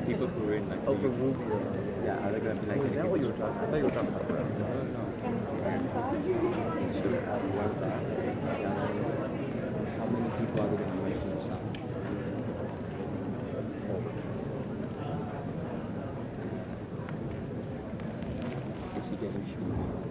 People who were in like Rubio. Yeah, are they going to be like? Is that what you were talking about? I thought you were talking about Burr. How many people are they going to mention the sun? Is he getting shooting?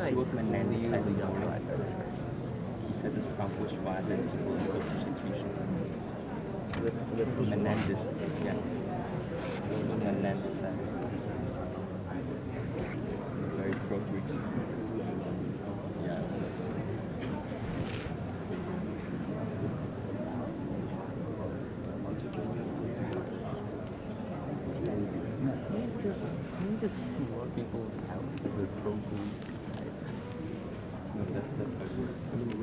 He worked in Menendez side of the young right? He said this Trump was violent political persecution. Menendez, yeah. Menendez side. Very pro-Greeks. Yeah. Can you just see more people out with pro-Greeks? No, that's how it works. I mean,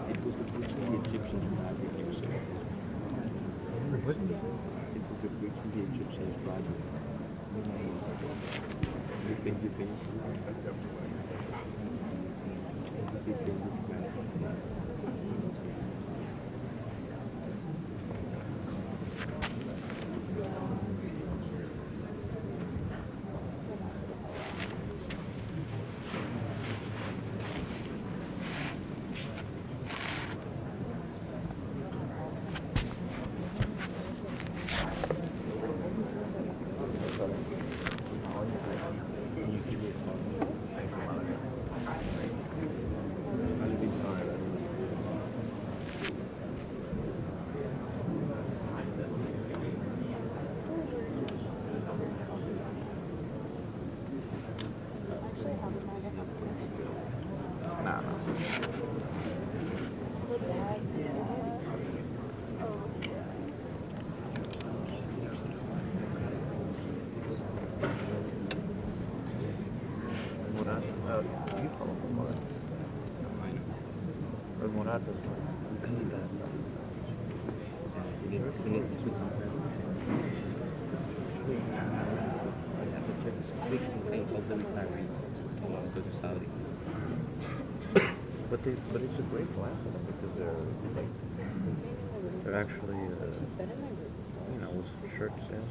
it was the Greeks and the Egyptians who had the use of it. What did you say? It was the Greeks and the Egyptians bribing. You think He needs to put some pressure. I have to check his saying all the retirees want to go to Saudi. But it's a great class for them because they're actually with shirts and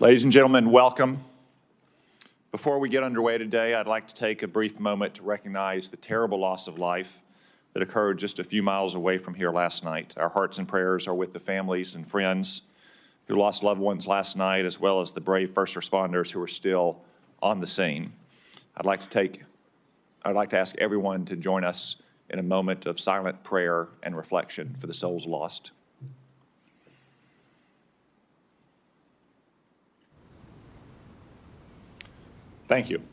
Ladies and gentlemen, welcome. Before we get underway today, I'd like to take a brief moment to recognize the terrible loss of life that occurred just a few miles away from here last night. Our hearts and prayers are with the families and friends who lost loved ones last night, as well as the brave first responders who are still on the scene. I'd like to ask everyone to join us in a moment of silent prayer and reflection for the souls lost. Thank you.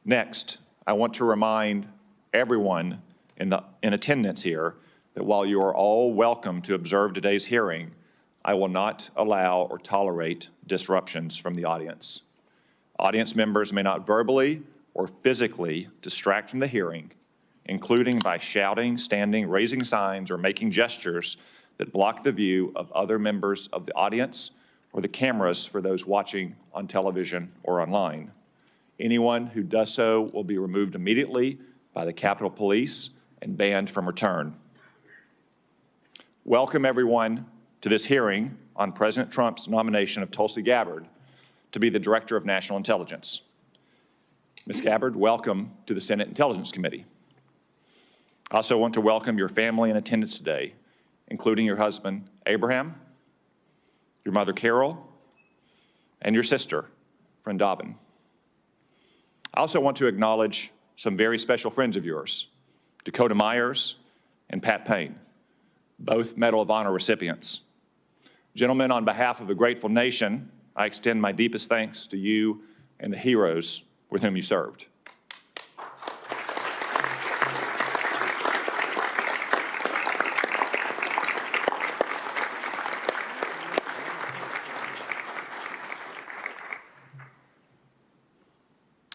Next, I want to remind everyone in attendance here that while you are all welcome to observe today's hearing, I will not allow or tolerate disruptions from the audience. Audience members may not verbally or physically distract from the hearing, including by shouting, standing, raising signs, or making gestures that block the view of other members of the audience or the cameras for those watching on television or online. Anyone who does so will be removed immediately by the Capitol Police and banned from return. Welcome everyone to this hearing on President Trump's nomination of Tulsi Gabbard to be the Director of National Intelligence. Ms. Gabbard, welcome to the Senate Intelligence Committee. I also want to welcome your family in attendance today, including your husband, Abraham, your mother, Carol, and your sister, friend Dobbin. I also want to acknowledge some very special friends of yours, Dakota Myers and Pat Payne, both Medal of Honor recipients. Gentlemen, on behalf of a grateful nation, I extend my deepest thanks to you and the heroes with whom you served.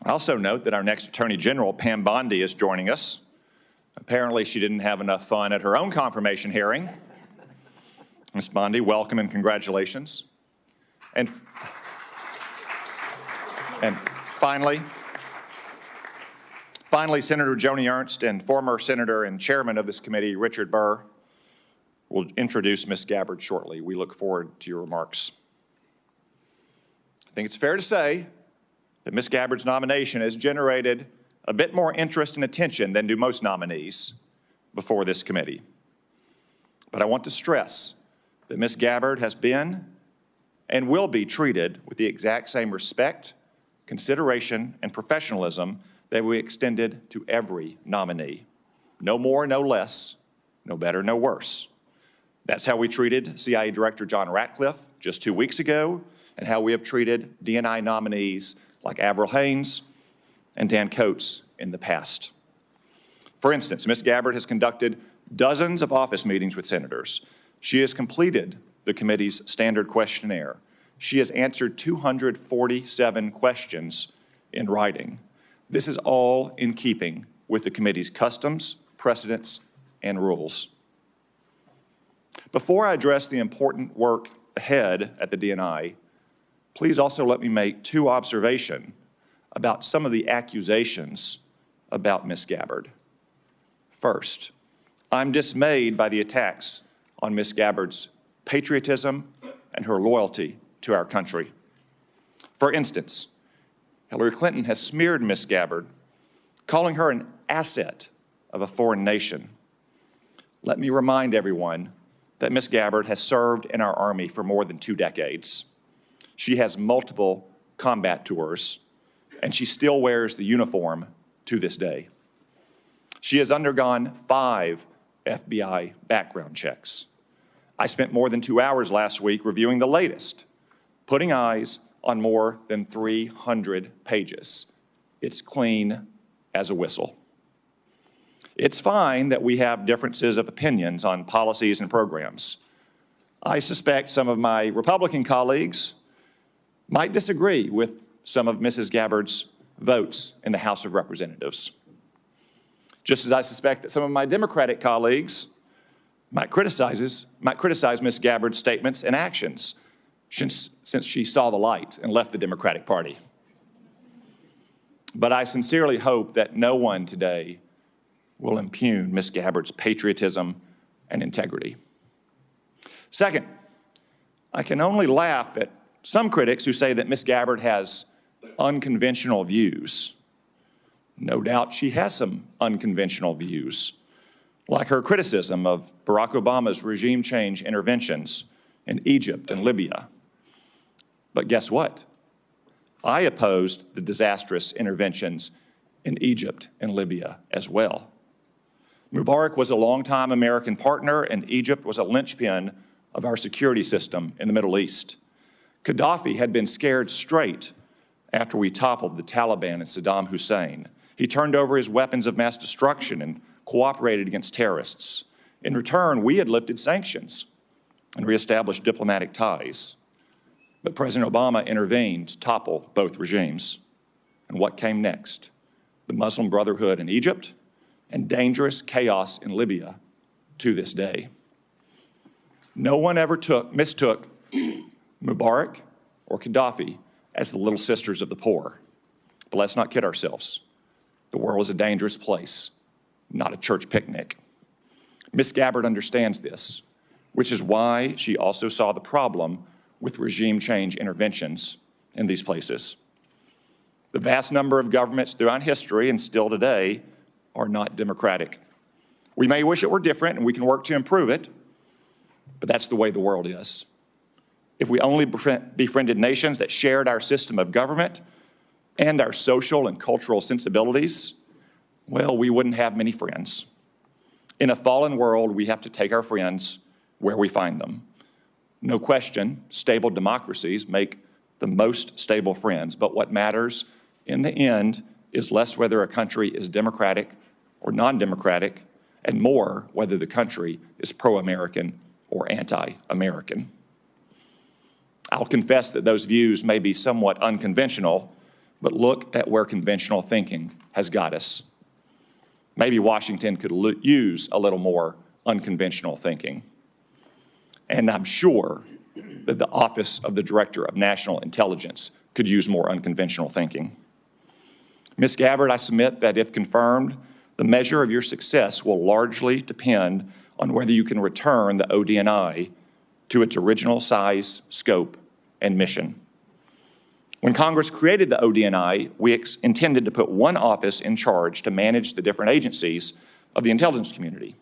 I also note that our next Attorney General, Pam Bondi, is joining us. Apparently, she didn't have enough fun at her own confirmation hearing. Ms. Bondi, welcome and congratulations. And finally, Senator Joni Ernst and former Senator and Chairman of this committee, Richard Burr, will introduce Ms. Gabbard shortly. We look forward to your remarks. I think it's fair to say that Ms. Gabbard's nomination has generated a bit more interest and attention than do most nominees before this committee. But I want to stress that Ms. Gabbard has been and will be treated with the exact same respect, consideration, and professionalism that we extended to every nominee. No more, no less, no better, no worse. That's how we treated CIA Director John Ratcliffe just 2 weeks ago, and how we have treated DNI nominees like Avril Haines and Dan Coates in the past. For instance, Ms. Gabbard has conducted dozens of office meetings with senators. She has completed the committee's standard questionnaire. She has answered 247 questions in writing. This is all in keeping with the committee's customs, precedents, and rules. Before I address the important work ahead at the DNI, please also let me make two observations about some of the accusations about Ms. Gabbard. First, I'm dismayed by the attacks on Ms. Gabbard's patriotism and her loyalty to our country. For instance, Hillary Clinton has smeared Ms. Gabbard, calling her an asset of a foreign nation. Let me remind everyone that Ms. Gabbard has served in our Army for more than 2 decades. She has multiple combat tours, and she still wears the uniform to this day. She has undergone 5 FBI background checks. I spent more than 2 hours last week reviewing the latest, putting eyes on more than 300 pages. It's clean as a whistle. It's fine that we have differences of opinions on policies and programs. I suspect some of my Republican colleagues might disagree with some of Mrs. Gabbard's votes in the House of Representatives. Just as I suspect that some of my Democratic colleagues might criticize Ms. Gabbard's statements and actions since she saw the light and left the Democratic Party. But I sincerely hope that no one today will impugn Ms. Gabbard's patriotism and integrity. Second, I can only laugh at some critics who say that Ms. Gabbard has unconventional views. No doubt she has some unconventional views, like her criticism of Barack Obama's regime change interventions in Egypt and Libya. But guess what? I opposed the disastrous interventions in Egypt and Libya as well. Mubarak was a longtime American partner, and Egypt was a linchpin of our security system in the Middle East. Gaddafi had been scared straight after we toppled the Taliban and Saddam Hussein. He turned over his weapons of mass destruction and cooperated against terrorists. In return, we had lifted sanctions and reestablished diplomatic ties. But President Obama intervened to topple both regimes. And what came next? The Muslim Brotherhood in Egypt and dangerous chaos in Libya to this day. No one ever mistook Mubarak or Gaddafi as the little sisters of the poor. But let's not kid ourselves. The world is a dangerous place, not a church picnic. Ms. Gabbard understands this, which is why she also saw the problem with regime change interventions in these places. The vast number of governments throughout history and still today are not democratic. We may wish it were different, and we can work to improve it, but that's the way the world is. If we only befriended nations that shared our system of government and our social and cultural sensibilities, well, we wouldn't have many friends. In a fallen world, we have to take our friends where we find them. No question, stable democracies make the most stable friends, but what matters in the end is less whether a country is democratic or non-democratic, and more whether the country is pro-American or anti-American. I'll confess that those views may be somewhat unconventional, but look at where conventional thinking has got us. Maybe Washington could use a little more unconventional thinking. And I'm sure that the Office of the Director of National Intelligence could use more unconventional thinking. Ms. Gabbard, I submit that if confirmed, the measure of your success will largely depend on whether you can return the ODNI to its original size, scope, and mission. When Congress created the ODNI, we intended to put one office in charge to manage the different agencies of the intelligence community.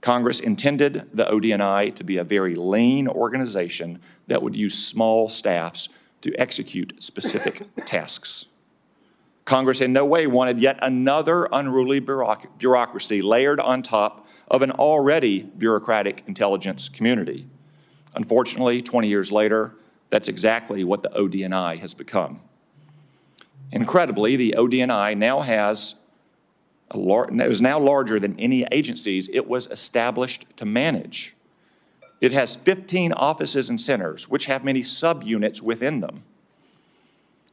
Congress intended the ODNI to be a very lean organization that would use small staffs to execute specific tasks. Congress in no way wanted yet another unruly bureaucracy layered on top of an already bureaucratic intelligence community. Unfortunately, 20 years later, that's exactly what the ODNI has become. Incredibly, the ODNI now is now larger than any agencies it was established to manage. It has 15 offices and centers, which have many subunits within them.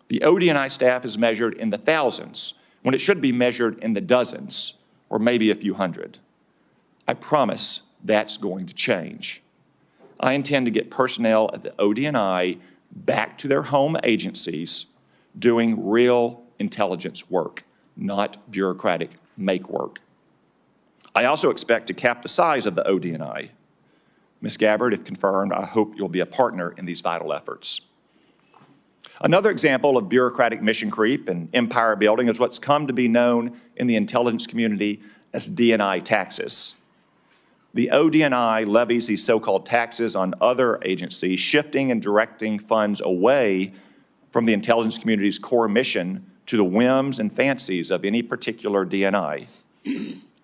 The ODNI staff is measured in the thousands, when it should be measured in the dozens, or maybe a few hundred. I promise that's going to change. I intend to get personnel at the ODNI back to their home agencies doing real intelligence work, not bureaucratic make work. I also expect to cap the size of the ODNI. Ms. Gabbard, if confirmed, I hope you'll be a partner in these vital efforts. Another example of bureaucratic mission creep and empire building is what's come to be known in the intelligence community as DNI taxes. The ODNI levies these so-called taxes on other agencies, shifting and directing funds away from the intelligence community's core mission to the whims and fancies of any particular DNI.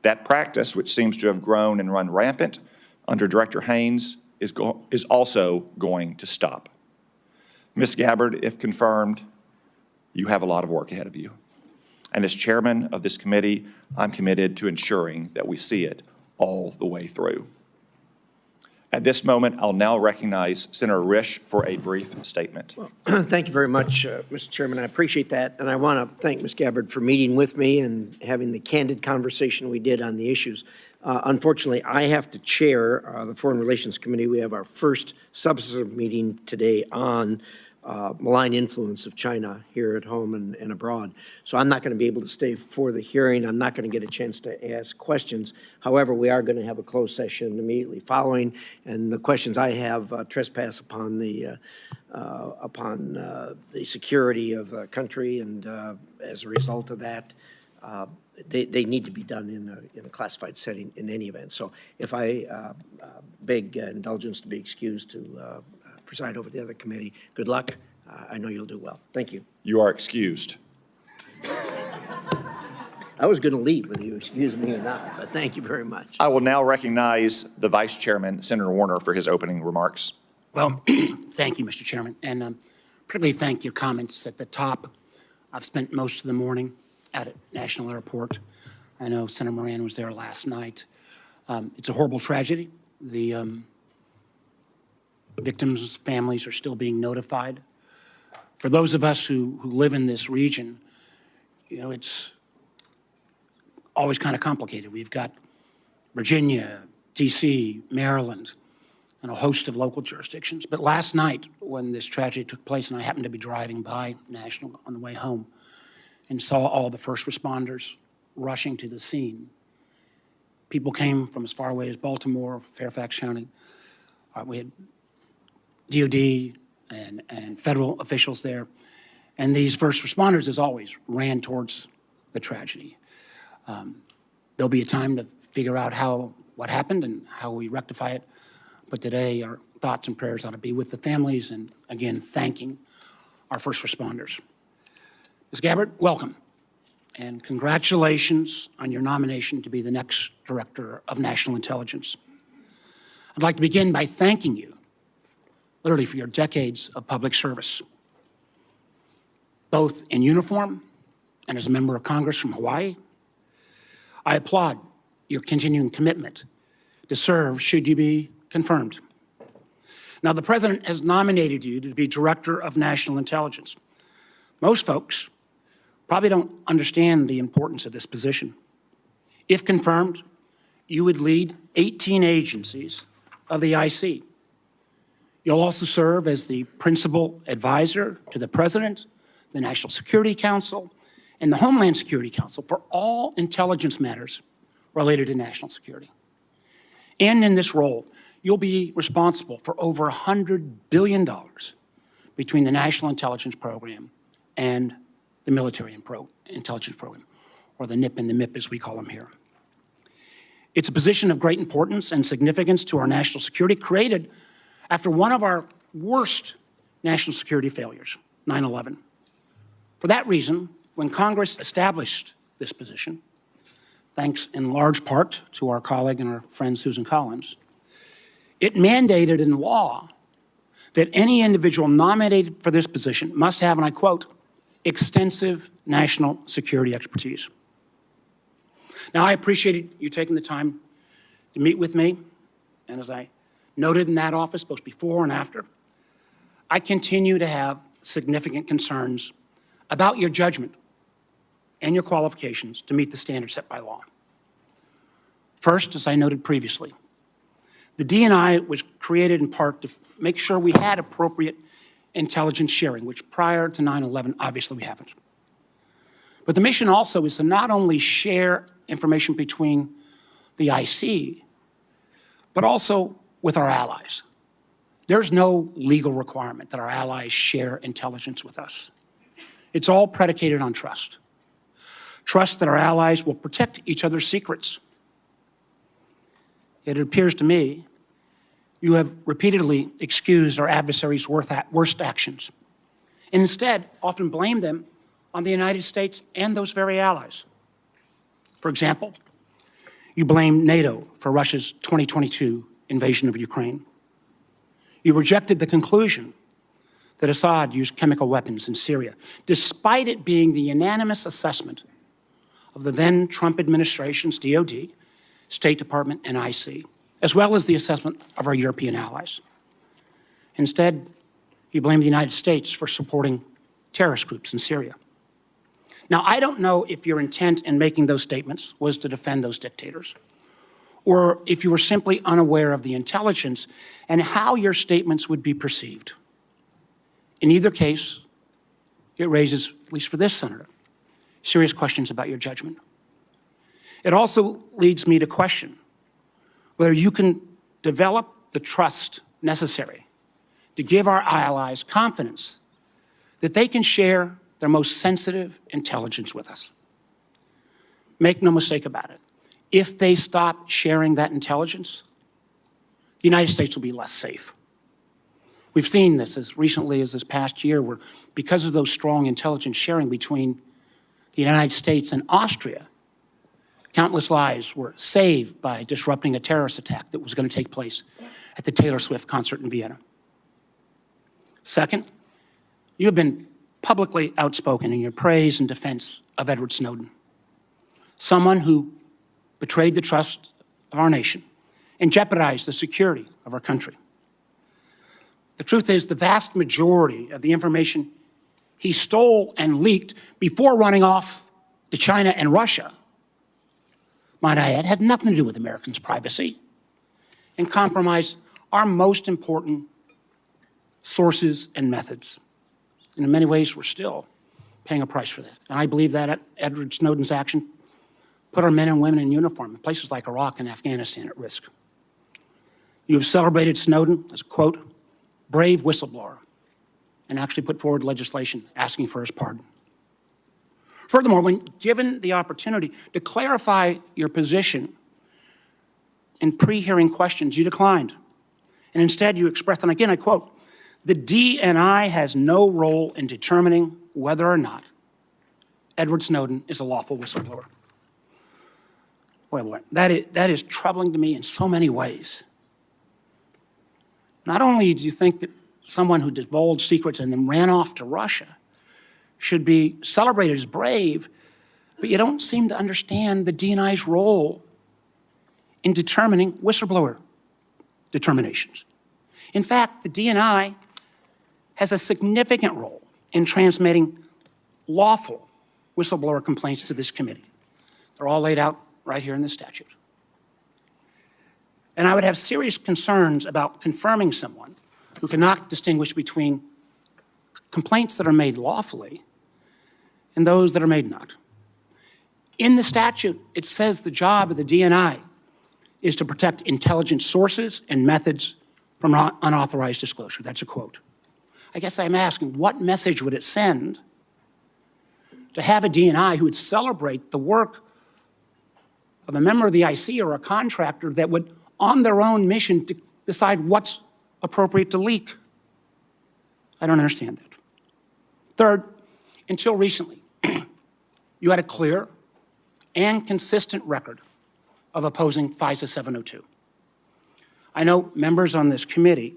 That practice, which seems to have grown and run rampant under Director Haynes, is also going to stop. Ms. Gabbard, if confirmed, you have a lot of work ahead of you. And as chairman of this committee, I'm committed to ensuring that we see it all the way through. At this moment, I'll now recognize Senator Risch for a brief statement. Well, thank you very much, Mr. Chairman. I appreciate that. And I want to thank Ms. Gabbard for meeting with me and having the candid conversation we did on the issues. Unfortunately, I have to chair the Foreign Relations Committee. We have our first substantive meeting today on malign influence of China here at home and abroad. So I'm not going to be able to stay for the hearing. I'm not going to get a chance to ask questions. However, we are going to have a closed session immediately following, and the questions I have trespass upon the security of the country, and as a result of that, they need to be done in a classified setting in any event. So if I beg indulgence to be excused to preside over the other committee, good luck. I know you'll do well. Thank you. You are excused. I was going to leave whether you excuse me or not, but thank you very much. I will now recognize the Vice Chairman, Senator Warner, for his opening remarks. Well, thank you, Mr. Chairman, and particularly thank your comments at the top. I've spent most of the morning out at National Airport. I know Senator Moran was there last night. It's a horrible tragedy. The victims' families are still being notified. For those of us who live in this region, you know, it's always kind of complicated. We've got Virginia, D.C., Maryland, and a host of local jurisdictions. But last night, when this tragedy took place, and I happened to be driving by National on the way home and saw all the first responders rushing to the scene. People came from as far away as Baltimore, Fairfax County. We had DOD, and federal officials there. And these first responders, as always, ran towards the tragedy. There'll be a time to figure out what happened and how we rectify it. But today, our thoughts and prayers ought to be with the families and, again, thanking our first responders. Ms. Gabbard, welcome. And congratulations on your nomination to be the next Director of National Intelligence. I'd like to begin by thanking you, literally, for your decades of public service, both in uniform and as a member of Congress from Hawaii. I applaud your continuing commitment to serve should you be confirmed. Now, the President has nominated you to be Director of National Intelligence. Most folks probably don't understand the importance of this position. If confirmed, you would lead 18 agencies of the IC. You'll also serve as the principal advisor to the President, the National Security Council, and the Homeland Security Council for all intelligence matters related to national security. And in this role, you'll be responsible for over $100 billion between the National Intelligence Program and the Military Intelligence Program, or the NIP and the MIP as we call them here. It's a position of great importance and significance to our national security, created after one of our worst national security failures, 9/11. For that reason, when Congress established this position, thanks in large part to our colleague and our friend Susan Collins, it mandated in law that any individual nominated for this position must have, and I quote, extensive national security expertise. Now, I appreciated you taking the time to meet with me, and as I noted in that office, both before and after, I continue to have significant concerns about your judgment and your qualifications to meet the standards set by law. First, as I noted previously, the DNI was created in part to make sure we had appropriate intelligence sharing, which prior to 9/11, obviously we haven't. But the mission also is to not only share information between the IC, but also with our allies. There's no legal requirement that our allies share intelligence with us. It's all predicated on trust. Trust that our allies will protect each other's secrets. Yet it appears to me you have repeatedly excused our adversaries' worst actions, and instead often blamed them on the United States and those very allies. For example, you blame NATO for Russia's 2022 invasion of Ukraine. You rejected the conclusion that Assad used chemical weapons in Syria, despite it being the unanimous assessment of the then Trump administration's DOD, State Department, and IC, as well as the assessment of our European allies. Instead, you blame the United States for supporting terrorist groups in Syria. Now, I don't know if your intent in making those statements was to defend those dictators, or if you were simply unaware of the intelligence and how your statements would be perceived. In either case, it raises, at least for this senator, serious questions about your judgment. It also leads me to question whether you can develop the trust necessary to give our allies confidence that they can share their most sensitive intelligence with us. Make no mistake about it. If they stop sharing that intelligence, the United States will be less safe. We've seen this as recently as this past year, where because of those strong intelligence sharing between the United States and Austria, countless lives were saved by disrupting a terrorist attack that was going to take place at the Taylor Swift concert in Vienna. Second, you have been publicly outspoken in your praise and defense of Edward Snowden, someone who betrayed the trust of our nation and jeopardized the security of our country. The truth is, the vast majority of the information he stole and leaked before running off to China and Russia, might I add, had nothing to do with Americans' privacy and compromised our most important sources and methods. And in many ways, we're still paying a price for that. And I believe that Edward Snowden's action put our men and women in uniform in places like Iraq and Afghanistan at risk. You have celebrated Snowden as a, quote, brave whistleblower and actually put forward legislation asking for his pardon. Furthermore, when given the opportunity to clarify your position in pre-hearing questions, you declined. And instead you expressed, and again I quote, "The DNI has no role in determining whether or not Edward Snowden is a lawful whistleblower." Boy, that is troubling to me in so many ways. Not only do you think that someone who divulged secrets and then ran off to Russia should be celebrated as brave, but you don't seem to understand the DNI's role in determining whistleblower determinations. In fact, the DNI has a significant role in transmitting lawful whistleblower complaints to this committee. They're all laid out right here in the statute. And I would have serious concerns about confirming someone who cannot distinguish between complaints that are made lawfully and those that are made not. In the statute, it says the job of the DNI is to protect intelligence sources and methods from unauthorized disclosure. That's a quote. I guess I'm asking, what message would it send to have a DNI who would celebrate the work of a member of the IC or a contractor that would, on their own mission, decide what's appropriate to leak? I don't understand that. Third, until recently, you had a clear and consistent record of opposing FISA 702. I know members on this committee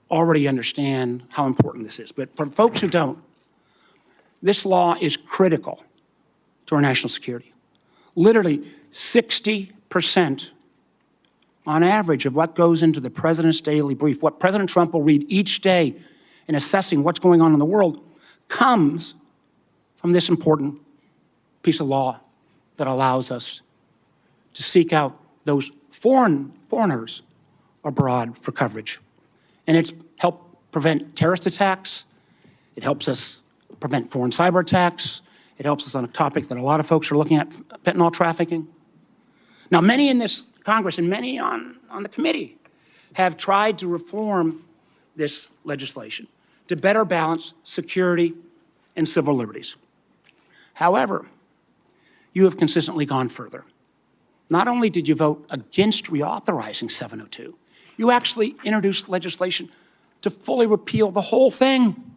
already understand how important this is, but for folks who don't, this law is critical to our national security. Literally 60% on average of what goes into the president's daily brief, what President Trump will read each day in assessing what's going on in the world, comes from this important piece of law that allows us to seek out those foreigners abroad for coverage. And it's helped prevent terrorist attacks. It helps us prevent foreign cyber attacks. It helps us on a topic that a lot of folks are looking at, fentanyl trafficking. Now, many in this Congress and many on the committee have tried to reform this legislation to better balance security and civil liberties. However, you have consistently gone further. Not only did you vote against reauthorizing 702, you actually introduced legislation to fully repeal the whole thing,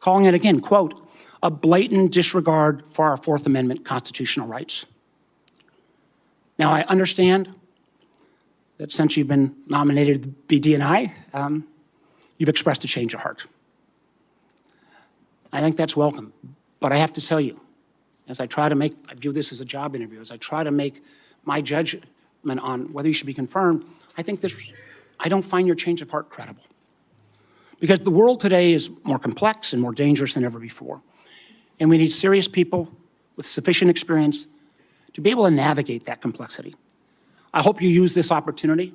calling it again, quote, a blatant disregard for our Fourth Amendment constitutional rights. Now, I understand that since you've been nominated to be DNI, you've expressed a change of heart. I think that's welcome, but I have to tell you, as I view this as a job interview, as I try to make my judgment on whether you should be confirmed, I don't find your change of heart credible. Because the world today is more complex and more dangerous than ever before. And we need serious people with sufficient experience to be able to navigate that complexity. I hope you use this opportunity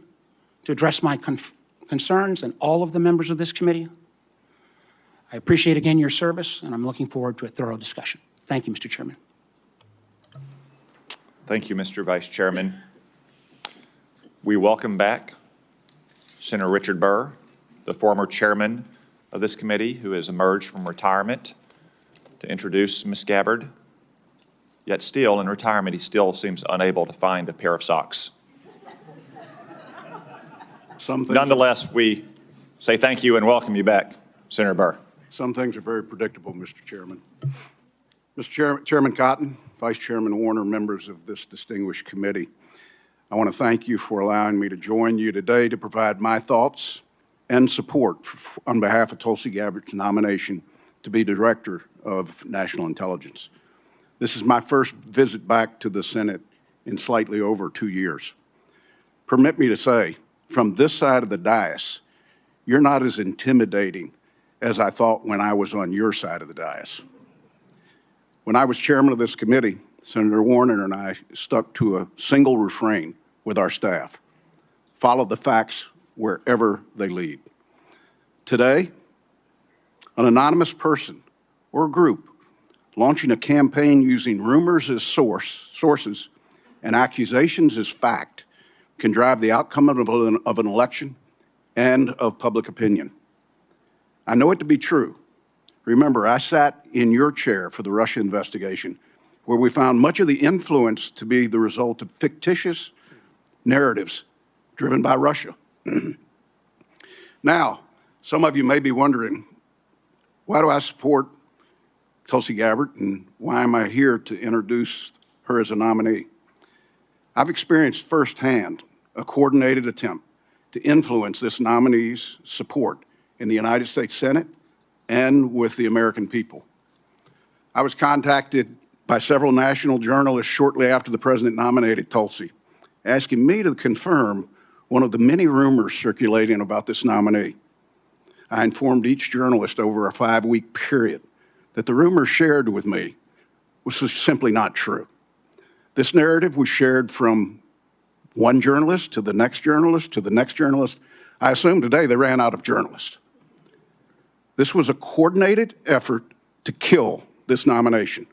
to address my concerns and all of the members of this committee. I appreciate again your service, and I'm looking forward to a thorough discussion. Thank you, Mr. Chairman. Thank you, Mr. Vice Chairman. We welcome back Senator Richard Burr, the former chairman of this committee who has emerged from retirement to introduce Ms. Gabbard. Yet still, in retirement, he still seems unable to find a pair of socks. Nonetheless, we say thank you and welcome you back, Senator Burr. Some things are very predictable, Mr. Chairman. Mr. Chairman Cotton, Vice Chairman Warner, members of this distinguished committee, I want to thank you for allowing me to join you today to provide my thoughts and support on behalf of Tulsi Gabbard's nomination to be Director of National Intelligence. This is my first visit back to the Senate in slightly over 2 years. Permit me to say, from this side of the dais, you're not as intimidating as I thought when I was on your side of the dais. When I was chairman of this committee, Senator Warner and I stuck to a single refrain with our staff: follow the facts wherever they lead. Today, an anonymous person or group launching a campaign using rumors as sources and accusations as fact can drive the outcome of an election and of public opinion. I know it to be true. Remember, I sat in your chair for the Russia investigation, where we found much of the influence to be the result of fictitious narratives driven by Russia. Now, some of you may be wondering, why do I support Tulsi Gabbard, and why am I here to introduce her as a nominee? I've experienced firsthand a coordinated attempt to influence this nominee's support in the United States Senate and with the American people. I was contacted by several national journalists shortly after the president nominated Tulsi, asking me to confirm one of the many rumors circulating about this nominee. I informed each journalist over a 5-week period that the rumors shared with me was simply not true. This narrative was shared from one journalist to the next journalist to the next journalist. I assume today they ran out of journalists. This was a coordinated effort to kill this nomination.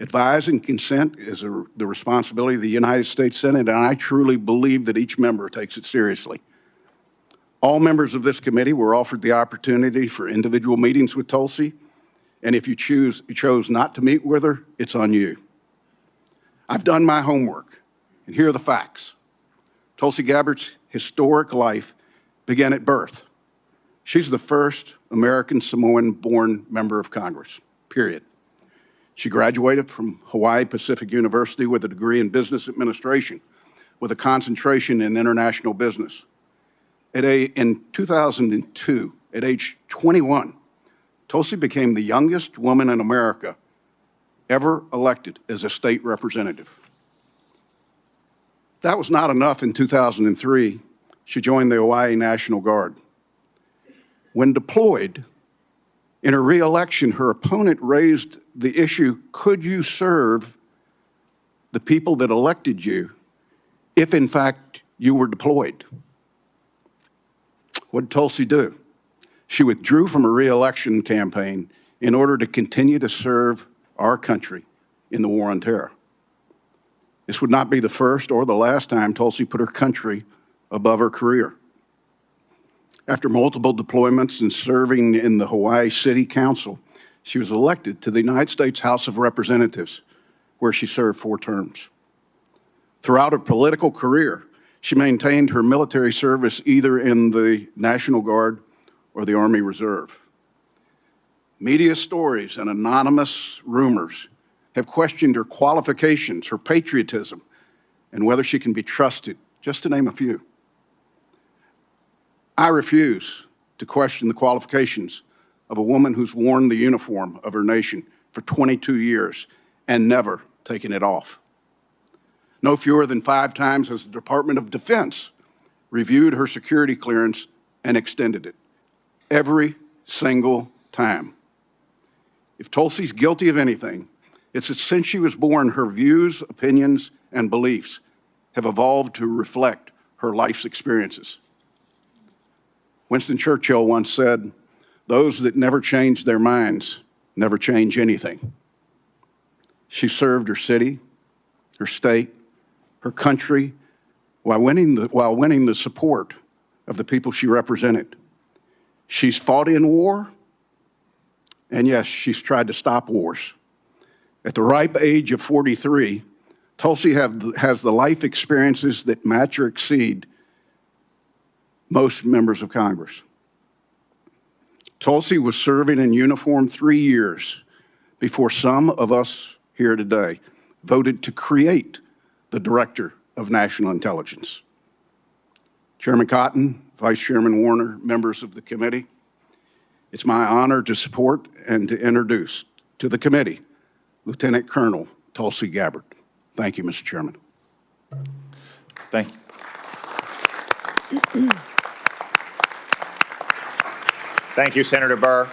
Advise and consent is the responsibility of the United States Senate, and I truly believe that each member takes it seriously. All members of this committee were offered the opportunity for individual meetings with Tulsi, and if you chose not to meet with her, it's on you. I've done my homework, and here are the facts. Tulsi Gabbard's historic life began at birth. She's the first American Samoan-born member of Congress, period. She graduated from Hawaii Pacific University with a degree in business administration with a concentration in international business. In 2002, at age 21, Tulsi became the youngest woman in America ever elected as a state representative. That was not enough. In 2003, she joined the Hawaii National Guard. When deployed, in her re-election, her opponent raised the issue, could you serve the people that elected you if, in fact, you were deployed? What did Tulsi do? She withdrew from her re-election campaign in order to continue to serve our country in the war on terror. This would not be the first or the last time Tulsi put her country above her career. After multiple deployments and serving in the Hawaii City Council, she was elected to the United States House of Representatives, where she served 4 terms. Throughout her political career, she maintained her military service either in the National Guard or the Army Reserve. Media stories and anonymous rumors have questioned her qualifications, her patriotism, and whether she can be trusted, just to name a few. I refuse to question the qualifications of a woman who's worn the uniform of her nation for 22 years and never taken it off. No fewer than 5 times has the Department of Defense reviewed her security clearance and extended it. Every single time. If Tulsi's guilty of anything, it's that since she was born, her views, opinions, and beliefs have evolved to reflect her life's experiences. Winston Churchill once said, "Those that never change their minds never change anything." She served her city, her state, her country, while winning the support of the people she represented. She's fought in war, and yes, she's tried to stop wars. At the ripe age of 43, Tulsi has the life experiences that match or exceed most members of Congress. Tulsi was serving in uniform 3 years before some of us here today voted to create the Director of National Intelligence. Chairman Cotton, Vice Chairman Warner, members of the committee, it's my honor to support and to introduce to the committee Lieutenant Colonel Tulsi Gabbard. Thank you, Mr. Chairman. Thank you. Thank you, Senator Burr.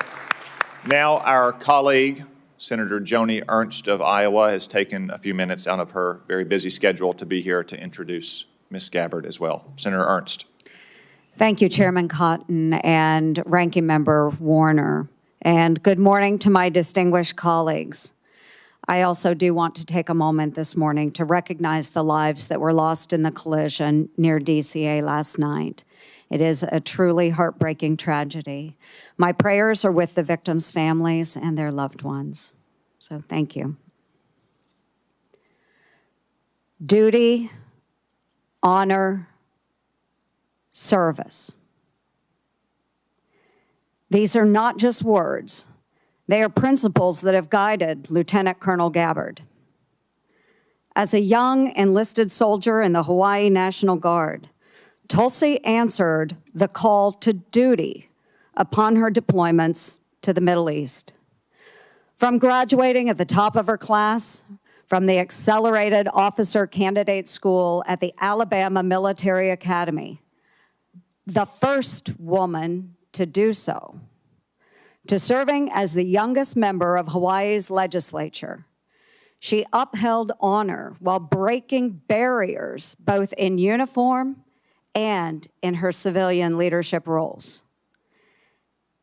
Now our colleague, Senator Joni Ernst of Iowa, has taken a few minutes out of her very busy schedule to be here to introduce Ms. Gabbard as well. Senator Ernst. Thank you, Chairman Cotton and Ranking Member Warner. And good morning to my distinguished colleagues. I also do want to take a moment this morning to recognize the lives that were lost in the collision near DCA last night It is a truly heartbreaking tragedy. My prayers are with the victims' families and their loved ones. So thank you. Duty, honor, service. These are not just words. They are principles that have guided Lieutenant Colonel Gabbard. As a young enlisted soldier in the Hawaii National Guard, Tulsi answered the call to duty upon her deployments to the Middle East. From graduating at the top of her class from the Accelerated Officer Candidate School at the Alabama Military Academy, the first woman to do so, to serving as the youngest member of Hawaii's legislature, she upheld honor while breaking barriers both in uniform and in her civilian leadership roles.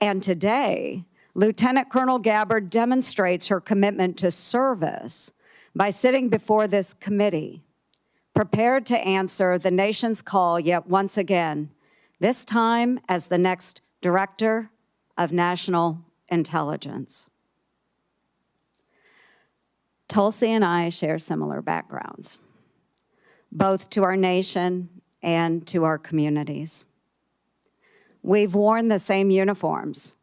And today, Lieutenant Colonel Gabbard demonstrates her commitment to service by sitting before this committee, prepared to answer the nation's call yet once again, this time as the next Director of National Intelligence. Tulsi and I share similar backgrounds, both to our nation and to our communities. We've worn the same uniforms,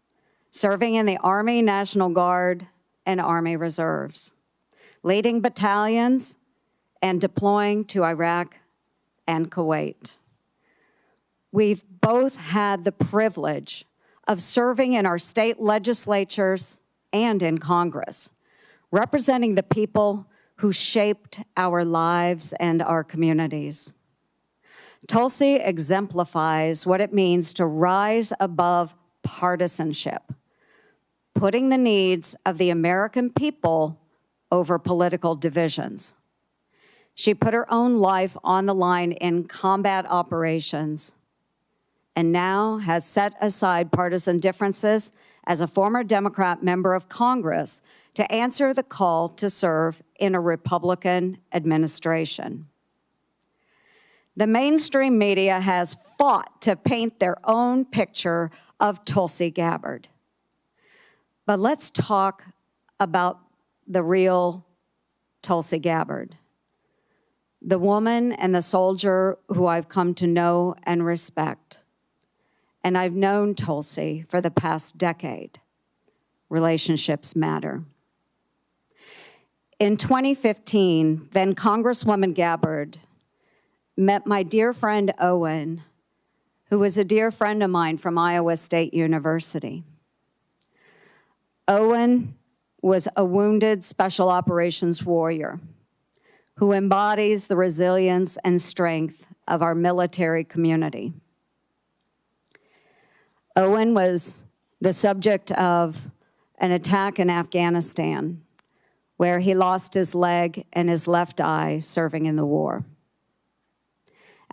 serving in the Army National Guard and Army Reserves, leading battalions and deploying to Iraq and Kuwait. We've both had the privilege of serving in our state legislatures and in Congress, representing the people who shaped our lives and our communities. Tulsi exemplifies what it means to rise above partisanship, putting the needs of the American people over political divisions. She put her own life on the line in combat operations and now has set aside partisan differences as a former Democrat member of Congress to answer the call to serve in a Republican administration. The mainstream media has fought to paint their own picture of Tulsi Gabbard. But let's talk about the real Tulsi Gabbard, the woman and the soldier who I've come to know and respect. And I've known Tulsi for the past decade. Relationships matter. In 2015, then Congresswoman Gabbard met my dear friend Owen, who was a dear friend of mine from Iowa State University. Owen was a wounded special operations warrior who embodies the resilience and strength of our military community. Owen was the subject of an attack in Afghanistan where he lost his leg and his left eye serving in the war.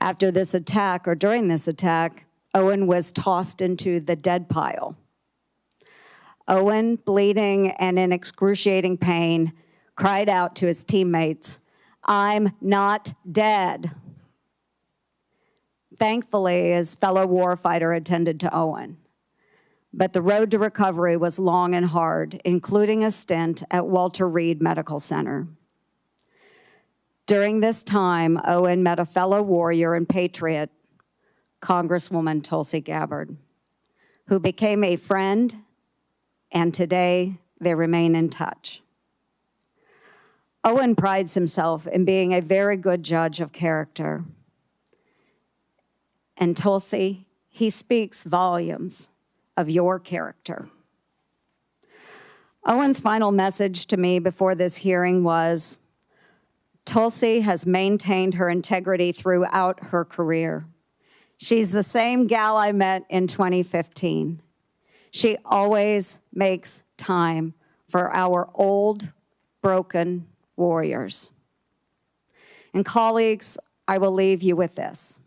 After this attack, or during this attack, Owen was tossed into the dead pile. Owen, bleeding and in excruciating pain, cried out to his teammates, "I'm not dead." Thankfully, his fellow warfighter attended to Owen, but the road to recovery was long and hard, including a stint at Walter Reed Medical Center. During this time, Owen met a fellow warrior and patriot, Congresswoman Tulsi Gabbard, who became a friend, and today they remain in touch. Owen prides himself in being a very good judge of character. And Tulsi, he speaks volumes of your character. Owen's final message to me before this hearing was, Tulsi has maintained her integrity throughout her career. She's the same gal I met in 2015. She always makes time for our old, broken warriors. And colleagues, I will leave you with this.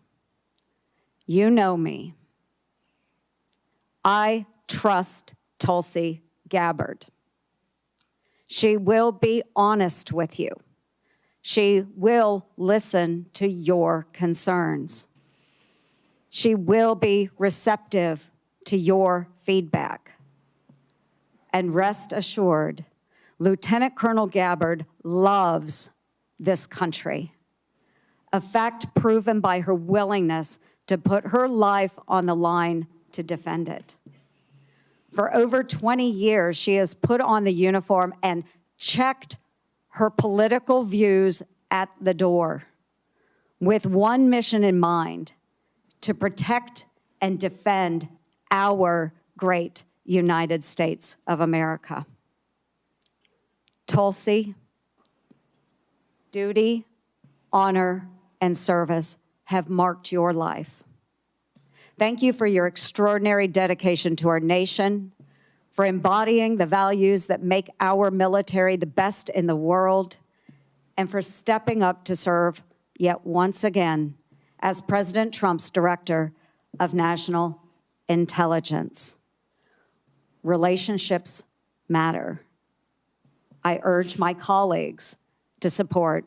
You know me. I trust Tulsi Gabbard. She will be honest with you. She will listen to your concerns. She will be receptive to your feedback. And rest assured, Lieutenant Colonel Gabbard loves this country, a fact proven by her willingness to put her life on the line to defend it. For over 20 years, she has put on the uniform and checked her political views at the door with one mission in mind: to protect and defend our great United States of America. Tulsi, duty, honor, and service have marked your life. Thank you for your extraordinary dedication to our nation, for embodying the values that make our military the best in the world, and for stepping up to serve yet once again as President Trump's Director of National Intelligence. Relationships matter. I urge my colleagues to support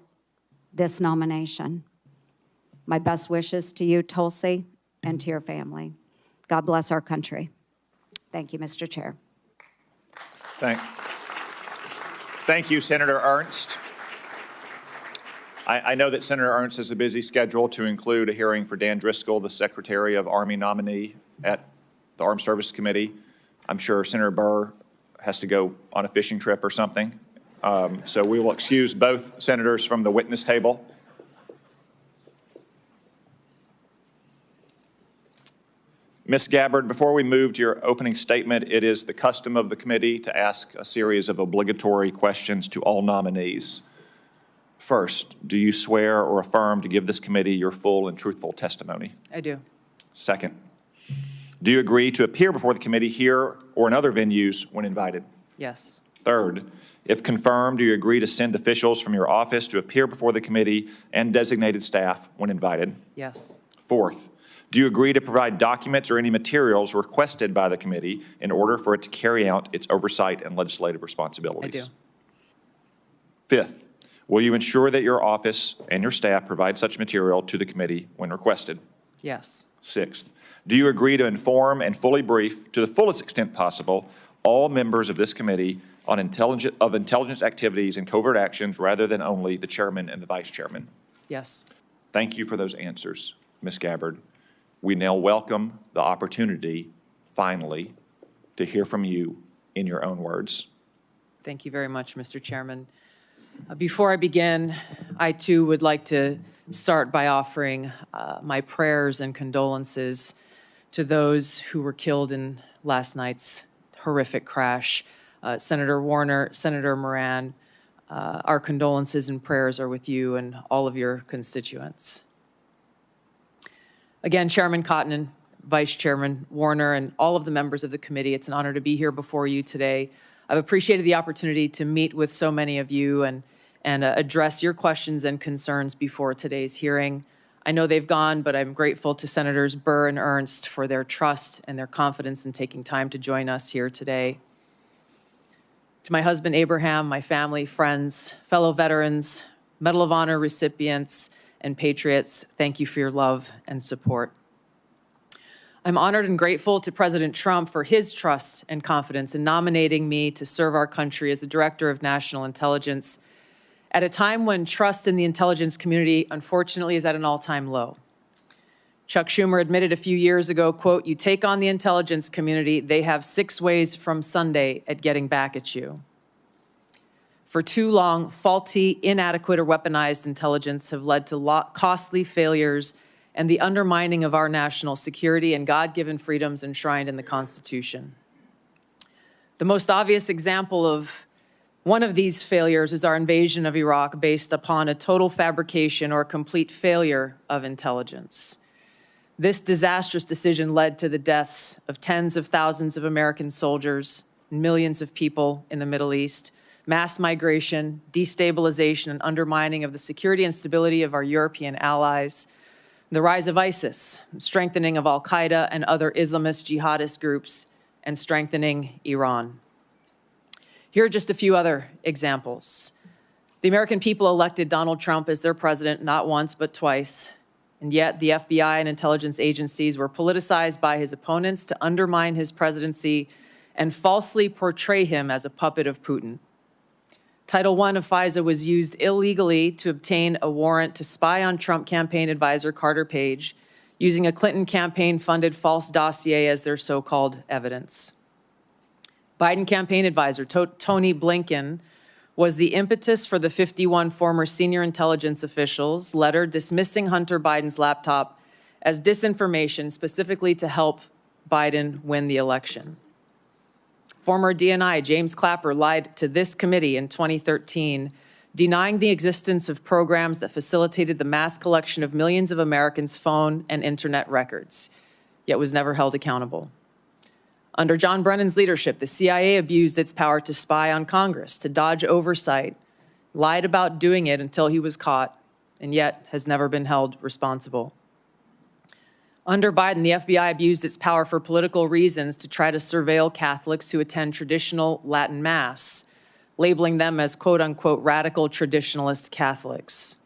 this nomination. My best wishes to you, Tulsi, and to your family. God bless our country. Thank you, Mr. Chair. Thank you, Senator Ernst. I know that Senator Ernst has a busy schedule to include a hearing for Dan Driscoll, the Secretary of Army nominee at the Armed Services Committee. I'm sure Senator Burr has to go on a fishing trip or something. So we will excuse both senators from the witness table. Ms. Gabbard, before we move to your opening statement, it is the custom of the committee to ask a series of obligatory questions to all nominees. First, do you swear or affirm to give this committee your full and truthful testimony? I do. Second, do you agree to appear before the committee here or in other venues when invited? Yes. Third, if confirmed, do you agree to send officials from your office to appear before the committee and designated staff when invited? Yes. Fourth, do you agree to provide documents or any materials requested by the committee in order for it to carry out its oversight and legislative responsibilities? I do. Fifth, will you ensure that your office and your staff provide such material to the committee when requested? Yes. Sixth, do you agree to inform and fully brief, to the fullest extent possible, all members of this committee on intelligence activities and covert actions rather than only the chairman and the vice chairman? Yes. Thank you for those answers, Ms. Gabbard. We now welcome the opportunity, finally, to hear from you in your own words. Thank you very much, Mr. Chairman. Before I begin, I too would like to start by offering my prayers and condolences to those who were killed in last night's horrific crash. Senator Warner, Senator Moran, our condolences and prayers are with you and all of your constituents. Again, Chairman Cornyn, Vice Chairman Warner, and all of the members of the committee, it's an honor to be here before you today. I've appreciated the opportunity to meet with so many of you and address your questions and concerns before today's hearing. I know they've gone, but I'm grateful to Senators Burr and Ernst for their trust and their confidence in taking time to join us here today. To my husband, Abraham, my family, friends, fellow veterans, Medal of Honor recipients, and patriots, thank you for your love and support. I'm honored and grateful to President Trump for his trust and confidence in nominating me to serve our country as the Director of National Intelligence at a time when trust in the intelligence community, unfortunately, is at an all-time low. Chuck Schumer admitted a few years ago, quote, "You take on the intelligence community, they have 6 ways from Sunday at getting back at you." For too long, faulty, inadequate, or weaponized intelligence have led to costly failures and the undermining of our national security and God-given freedoms enshrined in the Constitution. The most obvious example of one of these failures is our invasion of Iraq based upon a total fabrication or complete failure of intelligence. This disastrous decision led to the deaths of tens of thousands of American soldiers, millions of people in the Middle East, mass migration, destabilization, and undermining of the security and stability of our European allies, the rise of ISIS, strengthening of al-Qaeda and other Islamist jihadist groups, and strengthening Iran. Here are just a few other examples. The American people elected Donald Trump as their president not once but twice. And yet the FBI and intelligence agencies were politicized by his opponents to undermine his presidency and falsely portray him as a puppet of Putin. Title I of FISA was used illegally to obtain a warrant to spy on Trump campaign advisor Carter Page, using a Clinton campaign-funded false dossier as their so-called evidence. Biden campaign advisor Tony Blinken was the impetus for the 51 former senior intelligence officials' letter dismissing Hunter Biden's laptop as disinformation specifically to help Biden win the election. Former DNI James Clapper lied to this committee in 2013, denying the existence of programs that facilitated the mass collection of millions of Americans' phone and internet records, yet was never held accountable. Under John Brennan's leadership, the CIA abused its power to spy on Congress, to dodge oversight, lied about doing it until he was caught, and yet has never been held responsible. Under Biden, the FBI abused its power for political reasons to try to surveil Catholics who attend traditional Latin Mass, labeling them as quote-unquote radical traditionalist Catholics.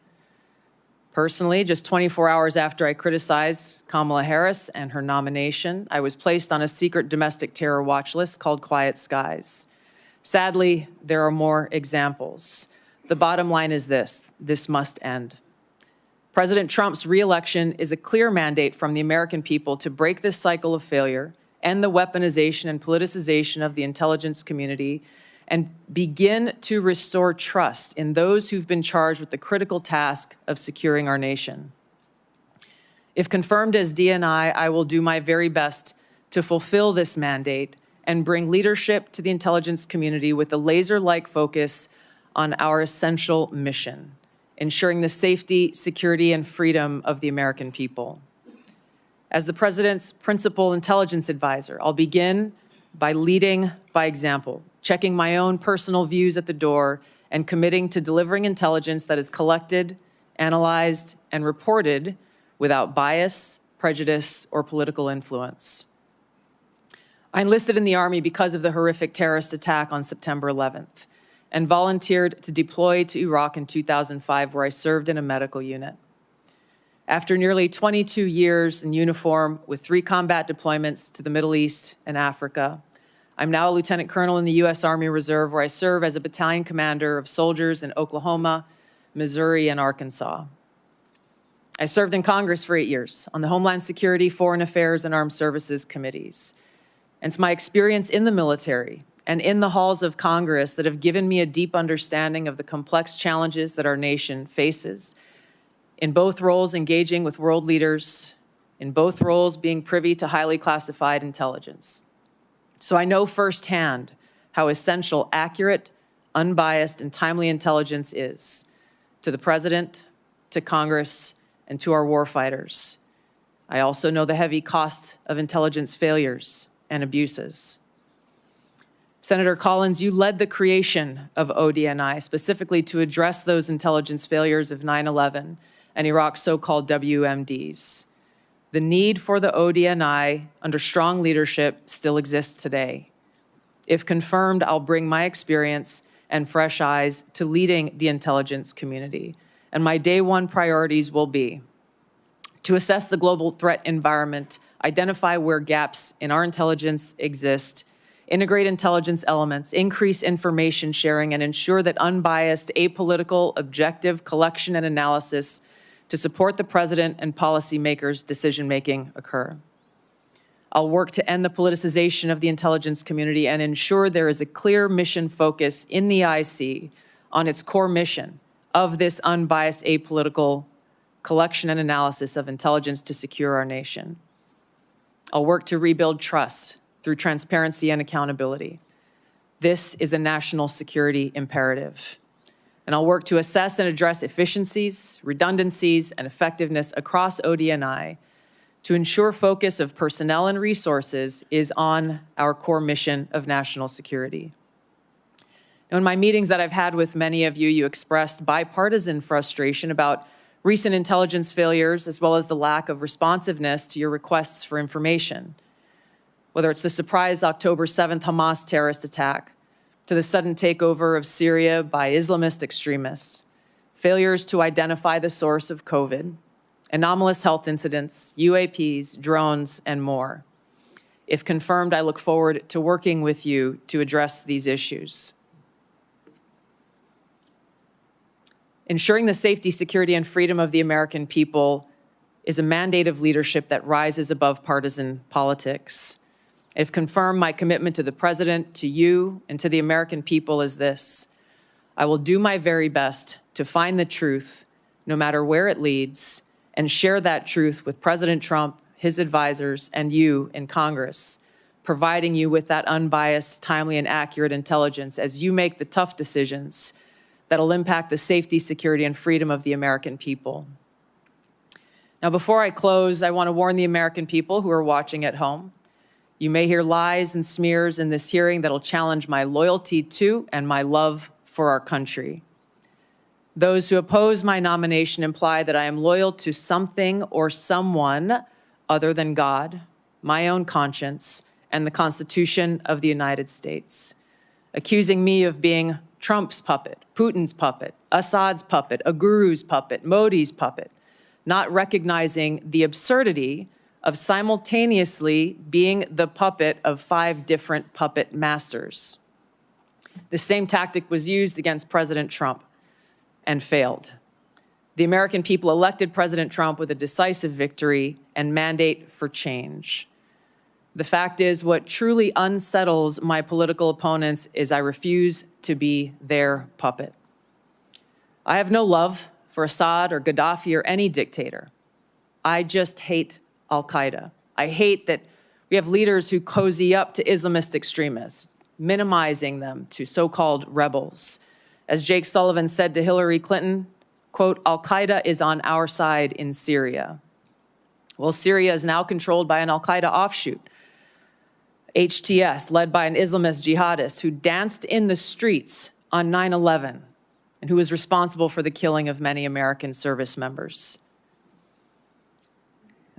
Personally, just 24 hours after I criticized Kamala Harris and her nomination, I was placed on a secret domestic terror watch list called Quiet Skies. Sadly, there are more examples. The bottom line is this must end. President Trump's re-election is a clear mandate from the American people to break this cycle of failure, end the weaponization and politicization of the intelligence community, and begin to restore trust in those who've been charged with the critical task of securing our nation. If confirmed as DNI, I will do my very best to fulfill this mandate and bring leadership to the intelligence community with a laser-like focus on our essential mission, ensuring the safety, security, and freedom of the American people. As the President's principal intelligence advisor, I'll begin by leading by example, checking my own personal views at the door, and committing to delivering intelligence that is collected, analyzed, and reported without bias, prejudice, or political influence. I enlisted in the Army because of the horrific terrorist attack on September 11th and volunteered to deploy to Iraq in 2005, where I served in a medical unit. After nearly 22 years in uniform with 3 combat deployments to the Middle East and Africa, I'm now a lieutenant colonel in the U.S. Army Reserve, where I serve as a battalion commander of soldiers in Oklahoma, Missouri, and Arkansas. I served in Congress for 8 years on the Homeland Security, Foreign Affairs, and Armed Services committees. And it's my experience in the military and in the halls of Congress that have given me a deep understanding of the complex challenges that our nation faces, in both roles engaging with world leaders, in both roles being privy to highly classified intelligence. So I know firsthand how essential accurate, unbiased, and timely intelligence is to the President, to Congress, and to our warfighters. I also know the heavy cost of intelligence failures and abuses. Senator Collins, you led the creation of ODNI specifically to address those intelligence failures of 9/11 and Iraq's so-called WMDs. The need for the ODNI under strong leadership still exists today. If confirmed, I'll bring my experience and fresh eyes to leading the intelligence community. And my day one priorities will be to assess the global threat environment, identify where gaps in our intelligence exist, integrate intelligence elements, increase information sharing, and ensure that unbiased, apolitical, objective collection and analysis to support the President and policymakers' decision-making occur. I'll work to end the politicization of the intelligence community and ensure there is a clear mission focus in the IC on its core mission of this unbiased, apolitical collection and analysis of intelligence to secure our nation. I'll work to rebuild trust through transparency and accountability. This is a national security imperative. And I'll work to assess and address efficiencies, redundancies, and effectiveness across ODNI to ensure focus of personnel and resources is on our core mission of national security. Now, in my meetings that I've had with many of you, you expressed bipartisan frustration about recent intelligence failures as well as the lack of responsiveness to your requests for information. Whether it's the surprise October 7th Hamas terrorist attack, to the sudden takeover of Syria by Islamist extremists, failures to identify the source of COVID, anomalous health incidents, UAPs, drones, and more. If confirmed, I look forward to working with you to address these issues. Ensuring the safety, security, and freedom of the American people is a mandate of leadership that rises above partisan politics. If confirmed, my commitment to the President, to you, and to the American people is this: I will do my very best to find the truth, no matter where it leads, and share that truth with President Trump, his advisors, and you in Congress, providing you with that unbiased, timely, and accurate intelligence as you make the tough decisions that'll impact the safety, security, and freedom of the American people. Now, before I close, I want to warn the American people who are watching at home. You may hear lies and smears in this hearing that'll challenge my loyalty to and my love for our country. Those who oppose my nomination imply that I am loyal to something or someone other than God, my own conscience, and the Constitution of the United States, accusing me of being Trump's puppet, Putin's puppet, Assad's puppet, a guru's puppet, Modi's puppet, not recognizing the absurdity of simultaneously being the puppet of 5 different puppet masters. The same tactic was used against President Trump and failed. The American people elected President Trump with a decisive victory and mandate for change. The fact is, what truly unsettles my political opponents is I refuse to be their puppet. I have no love for Assad or Gaddafi or any dictator. I just hate al-Qaeda. I hate that we have leaders who cozy up to Islamist extremists, minimizing them to so-called rebels. As Jake Sullivan said to Hillary Clinton, quote, al-Qaeda is on our side in Syria. Well, Syria is now controlled by an al-Qaeda offshoot, HTS, led by an Islamist jihadist who danced in the streets on 9/11 and who was responsible for the killing of many American service members.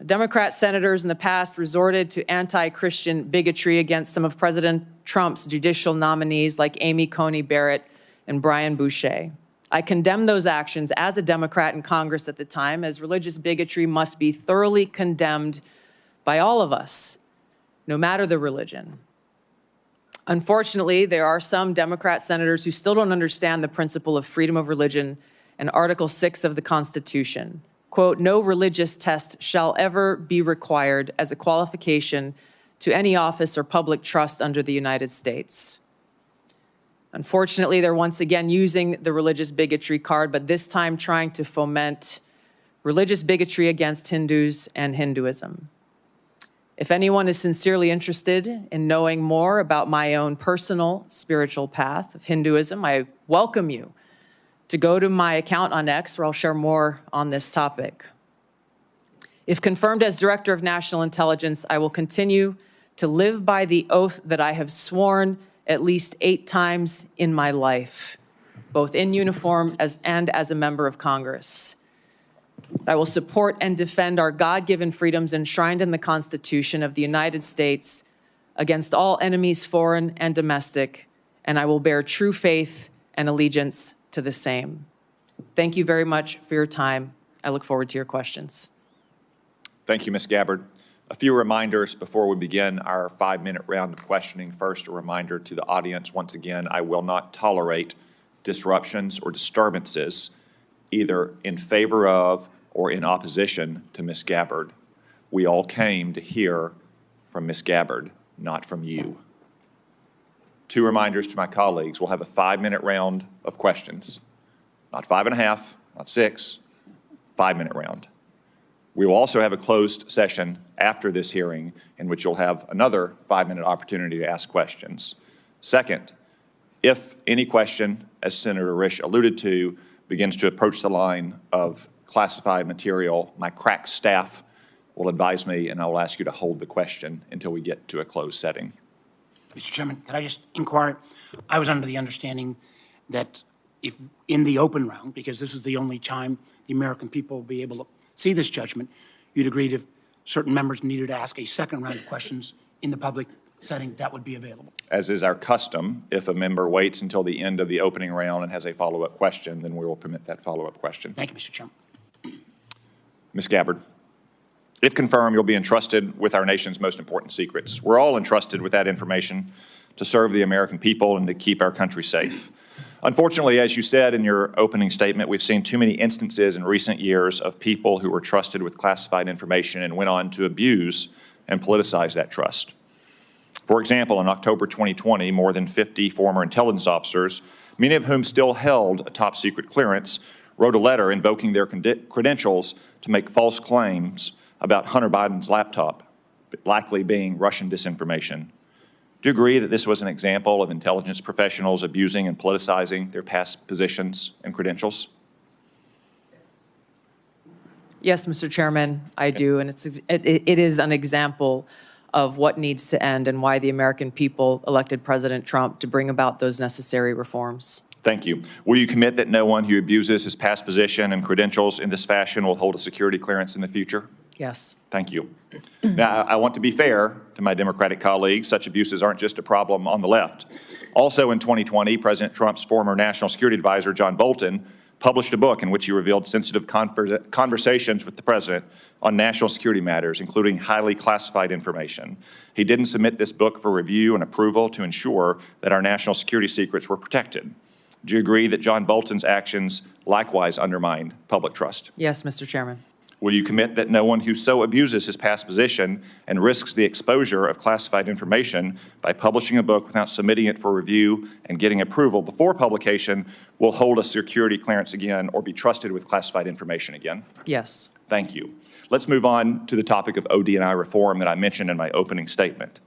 Democrat senators in the past resorted to anti-Christian bigotry against some of President Trump's judicial nominees like Amy Coney Barrett and Brian Boucher. I condemn those actions as a Democrat in Congress at the time, as religious bigotry must be thoroughly condemned by all of us, no matter the religion. Unfortunately, there are some Democrat senators who still don't understand the principle of freedom of religion and Article 6 of the Constitution. Quote, no religious test shall ever be required as a qualification to any office or public trust under the United States. Unfortunately, they're once again using the religious bigotry card, but this time trying to foment religious bigotry against Hindus and Hinduism. If anyone is sincerely interested in knowing more about my own personal spiritual path of Hinduism, I welcome you to go to my account on X, where I'll share more on this topic. If confirmed as Director of National Intelligence, I will continue to live by the oath that I have sworn at least 8 times in my life, both in uniform and as a member of Congress. I will support and defend our God-given freedoms enshrined in the Constitution of the United States against all enemies, foreign and domestic, and I will bear true faith and allegiance to the same. Thank you very much for your time. I look forward to your questions. Thank you, Ms. Gabbard. A few reminders before we begin our 5-minute round of questioning. First, a reminder to the audience, once again, I will not tolerate disruptions or disturbances either in favor of or in opposition to Ms. Gabbard. We all came to hear from Ms. Gabbard, not from you. 2 reminders to my colleagues. We'll have a 5-minute round of questions. Not 5.5, not 6, 5-minute round. We will also have a closed session after this hearing in which you'll have another 5-minute opportunity to ask questions. Second, if any question, as Senator Risch alluded to, begins to approach the line of classified material, my crack staff will advise me and I will ask you to hold the question until we get to a closed setting. Mr. Chairman, could I just inquire? I was under the understanding that if in the open round, because this is the only time the American people will be able to see this judgment, you'd agreed if certain members needed to ask a second round of questions in the public setting, that would be available. As is our custom, if a member waits until the end of the opening round and has a follow-up question, then we will permit that follow-up question. Thank you, Mr. Chairman. Ms. Gabbard, if confirmed, you'll be entrusted with our nation's most important secrets. We're all entrusted with that information to serve the American people and to keep our country safe. Unfortunately, as you said in your opening statement, we've seen too many instances in recent years of people who were trusted with classified information and went on to abuse and politicize that trust. For example, in October 2020, more than 50 former intelligence officers, many of whom still held a top secret clearance, wrote a letter invoking their credentials to make false claims about Hunter Biden's laptop, likely being Russian disinformation. Do you agree that this was an example of intelligence professionals abusing and politicizing their past positions and credentials? Yes, Mr. Chairman, I do, and it is an example of what needs to end and why the American people elected President Trump to bring about those necessary reforms. Thank you. Will you commit that no one who abuses his past position and credentials in this fashion will hold a security clearance in the future? Yes. Thank you. Now, I want to be fair to my Democratic colleagues. Such abuses aren't just a problem on the left. Also in 2020, President Trump's former National Security Advisor, John Bolton, published a book in which he revealed sensitive conversations with the president on national security matters, including highly classified information. He didn't submit this book for review and approval to ensure that our national security secrets were protected. Do you agree that John Bolton's actions likewise undermined public trust? Yes, Mr. Chairman. Will you commit that no one who so abuses his past position and risks the exposure of classified information by publishing a book without submitting it for review and getting approval before publication will hold a security clearance again or be trusted with classified information again? Yes. Thank you. Let's move on to the topic of ODNI reform that I mentioned in my opening statement.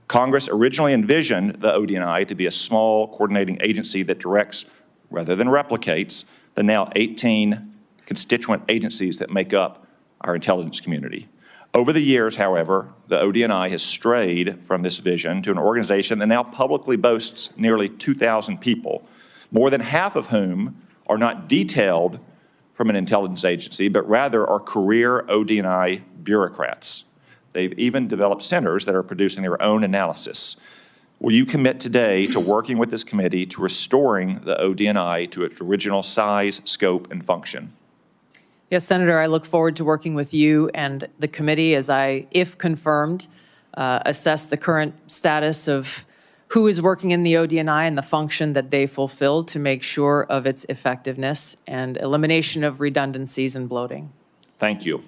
Congress originally envisioned the ODNI to be a small coordinating agency that directs, rather than replicates, the now 18 constituent agencies that make up our intelligence community. Over the years, however, the ODNI has strayed from this vision to an organization that now publicly boasts nearly 2,000 people, more than half of whom are not detailed from an intelligence agency, but rather are career ODNI bureaucrats. They've even developed centers that are producing their own analysis. Will you commit today to working with this committee to restoring the ODNI to its original size, scope, and function? Yes, Senator, I look forward to working with you and the committee as I, if confirmed, assess the current status of who is working in the ODNI and the function that they fulfill to make sure of its effectiveness and elimination of redundancies and bloating. Thank you.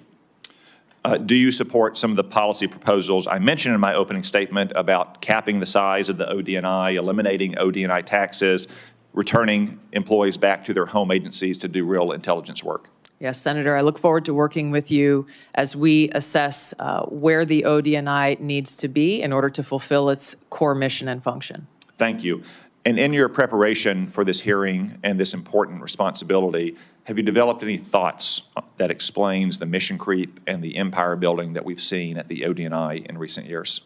Do you support some of the policy proposals I mentioned in my opening statement about capping the size of the ODNI, eliminating ODNI taxes, returning employees back to their home agencies to do real intelligence work? Yes, Senator, I look forward to working with you as we assess where the ODNI needs to be in order to fulfill its core mission and function. Thank you. And in your preparation for this hearing and this important responsibility, have you developed any thoughts that explains the mission creep and the empire building that we've seen at the ODNI in recent years?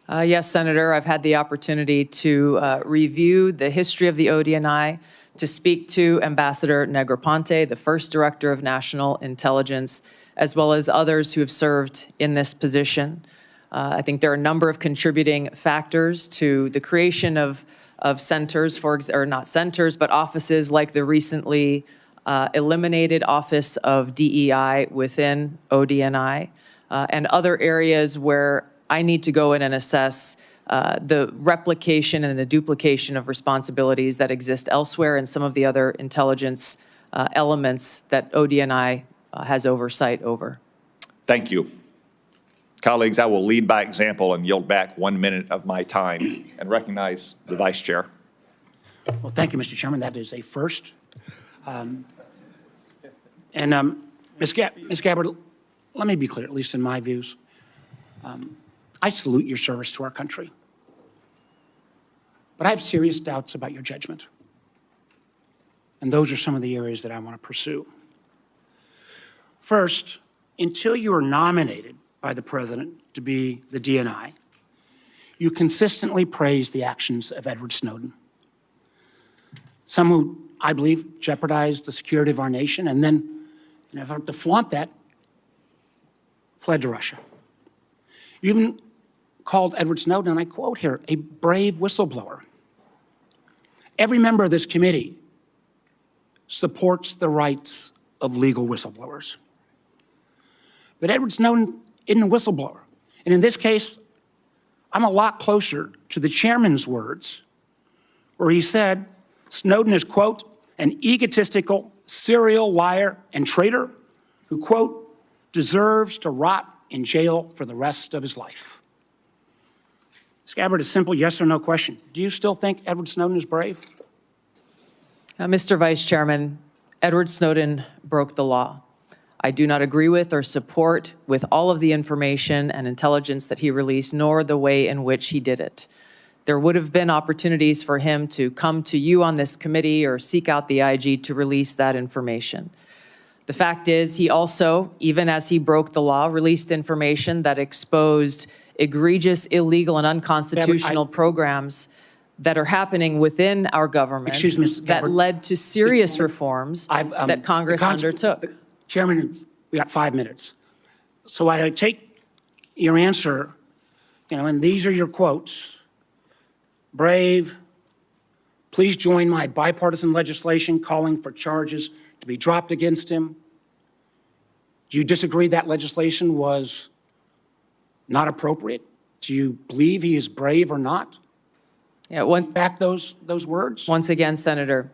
Yes, Senator, I've had the opportunity to review the history of the ODNI, to speak to Ambassador Negroponte, the first Director of National Intelligence, as well as others who have served in this position. I think there are a number of contributing factors to the creation of centers, or not centers, but offices like the recently eliminated Office of DEI within ODNI, and other areas where I need to go in and assess the replication and the duplication of responsibilities that exist elsewhere and some of the other intelligence elements that ODNI has oversight over. Thank you. Colleagues, I will lead by example and yield back 1 minute of my time and recognize the Vice Chair. Well, thank you, Mr. Chairman. That is a first. Ms. Gabbard, let me be clear, at least in my views. I salute your service to our country, but I have serious doubts about your judgment. And those are some of the areas that I want to pursue. First, until you are nominated by the president to be the DNI, you consistently praise the actions of Edward Snowden. Some who, I believe, jeopardized the security of our nation and then, in an effort to flaunt that, fled to Russia. You even called Edward Snowden, and I quote here, a brave whistleblower. Every member of this committee supports the rights of legal whistleblowers. But Edward Snowden isn't a whistleblower. And in this case, I'm a lot closer to the chairman's words, where he said Snowden is, quote, an egotistical, serial liar and traitor who, quote, deserves to rot in jail for the rest of his life. Ms. Gabbard, a simple yes or no question. Do you still think Edward Snowden is brave? Mr. Vice Chairman, Edward Snowden broke the law. I do not agree with or support with all of the information and intelligence that he released, nor the way in which he did it. There would have been opportunities for him to come to you on this committee or seek out the IG to release that information. The fact is, he also, even as he broke the law, released information that exposed egregious, illegal, and unconstitutional programs that are happening within our government. Excuse me, Mr. that Gabbard. led to serious reforms that Congress undertook. Chairman, we got 5 minutes. So I take your answer, and these are your quotes. Brave, please join my bipartisan legislation calling for charges to be dropped against him. Do you disagree that legislation was not appropriate? Do you believe he is brave or not? Yeah, Back those words? once again, Senator,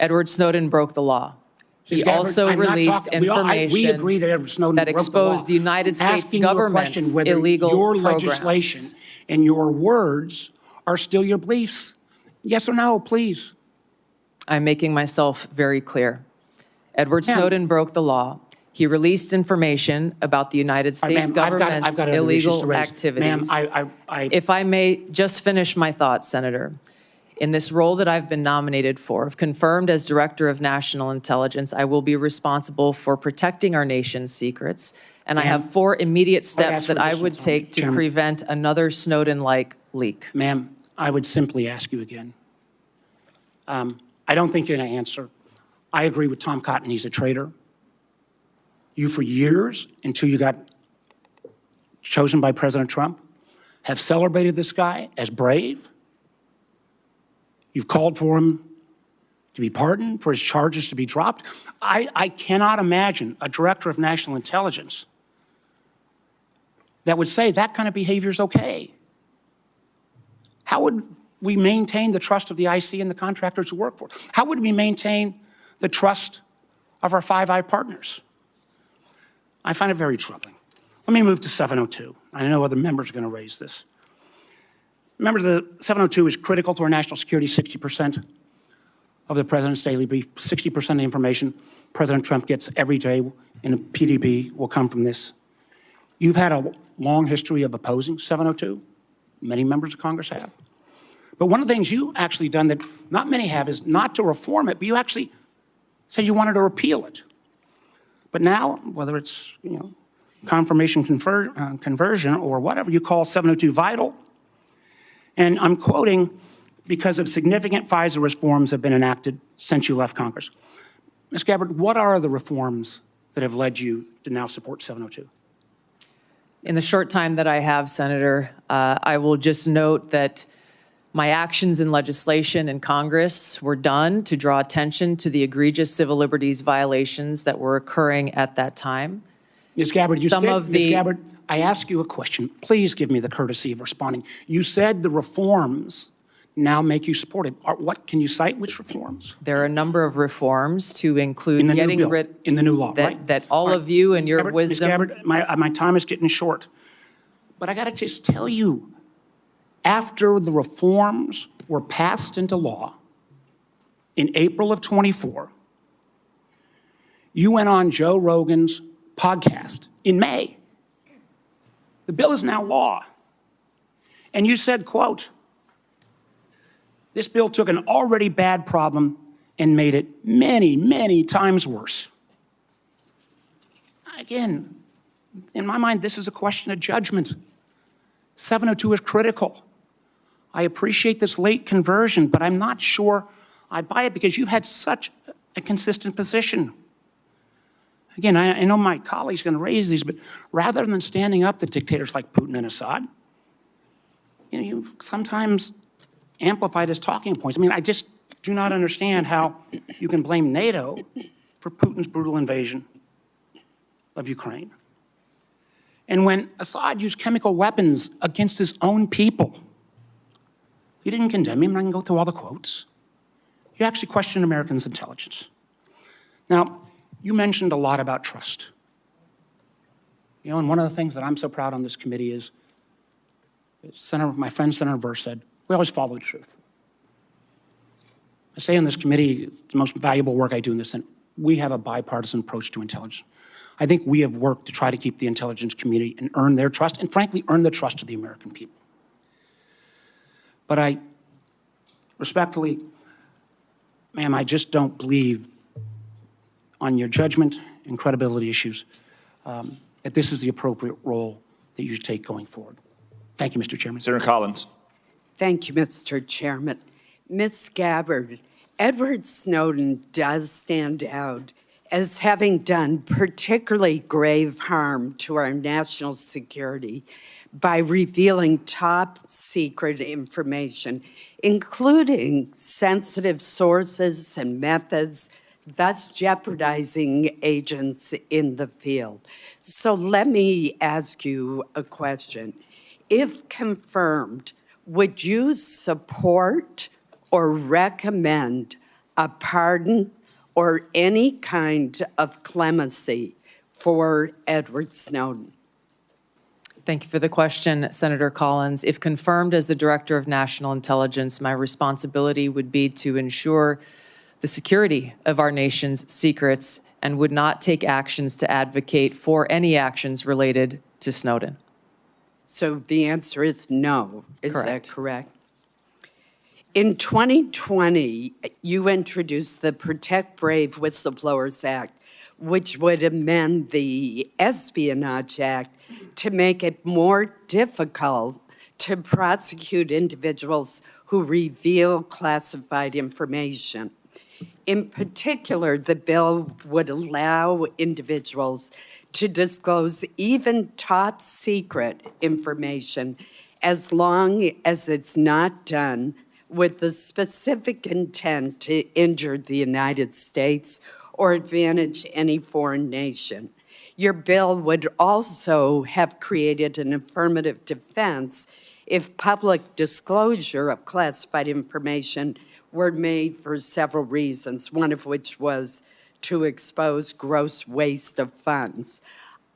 Edward Snowden broke the law. He Ms. Gabbard, also I'm not released talking- we agree that Edward information Snowden that broke the exposed law. the United States Asking you a government's question whether illegal your programs. legislation and your words are still your beliefs. Yes or no, please. I'm making myself very clear. Edward Ma'am. Snowden broke the law. He released information about the United States Ma'am, I've government's got other issues to illegal raise. activities. Ma'am, If I may just finish my thoughts, Senator. In this role that I've been nominated for, if confirmed as Director of National Intelligence, I will be responsible for protecting our nation's secrets, and I have 4 immediate steps ask for that I additional would time. take to Chairman. prevent another Snowden-like leak. Ma'am, I would simply ask you again. I don't think you're going to answer. I agree with Tom Cotton. He's a traitor. You, for years, until you got chosen by President Trump, have celebrated this guy as brave. You've called for him to be pardoned, for his charges to be dropped. I cannot imagine a director of national intelligence that would say that kind of behavior is okay. How would we maintain the trust of the IC and the contractors who work for it? How would we maintain the trust of our Five Eye partners? I find it very troubling. Let me move to 702. I know other members are going to raise this. Remember, the 702 is critical to our national security. 60% of the president's daily brief, 60% of the information President Trump gets every day in a PDB will come from this. You've had a long history of opposing 702. Many members of Congress have. But one of the things you actually done that not many have is not to reform it, but you actually said you wanted to repeal it. But now, whether it's confirmation conversion or whatever, you call 702 vital. And I'm quoting, because of significant FISA reforms have been enacted since you left Congress. Ms. Gabbard, what are the reforms that have led you to now support 702? In the short time that I have, Senator, I will just note that my actions in legislation in Congress were done to draw attention to the egregious civil liberties violations that were occurring at that time. Ms. Gabbard, Ms. Gabbard, I ask you a question. Please give me the courtesy of responding. You said the reforms now make you support it. What can you cite? Which reforms? There are a number of reforms to include In the getting new bill, rid in the new law, that, right? that all of you and your Gabbard, wisdom. Ms. Gabbard, my time is getting short. But I got to just tell you, after the reforms were passed into law in April of 24, you went on Joe Rogan's podcast in May. The bill is now law. And you said, quote, this bill took an already bad problem and made it many, many times worse. Again, in my mind, this is a question of judgment. 702 is critical. I appreciate this late conversion, but I'm not sure I buy it because you've had such a consistent position. Again, I know my colleague's going to raise these, but rather than standing up to dictators like Putin and Assad, you've sometimes amplified his talking points. I mean, I just do not understand how you can blame NATO for Putin's brutal invasion of Ukraine. And when Assad used chemical weapons against his own people, you didn't condemn him, and I can go through all the quotes. You actually questioned Americans' intelligence. Now, you mentioned a lot about trust. You know, and one of the things that I'm so proud on this committee is my friend Senator Burr said, we always follow the truth. I say on this committee, it's the most valuable work I do in this Senate, we have a bipartisan approach to intelligence. I think we have worked to try to keep the intelligence community and earn their trust, and frankly, earn the trust of the American people. But I, respectfully, ma'am, I just don't believe on your judgment and credibility issues that this is the appropriate role that you should take going forward. Thank you, Mr. Chairman. Senator Collins. Thank you, Mr. Chairman. Ms. Gabbard, Edward Snowden does stand out as having done particularly grave harm to our national security by revealing top secret information, including sensitive sources and methods, thus jeopardizing agents in the field. So let me ask you a question. If confirmed, would you support or recommend a pardon or any kind of clemency for Edward Snowden? Thank you for the question, Senator Collins. If confirmed as the Director of National Intelligence, my responsibility would be to ensure the security of our nation's secrets and would not take actions to advocate for any actions related to Snowden. So the answer is no. Is Correct. that correct? In 2020, you introduced the Protect Brave Whistleblowers Act, which would amend the Espionage Act to make it more difficult to prosecute individuals who reveal classified information. In particular, the bill would allow individuals to disclose even top secret information as long as it's not done with the specific intent to injure the United States or advantage any foreign nation. Your bill would also have created an affirmative defense if public disclosure of classified information were made for several reasons, one of which was to expose gross waste of funds.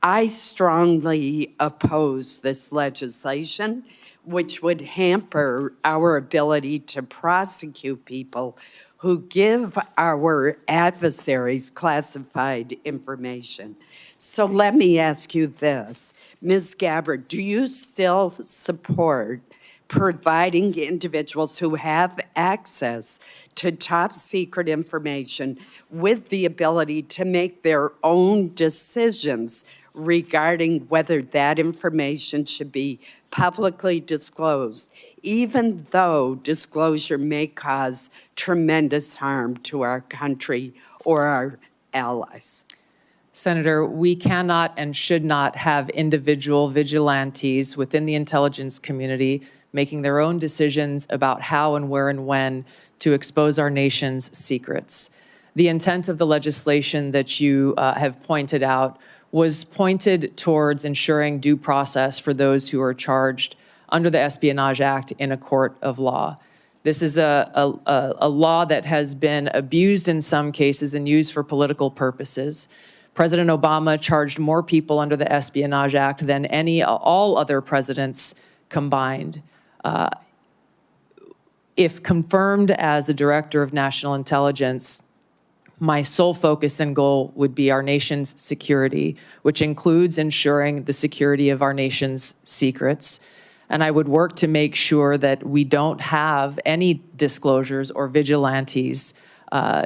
I strongly oppose this legislation, which would hamper our ability to prosecute people who give our adversaries classified information. So let me ask you this. Ms. Gabbard, do you still support providing individuals who have access to top secret information with the ability to make their own decisions regarding whether that information should be publicly disclosed, even though disclosure may cause tremendous harm to our country or our allies? Senator, we cannot and should not have individual vigilantes within the intelligence community making their own decisions about how and where and when to expose our nation's secrets. The intent of the legislation that you have pointed out was pointed towards ensuring due process for those who are charged under the Espionage Act in a court of law. This is a law that has been abused in some cases and used for political purposes. President Obama charged more people under the Espionage Act than all other presidents combined. If confirmed as the Director of National Intelligence, my sole focus and goal would be our nation's security, which includes ensuring the security of our nation's secrets. And I would work to make sure that we don't have any disclosures or vigilantes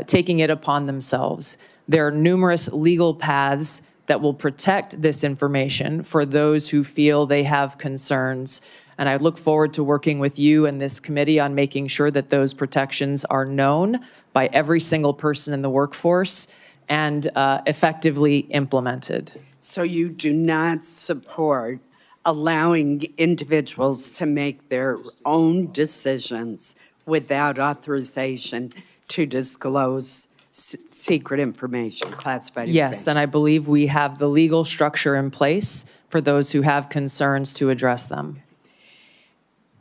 taking it upon themselves. There are numerous legal paths that will protect this information for those who feel they have concerns. And I look forward to working with you and this committee on making sure that those protections are known by every single person in the workforce and effectively implemented. So you do not support allowing individuals to make their own decisions without authorization to disclose secret information, classified information? Yes, and I believe we have the legal structure in place for those who have concerns to address them.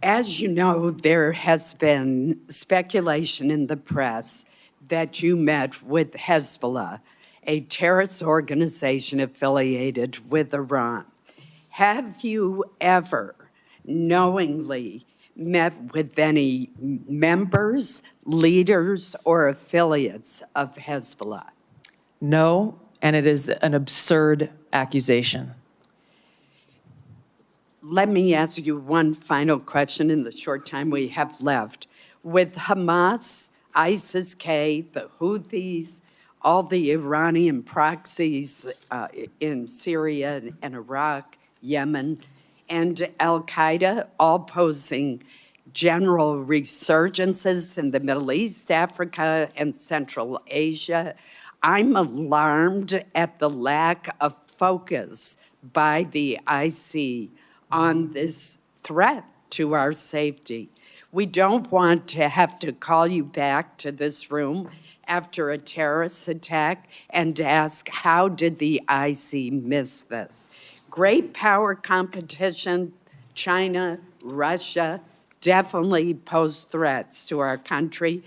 As you know, there has been speculation in the press that you met with Hezbollah, a terrorist organization affiliated with Iran. Have you ever knowingly met with any members, leaders, or affiliates of Hezbollah? No, and it is an absurd accusation. Let me ask you one final question in the short time we have left. With Hamas, ISIS-K, the Houthis, all the Iranian proxies in Syria and Iraq, Yemen, and Al-Qaeda all posing general resurgences in the Middle East, Africa, and Central Asia, I'm alarmed at the lack of focus by the IC on this threat to our safety. We don't want to have to call you back to this room after a terrorist attack and ask, how did the IC miss this? Great power competition, China, Russia, definitely pose threats to our country,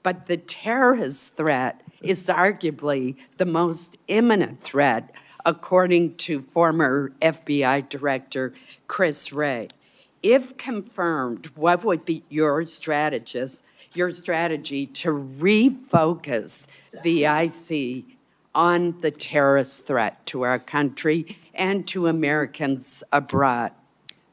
but the terrorist threat is arguably the most imminent threat, according to former FBI Director Chris Wray. If confirmed, what would be your strategy to refocus the IC on the terrorist threat to our country and to Americans abroad?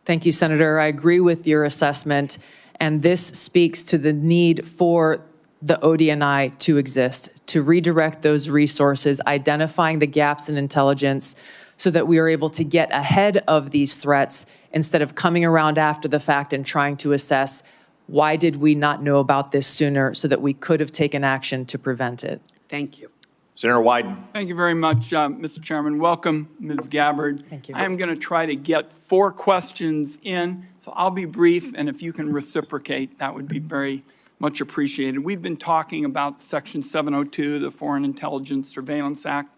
Thank you, Senator. I agree with your assessment, and this speaks to the need for the ODNI to exist, to redirect those resources, identifying the gaps in intelligence so that we are able to get ahead of these threats instead of coming around after the fact and trying to assess why did we not know about this sooner so that we could have taken action to prevent it. Thank you. Senator Wyden. Thank you very much, Mr. Chairman. Welcome, Ms. Gabbard. Thank you. I am going to try to get 4 questions in, so I'll be brief, and if you can reciprocate, that would be very much appreciated. We've been talking about Section 702, the Foreign Intelligence Surveillance Act,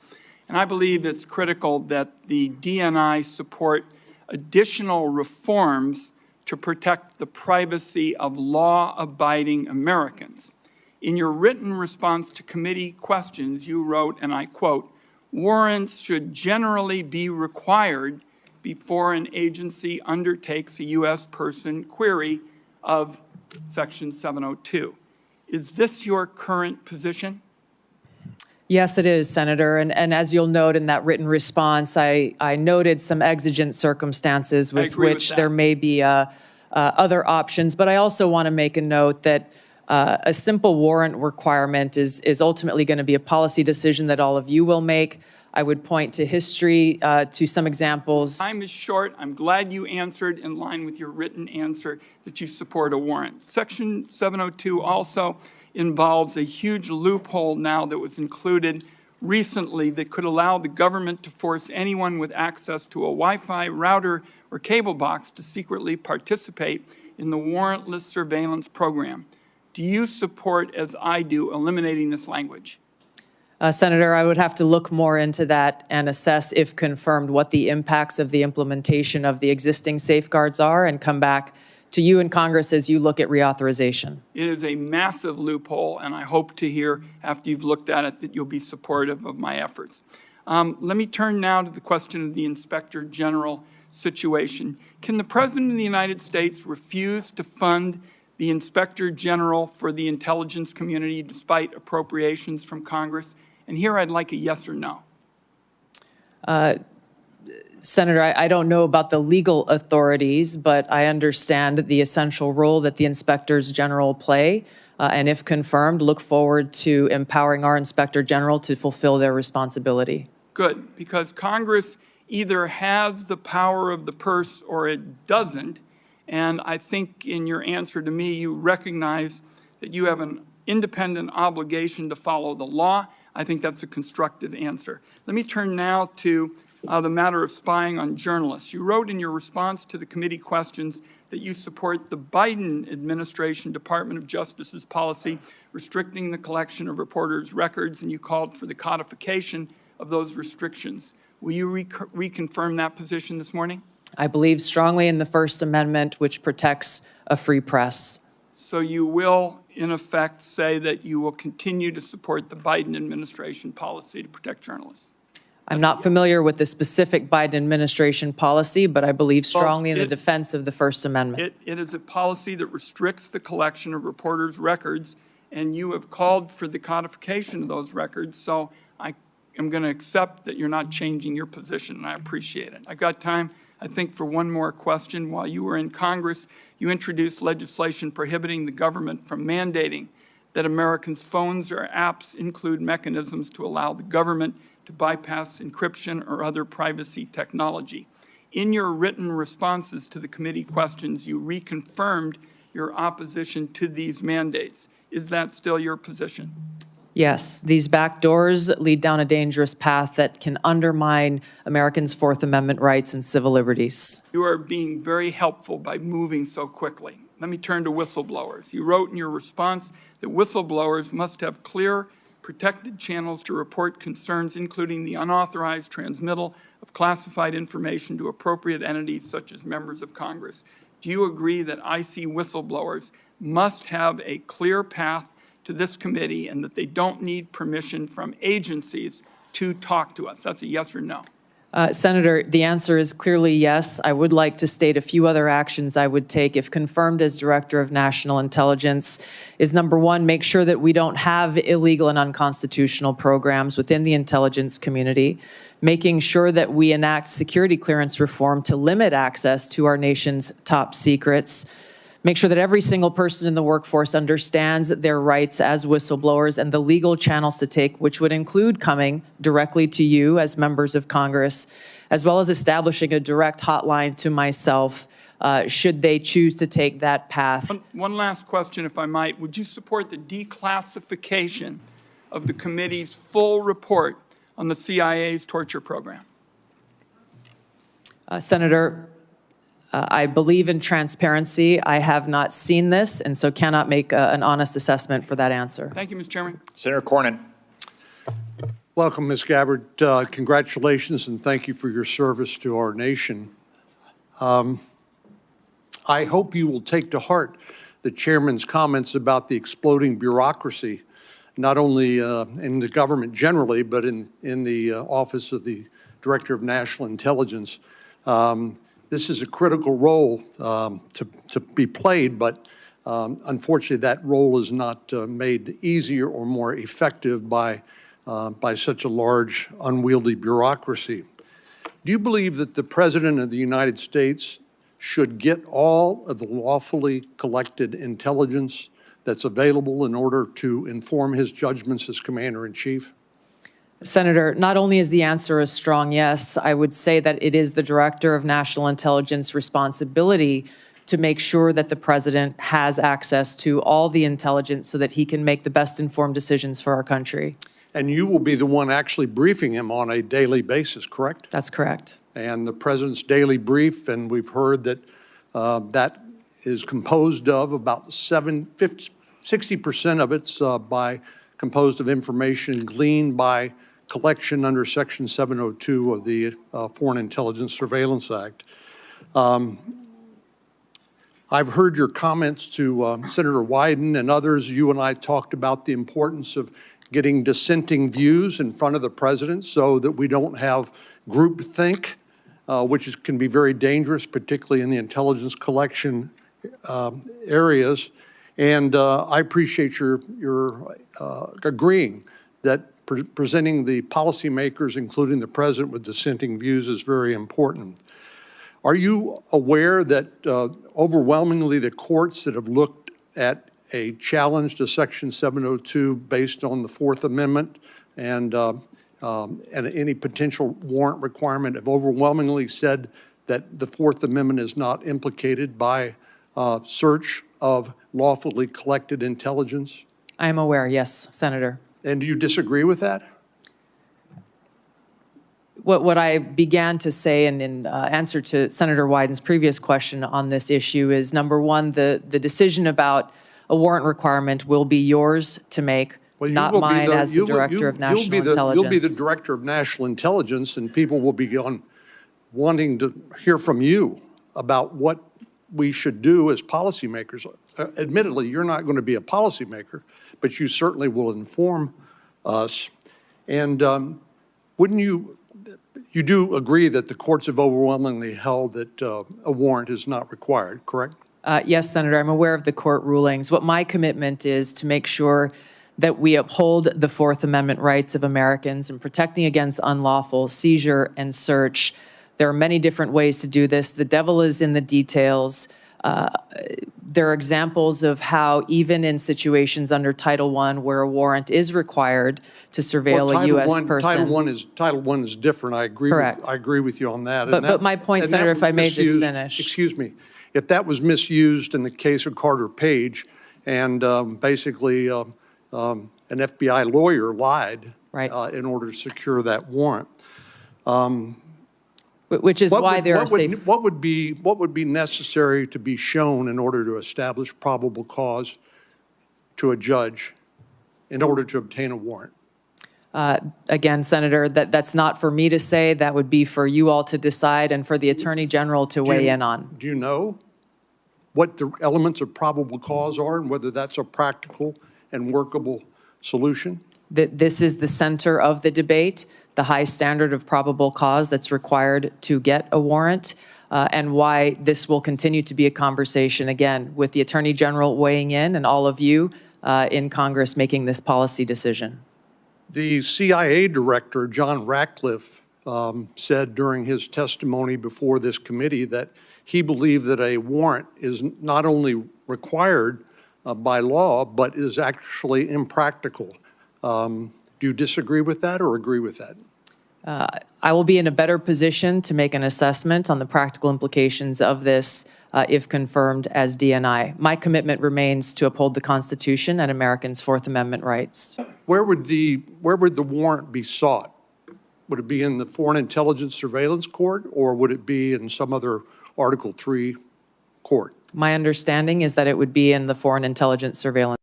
and I believe it's critical that the DNI support additional reforms to protect the privacy of law-abiding Americans. In your written response to committee questions, you wrote, and I quote, "Warrants should generally be required before an agency undertakes a U.S. person query of Section 702. Is this your current position?" Yes, it is, Senator. And as you'll note in that written response, I noted some exigent circumstances with which there may be other options. But I also want to make a note that a simple warrant requirement is ultimately going to be a policy decision that all of you will make. I would point to history, to some examples. Time is short. I'm glad you answered in line with your written answer that you support a warrant. Section 702 also involves a huge loophole now that was included recently that could allow the government to force anyone with access to a Wi-Fi router or cable box to secretly participate in the warrantless surveillance program. Do you support, as I do, eliminating this language? Senator, I would have to look more into that and assess, if confirmed, what the impacts of the implementation of the existing safeguards are and come back to you in Congress as you look at reauthorization. It is a massive loophole, and I hope to hear, after you've looked at it, that you'll be supportive of my efforts. Let me turn now to the question of the Inspector General situation. Can the President of the United States refuse to fund the Inspector General for the intelligence community despite appropriations from Congress? And here I'd like a yes or no. Senator, I don't know about the legal authorities, but I understand the essential role that the inspectors general play. And if confirmed, look forward to empowering our Inspector General to fulfill their responsibility. Good, because Congress either has the power of the purse or it doesn't. And I think in your answer to me, you recognize that you have an independent obligation to follow the law. I think that's a constructive answer. Let me turn now to the matter of spying on journalists. You wrote in your response to the committee questions that you support the Biden administration Department of Justice's policy restricting the collection of reporters' records, and you called for the codification of those restrictions. Will you reconfirm that position this morning? I believe strongly in the First Amendment, which protects a free press. So you will, in effect, say that you will continue to support the Biden administration policy to protect journalists? I'm not familiar with the specific Biden administration policy, but I believe strongly in the defense of the First Amendment. It is a policy that restricts the collection of reporters' records, and you have called for the codification of those records, so I am going to accept that you're not changing your position, and I appreciate it. I've got time, I think, for one more question. While you were in Congress, you introduced legislation prohibiting the government from mandating that Americans' phones or apps include mechanisms to allow the government to bypass encryption or other privacy technology. In your written responses to the committee questions, you reconfirmed your opposition to these mandates. Is that still your position? Yes, these back doors lead down a dangerous path that can undermine Americans' Fourth Amendment rights and civil liberties. You are being very helpful by moving so quickly. Let me turn to whistleblowers. You wrote in your response that whistleblowers must have clear, protected channels to report concerns, including the unauthorized transmittal of classified information to appropriate entities such as members of Congress. Do you agree that IC whistleblowers must have a clear path to this committee and that they don't need permission from agencies to talk to us? That's a yes or no. Senator, the answer is clearly yes. I would like to state a few other actions I would take if confirmed as Director of National Intelligence is, number one, make sure that we don't have illegal and unconstitutional programs within the intelligence community, making sure that we enact security clearance reform to limit access to our nation's top secrets, make sure that every single person in the workforce understands their rights as whistleblowers and the legal channels to take, which would include coming directly to you as members of Congress, as well as establishing a direct hotline to myself should they choose to take that path. One last question, if I might. Would you support the declassification of the committee's full report on the CIA's torture program? Senator, I believe in transparency. I have not seen this, and so cannot make an honest assessment for that answer. Thank you, Mr. Chairman. Senator Cornyn. Welcome, Ms. Gabbard. Congratulations and thank you for your service to our nation. I hope you will take to heart the chairman's comments about the exploding bureaucracy, not only in the government generally, but in the office of the Director of National Intelligence. This is a critical role to be played, but unfortunately that role is not made easier or more effective by such a large, unwieldy bureaucracy. Do you believe that the President of the United States should get all of the lawfully collected intelligence that's available in order to inform his judgments as Commander-in-Chief? Senator, not only is the answer a strong yes, I would say that it is the Director of National Intelligence responsibility to make sure that the President has access to all the intelligence so that he can make the best informed decisions for our country. And you will be the one actually briefing him on a daily basis, correct? That's correct. And the President's daily brief, and we've heard that that is composed of about 60% of it's composed of information gleaned by collection under Section 702 of the Foreign Intelligence Surveillance Act. I've heard your comments to Senator Wyden and others. You and I talked about the importance of getting dissenting views in front of the President so that we don't have groupthink, which can be very dangerous, particularly in the intelligence collection areas. And I appreciate your agreeing that presenting the policymakers, including the President, with dissenting views is very important. Are you aware that overwhelmingly the courts that have looked at a challenge to Section 702 based on the Fourth Amendment and any potential warrant requirement have overwhelmingly said that the Fourth Amendment is not implicated by search of lawfully collected intelligence? I am aware, yes, Senator. And do you disagree with that? What I began to say in answer to Senator Wyden's previous question on this issue is, number one, the decision about a warrant requirement will be yours to make, not mine as the Director of National Intelligence. You'll be the Director of National Intelligence, and people will be wanting to hear from you about what we should do as policymakers. Admittedly, you're not going to be a policymaker, but you certainly will inform us. And wouldn't you do agree that the courts have overwhelmingly held that a warrant is not required, correct? Yes, Senator, I'm aware of the court rulings. What my commitment is to make sure that we uphold the Fourth Amendment rights of Americans in protecting against unlawful seizure and search. There are many different ways to do this. The devil is in the details. There are examples of how even in situations under Title I where a warrant is required to surveil a U.S. person. Title I is different. I agree. Correct. I agree with you on that. But my point, Senator, if I may just finish. Excuse me. If that was misused in the case of Carter Page, and basically an FBI lawyer lied in order to secure that warrant. Which is why there are safe. What would be necessary to be shown in order to establish probable cause to a judge in order to obtain a warrant? Again, Senator, that's not for me to say. That would be for you all to decide and for the Attorney General to weigh in on. Do you know what the elements of probable cause are and whether that's a practical and workable solution? This is the center of the debate, the high standard of probable cause that's required to get a warrant, and why this will continue to be a conversation, again, with the Attorney General weighing in and all of you in Congress making this policy decision. The CIA director, John Ratcliffe, said during his testimony before this committee that he believed that a warrant is not only required by law, but is actually impractical. Do you disagree with that or agree with that? I will be in a better position to make an assessment on the practical implications of this if confirmed as DNI. My commitment remains to uphold the Constitution and Americans' Fourth Amendment rights. Where would the warrant be sought? Would it be in the Foreign Intelligence Surveillance Court, or would it be in some other Article III court? My understanding is that it would be in the Foreign Intelligence Surveillance.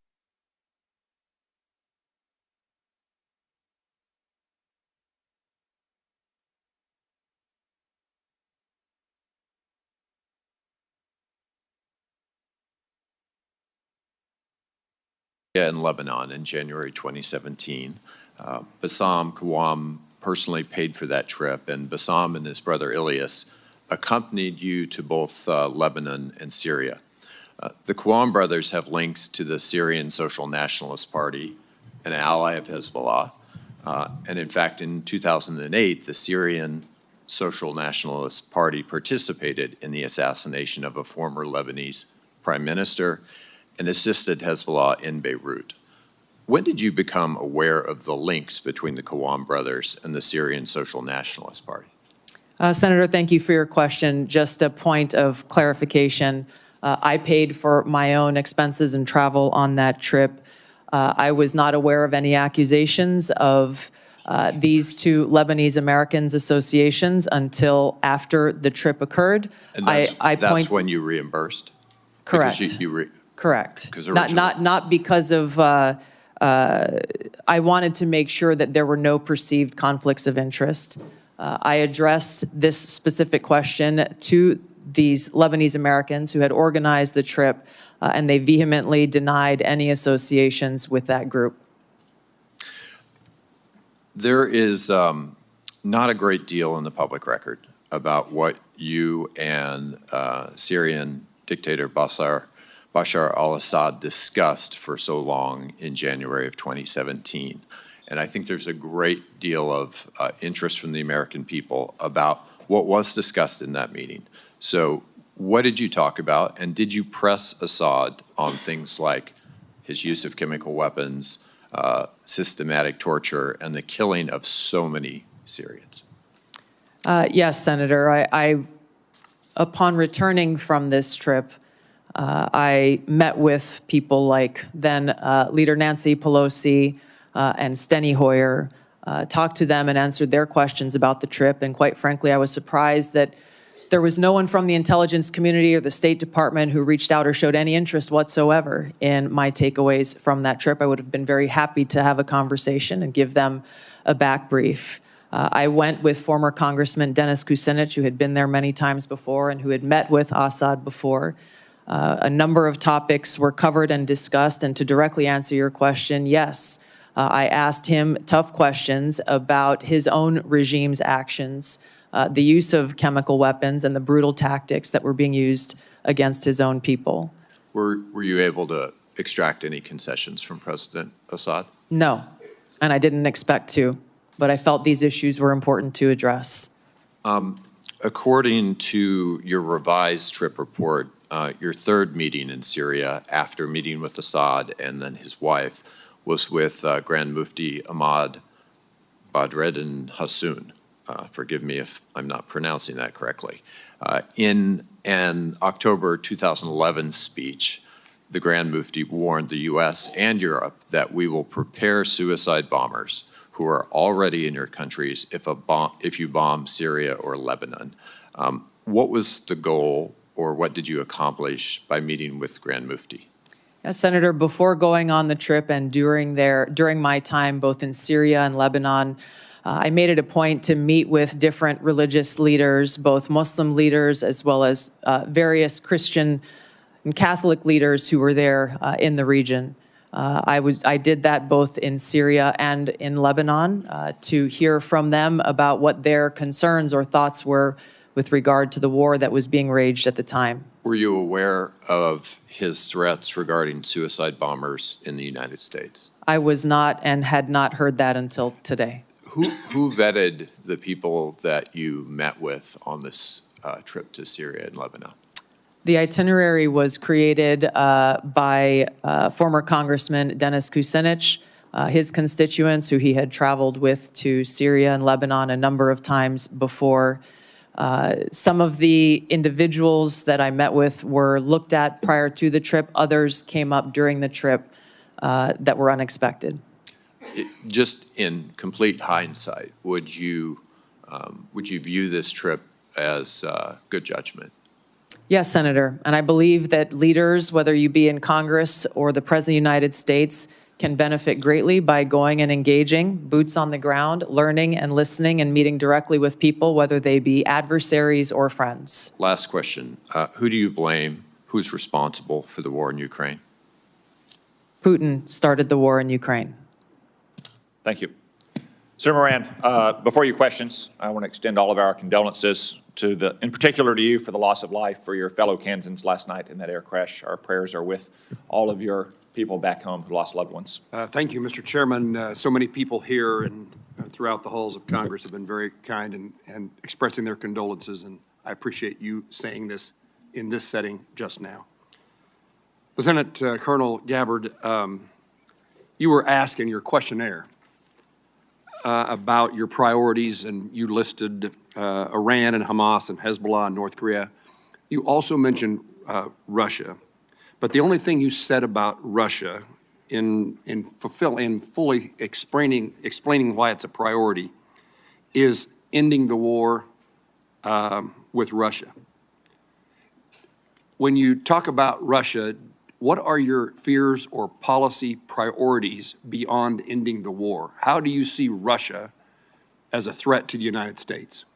In Lebanon in January 2017. Bassam Kawam personally paid for that trip, and Bassam and his brother Ilyas accompanied you to both Lebanon and Syria. The Kawam brothers have links to the Syrian Social Nationalist Party, an ally of Hezbollah, and in fact in 2008 the Syrian Social Nationalist Party participated in the assassination of a former Lebanese prime minister and assisted Hezbollah in Beirut. When did you become aware of the links between the Kawam brothers and the Syrian Social Nationalist Party? Senator, thank you for your question. Just a point of clarification. I paid for my own expenses and travel on that trip. I was not aware of any accusations of these two Lebanese Americans associations until after the trip occurred. And that's when you reimbursed? Correct. Correct. Not because of, I wanted to make sure that there were no perceived conflicts of interest. I addressed this specific question to these Lebanese Americans who had organized the trip, and they vehemently denied any associations with that group. There is not a great deal in the public record about what you and Syrian dictator Bashar al-Assad discussed for so long in January of 2017. And I think there's a great deal of interest from the American people about what was discussed in that meeting. So what did you talk about? And did you press Assad on things like his use of chemical weapons, systematic torture, and the killing of so many Syrians? Yes, Senator. I upon returning from this trip, I met with people like then Leader Nancy Pelosi and Steny Hoyer, talked to them and answered their questions about the trip. And quite frankly, I was surprised that there was no one from the intelligence community or the State Department who reached out or showed any interest whatsoever in my takeaways from that trip. I would have been very happy to have a conversation and give them a back brief. I went with former Congressman Dennis Kucinich, who had been there many times before and who had met with Assad before. A number of topics were covered and discussed, and to directly answer your question, yes, I asked him tough questions about his own regime's actions, the use of chemical weapons and the brutal tactics that were being used against his own people. Were you able to extract any concessions from President Assad? No, and I didn't expect to, but I felt these issues were important to address. According to your revised trip report, your third meeting in Syria after meeting with Assad and then his wife was with Grand Mufti Ahmad Badreddin Hassoun. Forgive me if I'm not pronouncing that correctly. In an October 2011 speech, the Grand Mufti warned the U.S. and Europe that we will prepare suicide bombers who are already in your countries if you bomb Syria or Lebanon. What was the goal, or what did you accomplish by meeting with Grand Mufti? Yes, Senator, before going on the trip and during my time both in Syria and Lebanon, I made it a point to meet with different religious leaders, both Muslim leaders as well as various Christian and Catholic leaders who were there in the region. I did that both in Syria and in Lebanon to hear from them about what their concerns or thoughts were with regard to the war that was being waged at the time. Were you aware of his threats regarding suicide bombers in the United States? I was not and had not heard that until today. Who vetted the people that you met with on this trip to Syria and Lebanon? The itinerary was created by former Congressman Dennis Kucinich, his constituents who he had traveled with to Syria and Lebanon a number of times before. Some of the individuals that I met with were looked at prior to the trip. Others came up during the trip that were unexpected. Just in complete hindsight, would you view this trip as good judgment? Yes, Senator, and I believe that leaders, whether you be in Congress or the President of the United States, can benefit greatly by going and engaging, boots on the ground, learning and listening and meeting directly with people, whether they be adversaries or friends. Last question. Who do you blame? Who's responsible for the war in Ukraine? Putin started the war in Ukraine. Thank you. Senator Moran, before your questions, I want to extend all of our condolences in particular to you for the loss of life for your fellow Kansans last night in that air crash. Our prayers are with all of your people back home who lost loved ones. Thank you, Mr. Chairman. So many people here and throughout the halls of Congress have been very kind and expressing their condolences, and I appreciate you saying this in this setting just now. Lieutenant Colonel Gabbard, you were asked in your questionnaire about your priorities, and you listed Iran and Hamas and Hezbollah and North Korea. You also mentioned Russia, but the only thing you said about Russia in fully explaining why it's a priority is ending the war with Russia. When you talk about Russia, what are your fears or policy priorities beyond ending the war? How do you see Russia as a threat to the United States?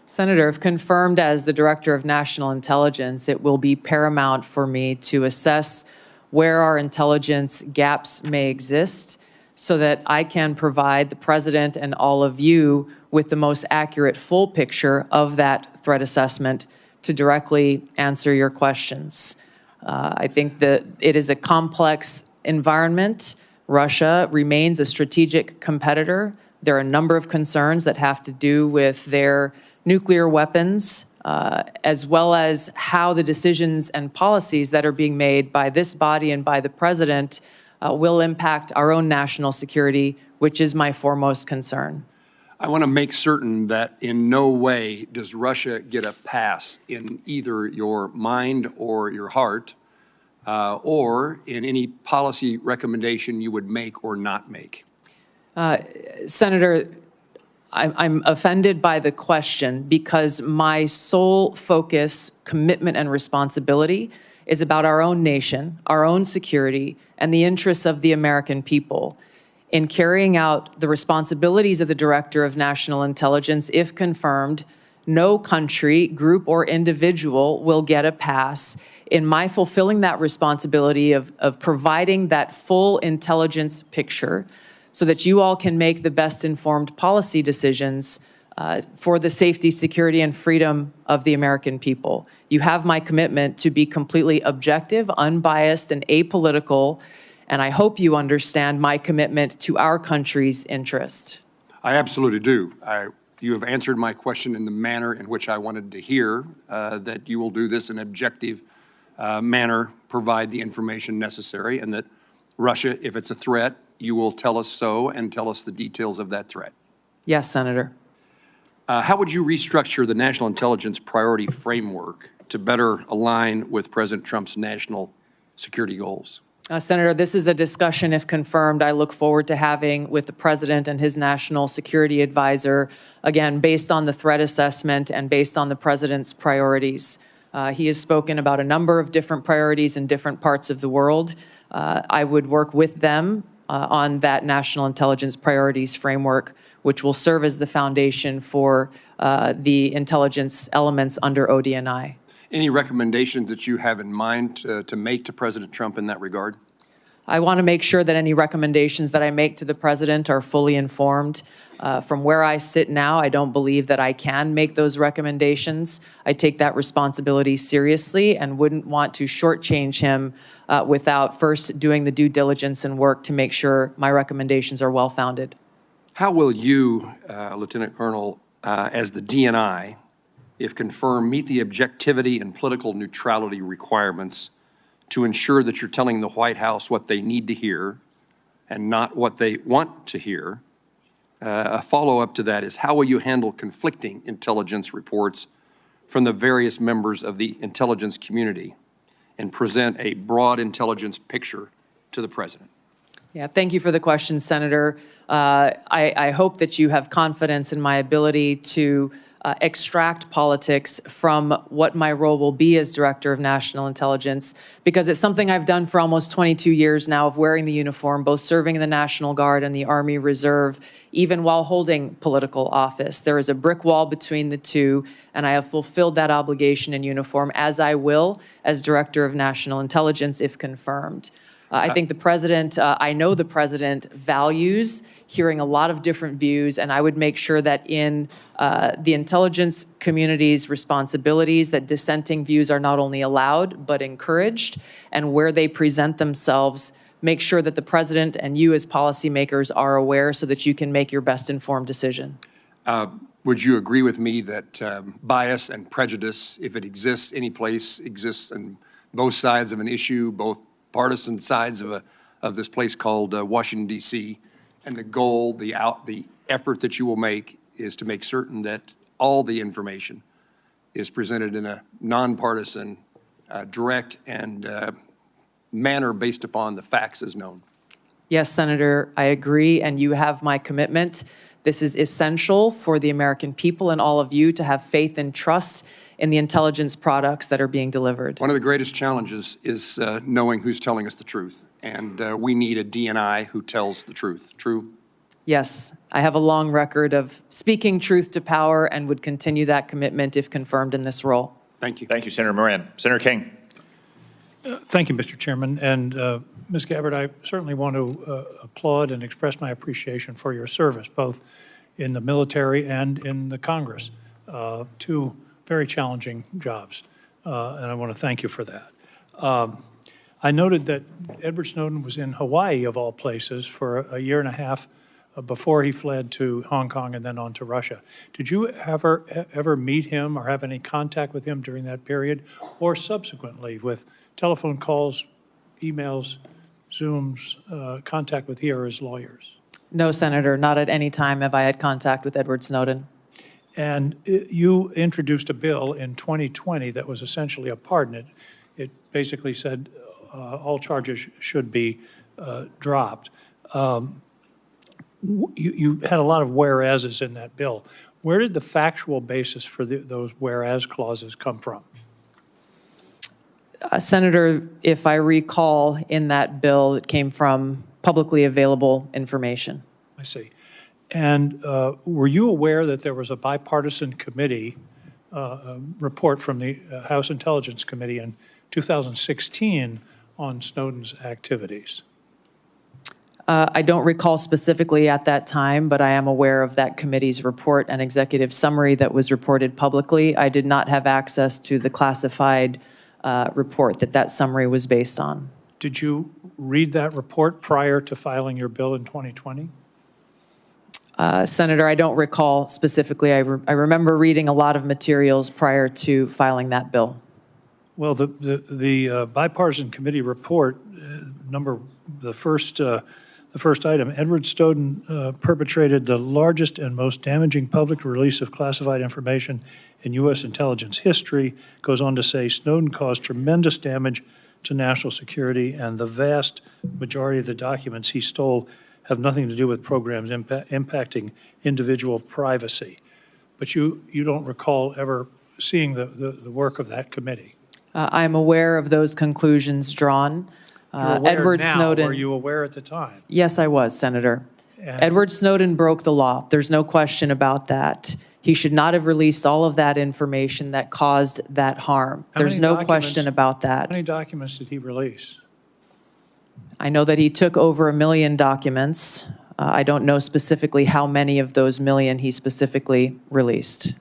Senator, if confirmed as the Director of National Intelligence, it will be paramount for me to assess where our intelligence gaps may exist so that I can provide the President and all of you with the most accurate full picture of that threat assessment to directly answer your questions. I think that it is a complex environment. Russia remains a strategic competitor. There are a number of concerns that have to do with their nuclear weapons, as well as how the decisions and policies that are being made by this body and by the President will impact our own national security, which is my foremost concern. I want to make certain that in no way does Russia get a pass in either your mind or your heart, or in any policy recommendation you would make or not make. Senator, I'm offended by the question because my sole focus, commitment, and responsibility is about our own nation, our own security, and the interests of the American people. In carrying out the responsibilities of the Director of National Intelligence, if confirmed, no country, group, or individual will get a pass in my fulfilling that responsibility of providing that full intelligence picture so that you all can make the best informed policy decisions for the safety, security, and freedom of the American people. You have my commitment to be completely objective, unbiased, and apolitical, and I hope you understand my commitment to our country's interest. I absolutely do. You have answered my question in the manner in which I wanted to hear, that you will do this in an objective manner, provide the information necessary, and that Russia, if it's a threat, you will tell us so and tell us the details of that threat. Yes, Senator. How would you restructure the national intelligence priority framework to better align with President Trump's national security goals? Senator, this is a discussion, if confirmed, I look forward to having with the President and his national security advisor, again, based on the threat assessment and based on the President's priorities. He has spoken about a number of different priorities in different parts of the world. I would work with them on that national intelligence priorities framework, which will serve as the foundation for the intelligence elements under ODNI. Any recommendations that you have in mind to make to President Trump in that regard? I want to make sure that any recommendations that I make to the President are fully informed. From where I sit now, I don't believe that I can make those recommendations. I take that responsibility seriously and wouldn't want to shortchange him without first doing the due diligence and work to make sure my recommendations are well-founded. How will you, Lieutenant Colonel, as the DNI, if confirmed, meet the objectivity and political neutrality requirements to ensure that you're telling the White House what they need to hear and not what they want to hear? A follow-up to that is, how will you handle conflicting intelligence reports from the various members of the intelligence community and present a broad intelligence picture to the President? Yeah, thank you for the question, Senator. I hope that you have confidence in my ability to extract politics from what my role will be as Director of National Intelligence, because it's something I've done for almost 22 years now of wearing the uniform, both serving in the National Guard and the Army Reserve, even while holding political office. There is a brick wall between the two, and I have fulfilled that obligation in uniform, as I will as Director of National Intelligence if confirmed. I think the President, I know the President values hearing a lot of different views, and I would make sure that in the intelligence community's responsibilities that dissenting views are not only allowed, but encouraged, and where they present themselves, make sure that the President and you as policymakers are aware so that you can make your best informed decision. Would you agree with me that bias and prejudice, if it exists any place, exists on both sides of an issue, both partisan sides of this place called Washington, D.C., and the goal, the effort that you will make is to make certain that all the information is presented in a nonpartisan, direct, and manner based upon the facts as known? Yes, Senator, I agree, and you have my commitment. This is essential for the American people and all of you to have faith and trust in the intelligence products that are being delivered. One of the greatest challenges is knowing who's telling us the truth, and we need a DNI who tells the truth. True? Yes, I have a long record of speaking truth to power and would continue that commitment if confirmed in this role. Thank you. Thank you, Senator Moran. Senator King. Thank you, Mr. Chairman. And Ms. Gabbard, I certainly want to applaud and express my appreciation for your service, both in the military and in the Congress. Two very challenging jobs, and I want to thank you for that. I noted that Edward Snowden was in Hawaii, of all places, for a year and a half before he fled to Hong Kong and then on to Russia. Did you ever meet him or have any contact with him during that period, or subsequently with telephone calls, emails, Zooms, contact with he or his lawyers? No, Senator, not at any time have I had contact with Edward Snowden. And you introduced a bill in 2020 that was essentially a pardon. It basically said all charges should be dropped. you had a lot of whereases in that bill. Where did the factual basis for those whereas clauses come from? Senator, if I recall, in that bill, it came from publicly available information. I see. And were you aware that there was a bipartisan committee report from the House Intelligence Committee in 2016 on Snowden's activities? I don't recall specifically at that time, but I am aware of that committee's report and executive summary that was reported publicly. I did not have access to the classified report that summary was based on. Did you read that report prior to filing your bill in 2020? Senator, I don't recall specifically. I remember reading a lot of materials prior to filing that bill. Well, the bipartisan committee report, the first item, Edward Snowden perpetrated the largest and most damaging public release of classified information in U.S. intelligence history. Goes on to say Snowden caused tremendous damage to national security, and the vast majority of the documents he stole have nothing to do with programs impacting individual privacy. But you don't recall ever seeing the work of that committee? I'm aware of those conclusions drawn. You're aware Edward now. Snowden. Were you aware at the time? Yes, I was, Senator. And Edward Snowden broke the law. There's no question about that. He should not have released all of that information that caused that harm. There's no question about that. How many documents did he release? I know that he took over 1 million documents. I don't know specifically how many of those 1 million he specifically released.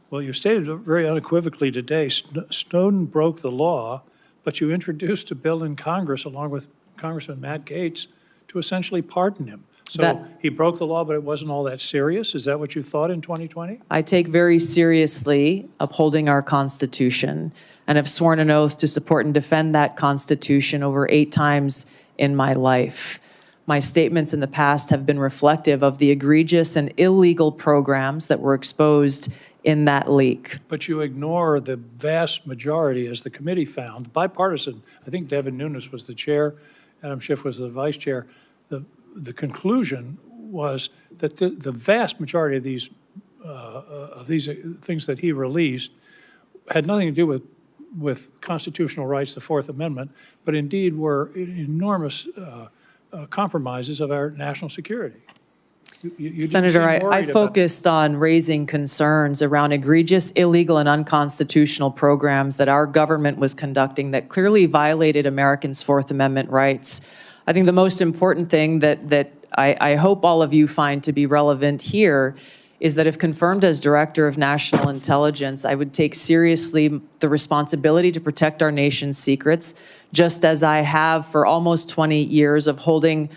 Well, you stated very unequivocally today, Snowden broke the law, but you introduced a bill in Congress along with Congressman Matt Gaetz to essentially pardon him. So he broke the law, but it wasn't all that serious? Is that what you thought in 2020? I take very seriously upholding our Constitution and have sworn an oath to support and defend that Constitution over 8 times in my life. My statements in the past have been reflective of the egregious and illegal programs that were exposed in that leak. But you ignore the vast majority, as the committee found, bipartisan. I think Devin Nunes was the chair, Adam Schiff was the vice chair. The conclusion was that the vast majority of these things that he released had nothing to do with constitutional rights, the Fourth Amendment, but indeed were enormous compromises of our national security. You Senator, I focused on raising concerns around egregious, illegal, and unconstitutional programs that our government was conducting that clearly violated Americans' Fourth Amendment rights. I think the most important thing that I hope all of you find to be relevant here is that if confirmed as Director of National Intelligence, I would take seriously the responsibility to protect our nation's secrets, just as I have for almost 20 years of holding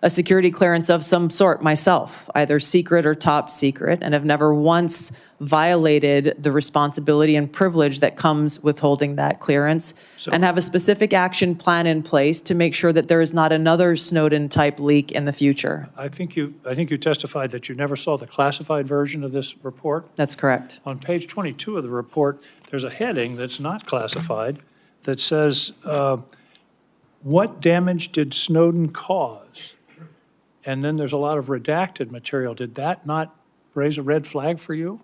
a security clearance of some sort myself, either secret or top secret, and have never once violated the responsibility and privilege that comes with holding that clearance, and have a specific action plan in place to make sure that there is not another Snowden-type leak in the future. I think you testified that you never saw the classified version of this report. That's correct. On page 22 of the report, there's a heading that's not classified that says, what damage did Snowden cause? And then there's a lot of redacted material. Did that not raise a red flag for you?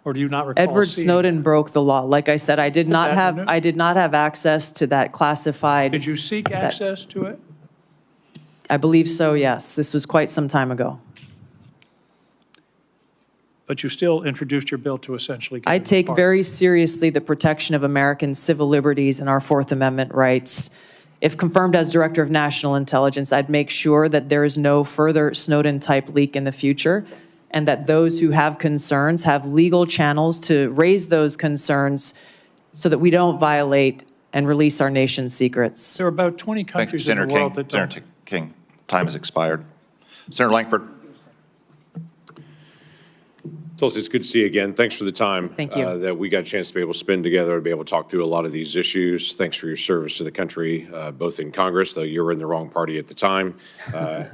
Or do you not recall Edward seeing Snowden that? broke the law. Like I said, I did not have access to that classified. Did you seek access to it? I believe so, yes. This was quite some time ago. But you still introduced your bill to essentially get I it take apart. very seriously the protection of American civil liberties and our Fourth Amendment rights. If confirmed as Director of National Intelligence, I'd make sure that there is no further Snowden-type leak in the future, and that those who have concerns have legal channels to raise those concerns so that we don't violate and release our nation's secrets. There are about 20 Thank you, countries in the Senator world King. that don't. Senator King, time has expired. Senator Lankford. Tulsi, it's good to see you again. Thanks for the time. Thank you. That we got a chance to be able to spend together, to be able to talk through a lot of these issues. Thanks for your service to the country, both in Congress, though you were in the wrong party at the time,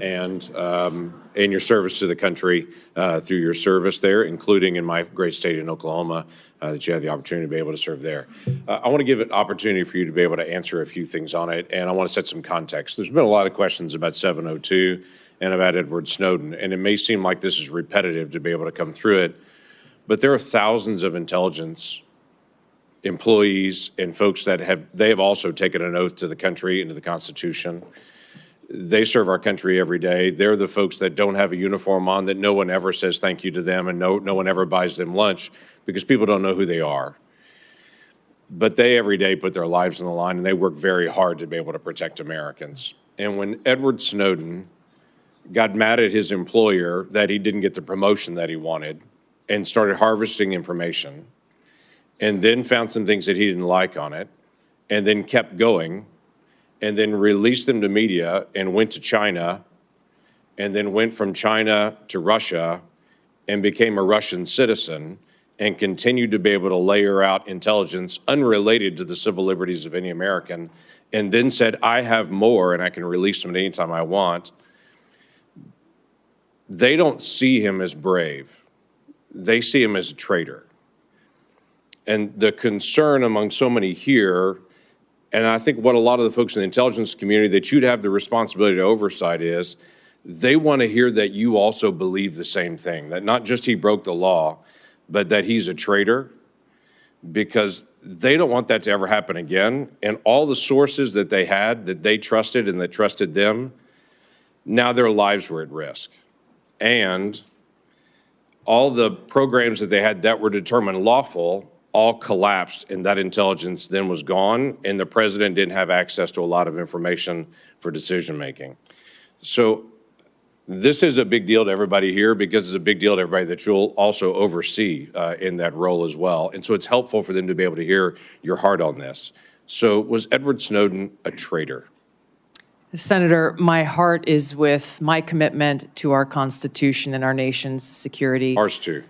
and your service to the country through your service there, including in my great state in Oklahoma, that you had the opportunity to be able to serve there. I want to give an opportunity for you to be able to answer a few things on it, and I want to set some context. There's been a lot of questions about 702 and about Edward Snowden. And it may seem like this is repetitive to be able to come through it, but there are thousands of intelligence employees and folks that have also taken an oath to the country and to the Constitution. They serve our country every day. They're the folks that don't have a uniform on, that no one ever says thank you to them, and no one ever buys them lunch because people don't know who they are. But they every day put their lives on the line, and they work very hard to be able to protect Americans. And when Edward Snowden got mad at his employer that he didn't get the promotion that he wanted and started harvesting information, and then found some things that he didn't like on it, and then kept going, and then released them to media and went to China, and then went from China to Russia and became a Russian citizen and continued to be able to layer out intelligence unrelated to the civil liberties of any American, and then said, I have more and I can release them at any time I want. They don't see him as brave. They see him as a traitor. And the concern among so many here, and I think what a lot of the folks in the intelligence community that you'd have the responsibility to oversight is, they want to hear that you also believe the same thing, that not just he broke the law, but that he's a traitor, because they don't want that to ever happen again. And all the sources that they had, that they trusted and that trusted them, now their lives were at risk. And all the programs that they had that were determined lawful all collapsed, and that intelligence then was gone, and the president didn't have access to a lot of information for decision making. So this is a big deal to everybody here, because it's a big deal to everybody that you'll also oversee in that role as well. And so it's helpful for them to be able to hear your heart on this. So was Edward Snowden a traitor? Senator, my heart is with my commitment to our Constitution and our nation's security. Ours too.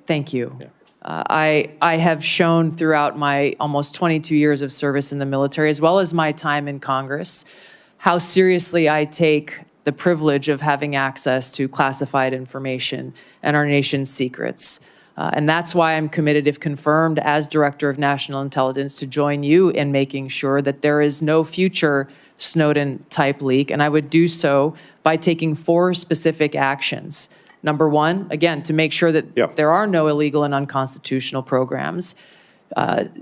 Thank you. Yeah. I have shown throughout my almost 22 years of service in the military, as well as my time in Congress, how seriously I take the privilege of having access to classified information and our nation's secrets. And that's why I'm committed, if confirmed as Director of National Intelligence, to join you in making sure that there is no future Snowden-type leak. And I would do so by taking 4 specific actions. Number one, again, to make sure that there are no illegal and unconstitutional programs,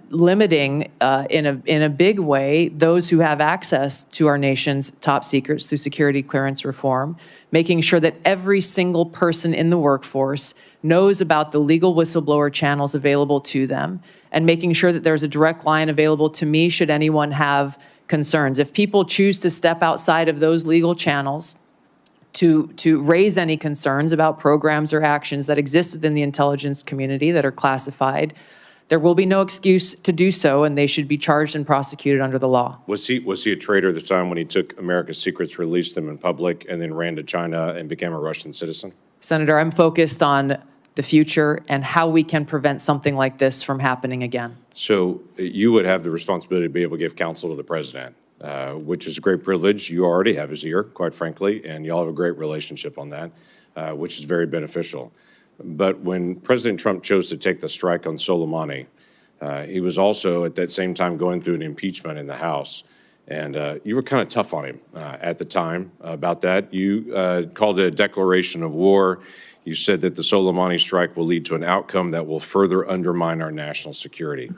limiting in a big way those who have access to our nation's top secrets through security clearance reform, making sure that every single person in the workforce knows about the legal whistleblower channels available to them, and making sure that there's a direct line available to me should anyone have concerns. If people choose to step outside of those legal channels to raise any concerns about programs or actions that exist within the intelligence community that are classified, there will be no excuse to do so, and they should be charged and prosecuted under the law. Was he a traitor at the time when he took America's secrets, released them in public, and then ran to China and became a Russian citizen? Senator, I'm focused on the future and how we can prevent something like this from happening again. So you would have the responsibility to be able to give counsel to the president, which is a great privilege. You already have his ear, quite frankly, and y'all have a great relationship on that, which is very beneficial. But when President Trump chose to take the strike on Soleimani, he was also at that same time going through an impeachment in the House. And you were kind of tough on him at the time about that. You called it a declaration of war. You said that the Soleimani strike will lead to an outcome that will further undermine our national security.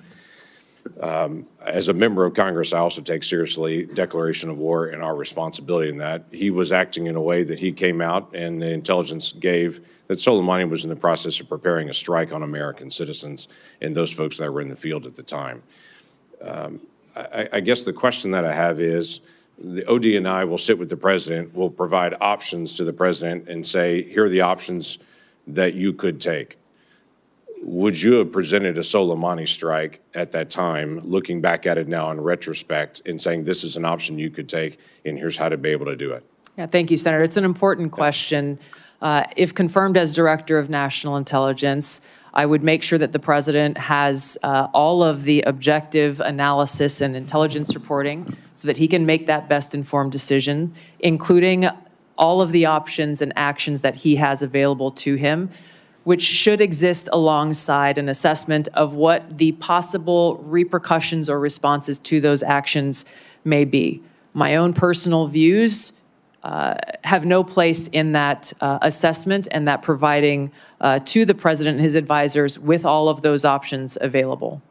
As a member of Congress, I also take seriously declaration of war and our responsibility in that. He was acting in a way that he came out and the intelligence gave that Soleimani was in the process of preparing a strike on American citizens and those folks that were in the field at the time. I guess the question that I have is, the ODNI will sit with the president, will provide options to the president and say, here are the options that you could take. Would you have presented a Soleimani strike at that time, looking back at it now in retrospect and saying this is an option you could take and here's how to be able to do it? Yeah, thank you, Senator. It's an important question. If confirmed as Director of National Intelligence, I would make sure that the president has all of the objective analysis and intelligence reporting so that he can make that best informed decision, including all of the options and actions that he has available to him, which should exist alongside an assessment of what the possible repercussions or responses to those actions may be. My own personal views have no place in that assessment and that providing to the president and his advisors with all of those options available.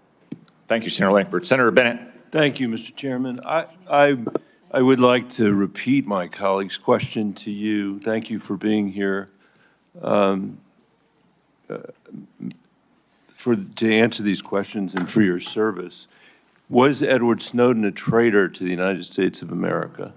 Thank you, Senator Lankford. Senator Bennet. Thank you, Mr. Chairman. I would like to repeat my colleague's question to you. Thank you for being here to answer these questions and for your service. Was Edward Snowden a traitor to the United States of America?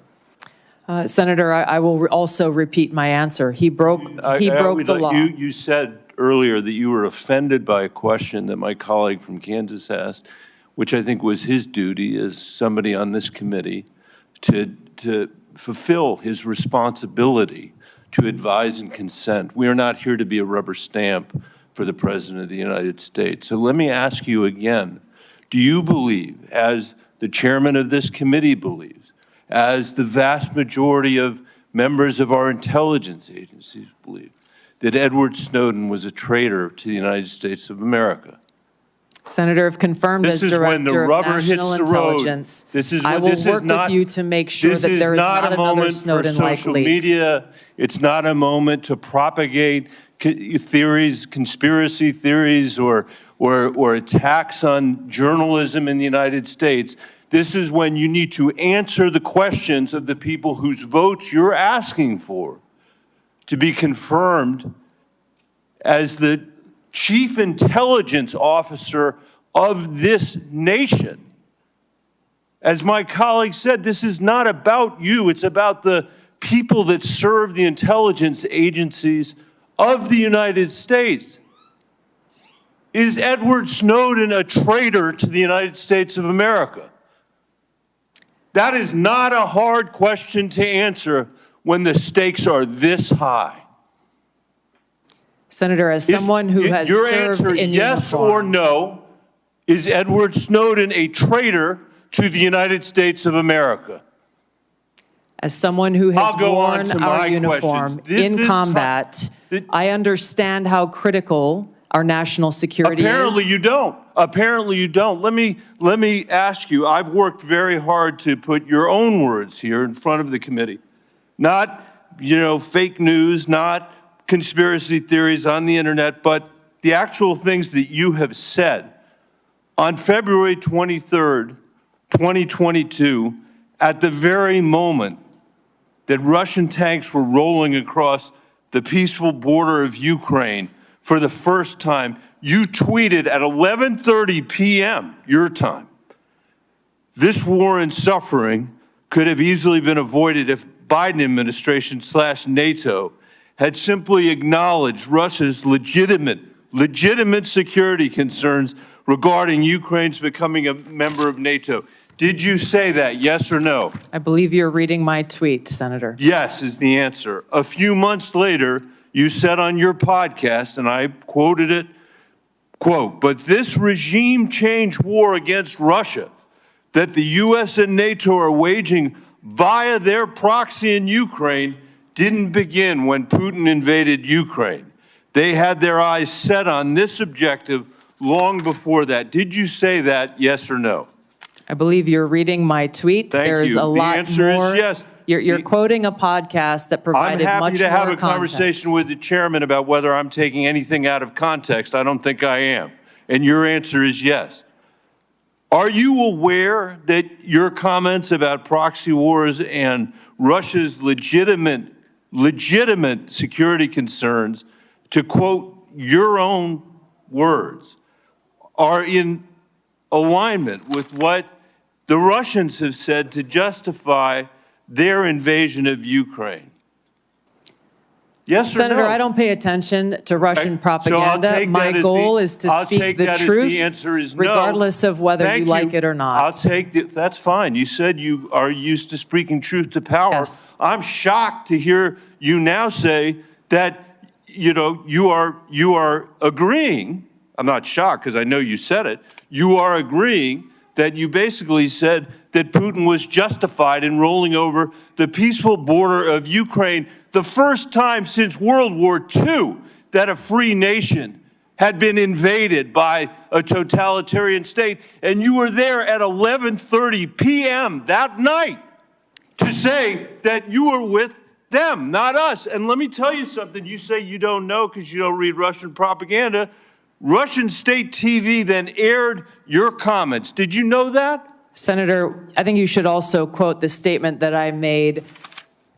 Senator, I will also repeat my answer. He broke the law. You said earlier that you were offended by a question that my colleague from Kansas asked, which I think was his duty as somebody on this committee to fulfill his responsibility to advise and consent. We are not here to be a rubber stamp for the President of the United States. So let me ask you again, do you believe, as the chairman of this committee believes, as the vast majority of members of our intelligence agencies believe, that Edward Snowden was a traitor to the United States of America? Senator, if confirmed as Director of National Intelligence, I will work with you to make sure that there is not another Snowden-like leak. Media. It's not a moment to propagate theories, conspiracy theories, or attacks on journalism in the United States. This is when you need to answer the questions of the people whose votes you're asking for to be confirmed as the Chief Intelligence Officer of this nation. As my colleague said, this is not about you. It's about the people that serve the intelligence agencies of the United States. Is Edward Snowden a traitor to the United States of America? That is not a hard question to answer when the stakes are this high. Senator, as someone who has your served answer, in yes uniform, or no, is Edward Snowden a traitor to the United States of America? as someone who has worn our uniform in combat, I understand how critical our national security is. Apparently you don't. Apparently you don't. Let me ask you, I've worked very hard to put your own words here in front of the committee. Not, fake news, not conspiracy theories on the internet, but the actual things that you have said. On February 23rd, 2022, at the very moment that Russian tanks were rolling across the peaceful border of Ukraine for the first time, you tweeted at 11:30 p.m. your time, "This war and suffering could have easily been avoided if Biden administration / NATO had simply acknowledged Russia's legitimate security concerns regarding Ukraine's becoming a member of NATO." Did you say that, yes or no? I believe you're reading my tweet, Senator. Yes is the answer. A few months later, you said on your podcast, and I quoted it, quote, "But this regime change war against Russia that the U.S. and NATO are waging via their proxy in Ukraine didn't begin when Putin invaded Ukraine. They had their eyes set on this objective long before that." Did you say that, yes or no? I believe you're reading my tweet. Thank There's you. a lot the answer more. Is yes. You're quoting a podcast that provided much more context. I'm happy to have a context. conversation with the chairman about whether I'm taking anything out of context. I don't think I am. And your answer is yes. Are you aware that your comments about proxy wars and Russia's legitimate security concerns, to quote your own words, are in alignment with what the Russians have said to justify their invasion of Ukraine? Yes or no? Senator, I don't pay attention to Russian propaganda. My goal is to speak the truth, regardless of whether you like it or not. I'll take it. That's fine. You said you are used to speaking truth to power. Yes. I'm shocked to hear you now say that you are agreeing. I'm not shocked because I know you said it. You are agreeing that you basically said that Putin was justified in rolling over the peaceful border of Ukraine, the first time since World War II that a free nation had been invaded by a totalitarian state. And you were there at 11:30 p.m. that night to say that you were with them, not us. And let me tell you something. You say you don't know because you don't read Russian propaganda. Russian state TV then aired your comments. Did you know that? Senator, I think you should also quote the statement that I made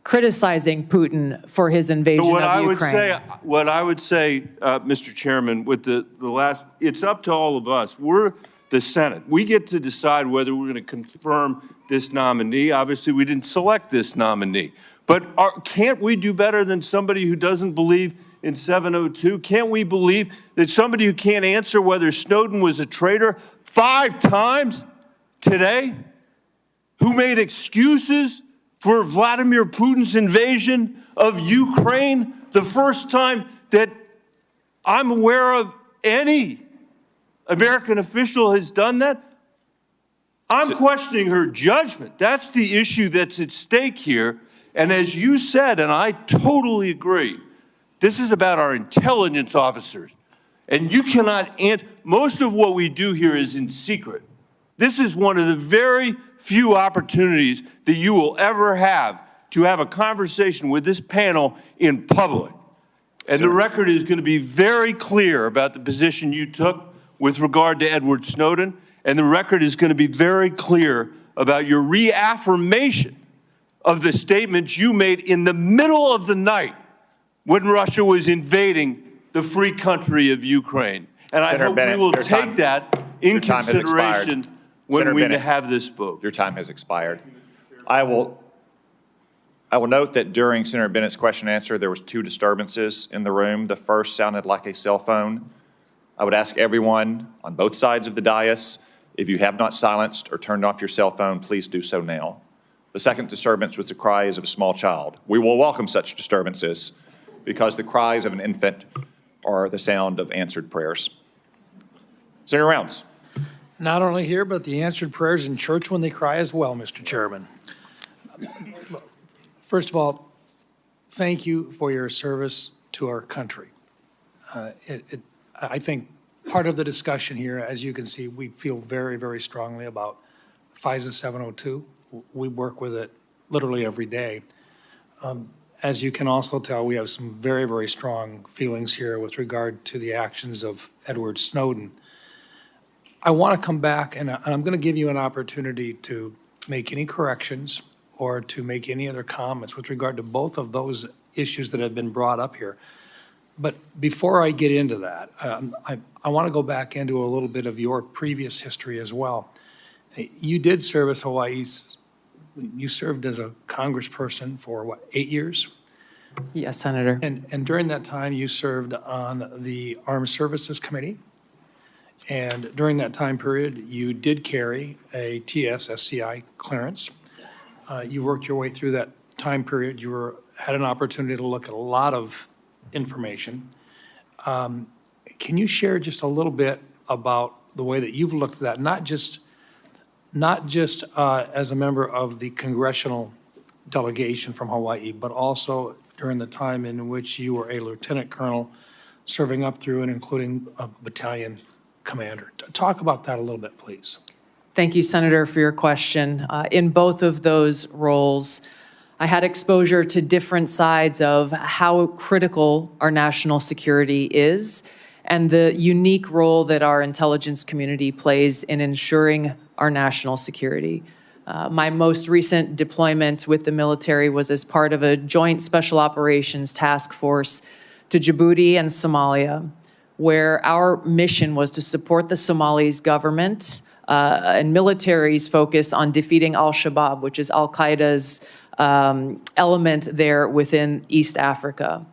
criticizing Putin for his invasion of Ukraine. What I would say, Mr. Chairman, with the last, it's up to all of us. We're the Senate. We get to decide whether we're going to confirm this nominee. Obviously, we didn't select this nominee. But can't we do better than somebody who doesn't believe in 702? Can't we believe that somebody who can't answer whether Snowden was a traitor 5 times today, who made excuses for Vladimir Putin's invasion of Ukraine, the first time that I'm aware of any American official has done that? I'm questioning her judgment. That's the issue that's at stake here. And as you said, and I totally agree, this is about our intelligence officers. And you cannot answer. Most of what we do here is in secret. This is one of the very few opportunities that you will ever have to have a conversation with this panel in public. And the record is going to be very clear about the position you took with regard to Edward Snowden. And the record is going to be very clear about your reaffirmation of the statements you made in the middle of the night when Russia was invading the free country of Ukraine. And I hope we will take that in consideration when we have this vote. Your time has expired. I will note that during Senator Bennett's question and answer, there was 2 disturbances in the room. The first sounded like a cell phone. I would ask everyone on both sides of the dais, if you have not silenced or turned off your cell phone, please do so now. The second disturbance was the cries of a small child. We will welcome such disturbances because the cries of an infant are the sound of answered prayers. Senator Rounds. Not only here, but the answered prayers in church when they cry as well, Mr. Chairman. First of all, thank you for your service to our country. I think part of the discussion here, as you can see, we feel very, very strongly about FISA 702. We work with it literally every day. As you can also tell, we have some very, very strong feelings here with regard to the actions of Edward Snowden. I want to come back, and I'm going to give you an opportunity to make any corrections or to make any other comments with regard to both of those issues that have been brought up here. But before I get into that, I want to go back into a little bit of your previous history as well. You did serve as Hawaii's, you served as a congressperson for, what, 8 years? Yes, Senator. And during that time, you served on the Armed Services Committee. And during that time period, you did carry a TS-SCI clearance. You worked your way through that time period. You had an opportunity to look at a lot of information. Can you share just a little bit about the way that you've looked at that, not just as a member of the congressional delegation from Hawaii, but also during the time in which you were a lieutenant colonel serving up through and including a battalion commander? Talk about that a little bit, please. Thank you, Senator, for your question. In both of those roles, I had exposure to different sides of how critical our national security is and the unique role that our intelligence community plays in ensuring our national security. My most recent deployment with the military was as part of a joint special operations task force to Djibouti and Somalia, where our mission was to support the Somalis government and military's focus on defeating al-Shabaab, which is al-Qaeda's element there within East Africa.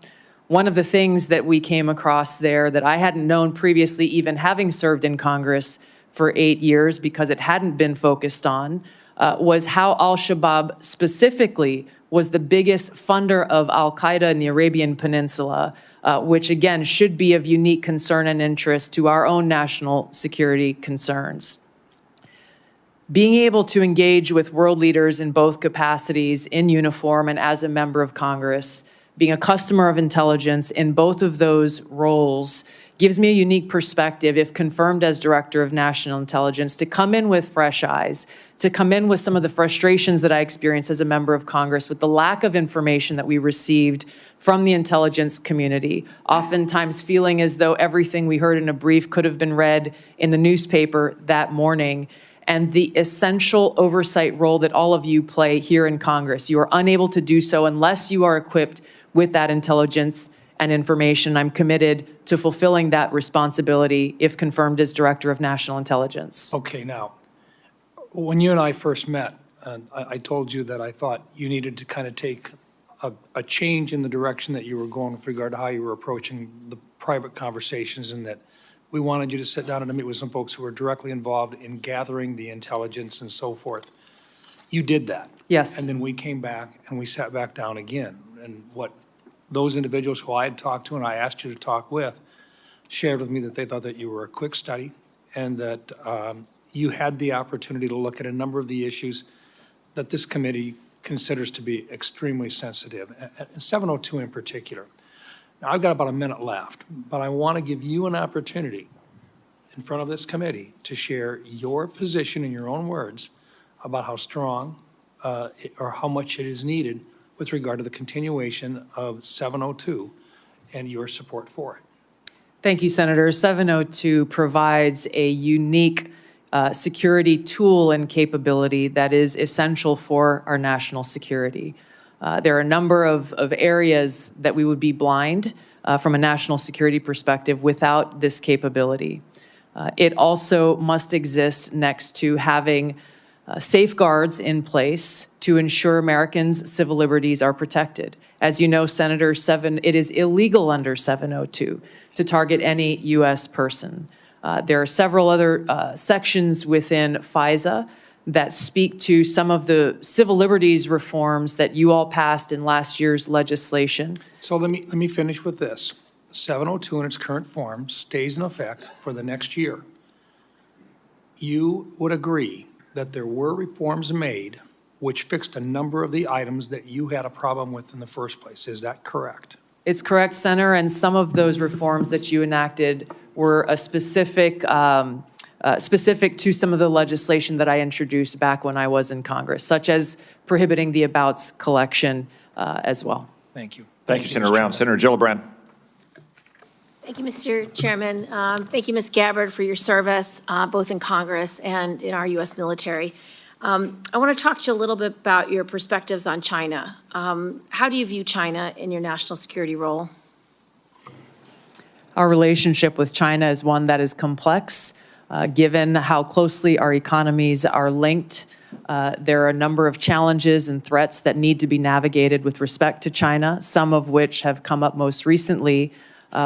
One of the things that we came across there that I hadn't known previously, even having served in Congress for 8 years because it hadn't been focused on, was how al-Shabaab specifically was the biggest funder of al-Qaeda in the Arabian Peninsula, which again should be of unique concern and interest to our own national security concerns. Being able to engage with world leaders in both capacities, in uniform and as a member of Congress, being a customer of intelligence in both of those roles gives me a unique perspective, if confirmed as Director of National Intelligence, to come in with fresh eyes, to come in with some of the frustrations that I experienced as a member of Congress with the lack of information that we received from the intelligence community, oftentimes feeling as though everything we heard in a brief could have been read in the newspaper that morning, and the essential oversight role that all of you play here in Congress. You are unable to do so unless you are equipped with that intelligence and information. I'm committed to fulfilling that responsibility if confirmed as Director of National Intelligence. Okay, now, when you and I first met, I told you that I thought you needed to kind of take a change in the direction that you were going with regard to how you were approaching the private conversations, and that we wanted you to sit down and meet with some folks who were directly involved in gathering the intelligence and so forth. You did that. Yes. And then we came back and we sat back down again. And what those individuals who I had talked to and I asked you to talk with shared with me that they thought that you were a quick study and that you had the opportunity to look at a number of the issues that this committee considers to be extremely sensitive, and 702 in particular. Now, I've got about a minute left, but I want to give you an opportunity in front of this committee to share your position in your own words about how strong or how much it is needed with regard to the continuation of 702 and your support for it. Thank you, Senator. 702 provides a unique security tool and capability that is essential for our national security. There are a number of areas that we would be blind from a national security perspective without this capability. It also must exist next to having safeguards in place to ensure Americans' civil liberties are protected. As you know, Senator, it is illegal under 702 to target any U.S. person. There are several other sections within FISA that speak to some of the civil liberties reforms that you all passed in last year's legislation. So let me finish with this. 702 in its current form stays in effect for the next year. You would agree that there were reforms made which fixed a number of the items that you had a problem with in the first place. Is that correct? It's correct, Senator, and some of those reforms that you enacted were a specific to some of the legislation that I introduced back when I was in Congress, such as prohibiting the abouts collection as well. Thank you. Thank you, Senator Round. Senator Gillibrand. Thank you, Mr. Chairman. Thank you, Ms. Gabbard, for your service, both in Congress and in our U.S. military. I want to talk to you a little bit about your perspectives on China. How do you view China in your national security role? Our relationship with China is one that is complex, given how closely our economies are linked. There are a number of challenges and threats that need to be navigated with respect to China, some of which have come up most recently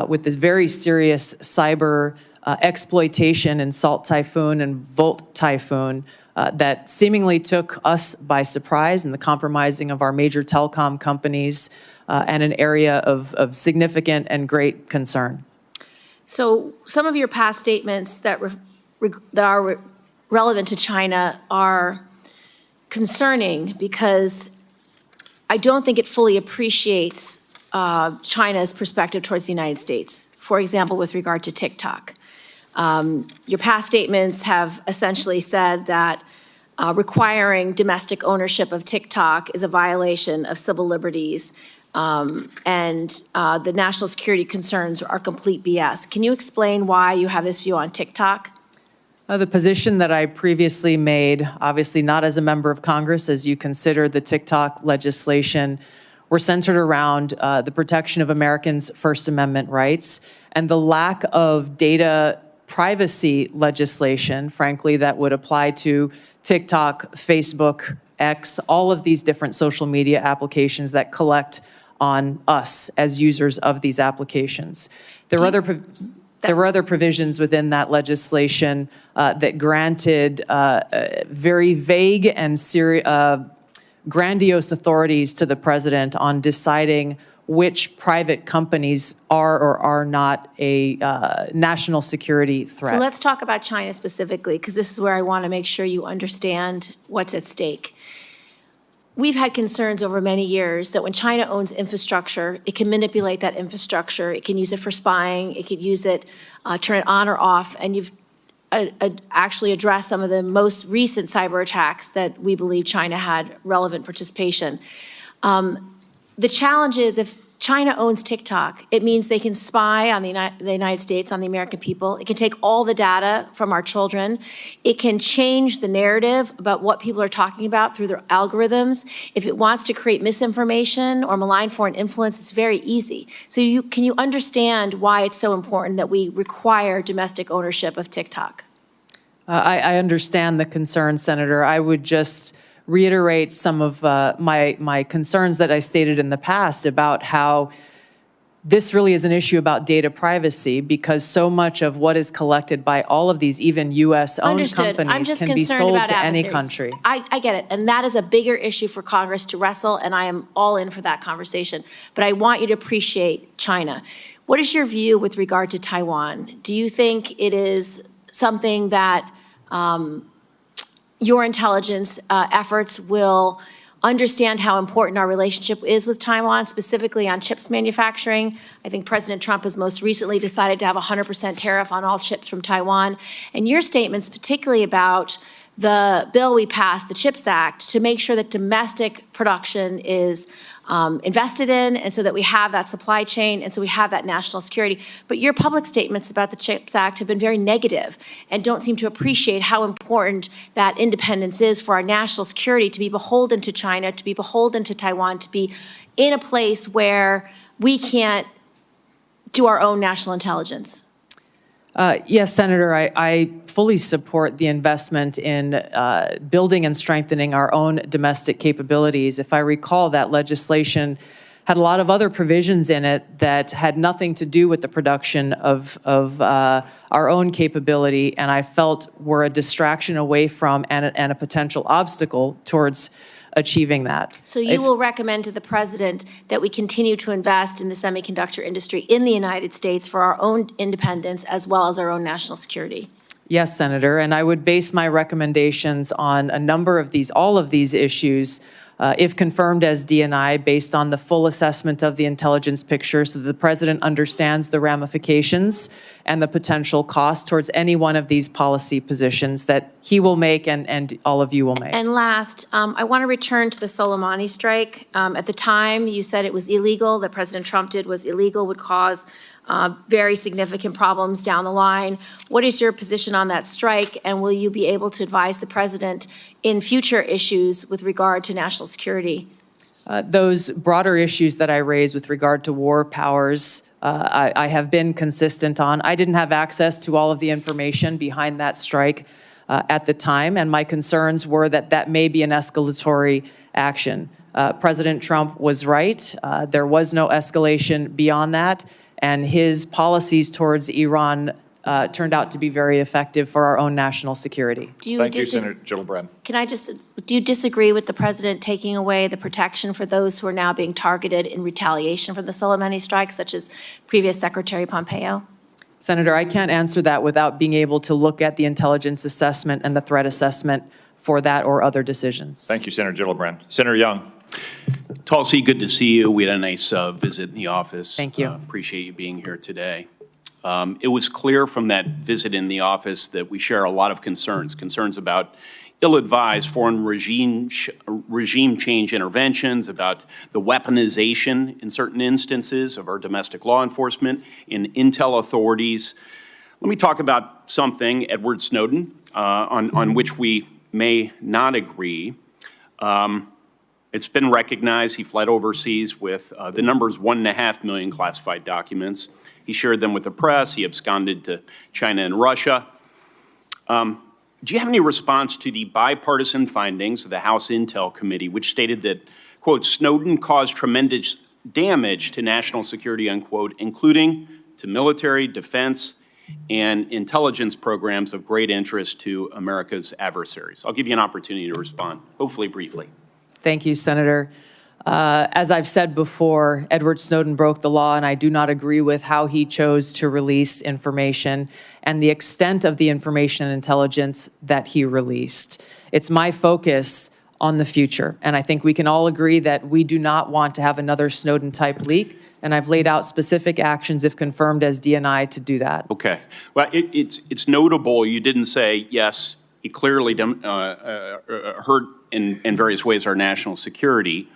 with this very serious cyber exploitation in Salt Typhoon and Volt Typhoon that seemingly took us by surprise, and the compromising of our major telecom companies and an area of significant and great concern. So some of your past statements that are relevant to China are concerning because I don't think it fully appreciates China's perspective towards the United States. For example, with regard to TikTok. Your past statements have essentially said that requiring domestic ownership of TikTok is a violation of civil liberties, and the national security concerns are complete BS. Can you explain why you have this view on TikTok? The position that I previously made, obviously not as a member of Congress, as you consider the TikTok legislation, were centered around the protection of Americans' First Amendment rights and the lack of data privacy legislation, frankly, that would apply to TikTok, Facebook, X, all of these different social media applications that collect on us as users of these applications. There were other provisions within that legislation that granted very vague and grandiose authorities to the president on deciding which private companies are or are not a national security threat. So let's talk about China specifically, because this is where I want to make sure you understand what's at stake. we've had concerns over many years that when China owns infrastructure, it can manipulate that infrastructure. It can use it for spying. It could use it, turn it on or off. And you've actually addressed some of the most recent cyber attacks that we believe China had relevant participation. The challenge is if China owns TikTok, it means they can spy on the United States, on the American people. It can take all the data from our children. It can change the narrative about what people are talking about through their algorithms. If it wants to create misinformation or malign foreign influence, it's very easy. So can you understand why it's so important that we require domestic ownership of TikTok? I understand the concern, Senator. I would just reiterate some of my concerns that I stated in the past about how this really is an issue about data privacy, because so much of what is collected by all of these, even U.S.-owned companies, can be sold to any country. I get it, and that is a bigger issue for Congress to wrestle, and I am all in for that conversation. But I want you to appreciate China. What is your view with regard to Taiwan? Do you think it is something that your intelligence efforts will understand how important our relationship is with Taiwan, specifically on chips manufacturing? I think President Trump has most recently decided to have a 100% tariff on all chips from Taiwan. And your statements, particularly about the bill we passed, the CHIPS Act, to make sure that domestic production is invested in, and so that we have that supply chain, and so we have that national security. But your public statements about the CHIPS Act have been very negative and don't seem to appreciate how important that independence is for our national security, to be beholden to China, to be beholden to Taiwan, to be in a place where we can't do our own national intelligence. Yes, Senator, I fully support the investment in building and strengthening our own domestic capabilities. If I recall, that legislation had a lot of other provisions in it that had nothing to do with the production of our own capability, and I felt were a distraction away from and a potential obstacle towards achieving that. So you will recommend to the President that we continue to invest in the semiconductor industry in the United States for our own independence as well as our own national security? Yes, Senator, and I would base my recommendations on a number of these, all of these issues, if confirmed as D&I, based on the full assessment of the intelligence picture so that the President understands the ramifications and the potential cost towards any one of these policy positions that he will make and all of you will make. And last, I want to return to the Soleimani strike. At the time, you said it was illegal, that President Trump did was illegal, would cause very significant problems down the line. What is your position on that strike, and will you be able to advise the President in future issues with regard to national security? Those broader issues that I raised with regard to war powers, I have been consistent on. I didn't have access to all of the information behind that strike at the time, and my concerns were that that may be an escalatory action. President Trump was right. There was no escalation beyond that, and his policies towards Iran turned out to be very effective for our own national security. Thank you, Senator Gillibrand. Do you disagree with the President taking away the protection for those who are now being targeted in retaliation for the Soleimani strike, such as previous Secretary Pompeo? Senator, I can't answer that without being able to look at the intelligence assessment and the threat assessment for that or other decisions. Thank you, Senator Gillibrand. Senator Young. Tulsi, good to see you. We had a nice visit in the office. Thank you. Appreciate you being here today. It was clear from that visit in the office that we share a lot of concerns about ill-advised foreign regime change interventions, about the weaponization in certain instances of our domestic law enforcement and intel authorities. Let me talk about something, Edward Snowden, on which we may not agree. It's been recognized he fled overseas with the numbers 1.5 million classified documents. He shared them with the press. He absconded to China and Russia. Do you have any response to the bipartisan findings of the House Intel Committee, which stated that, quote, Snowden caused tremendous damage to national security, unquote, including to military, defense, and intelligence programs of great interest to America's adversaries? I'll give you an opportunity to respond, hopefully briefly. Thank you, Senator. As I've said before, Edward Snowden broke the law, and I do not agree with how he chose to release information and the extent of the information and intelligence that he released. It's my focus on the future. And I think we can all agree that we do not want to have another Snowden-type leak, and I've laid out specific actions, if confirmed as DNI, to do that. Okay. Well, it's notable you didn't say, yes, he clearly hurt in various ways our national security.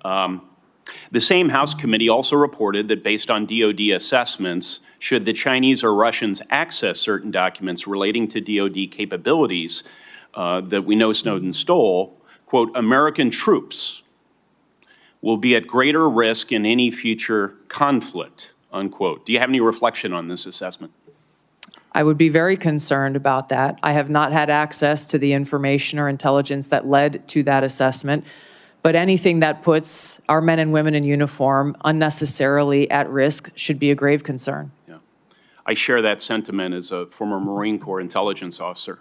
The same House committee also reported that based on DOD assessments, should the Chinese or Russians access certain documents relating to DOD capabilities that we know Snowden stole, quote, American troops will be at greater risk in any future conflict, unquote. Do you have any reflection on this assessment? I would be very concerned about that. I have not had access to the information or intelligence that led to that assessment, but anything that puts our men and women in uniform unnecessarily at risk should be a grave concern. Yeah. I share that sentiment as a former Marine Corps intelligence officer.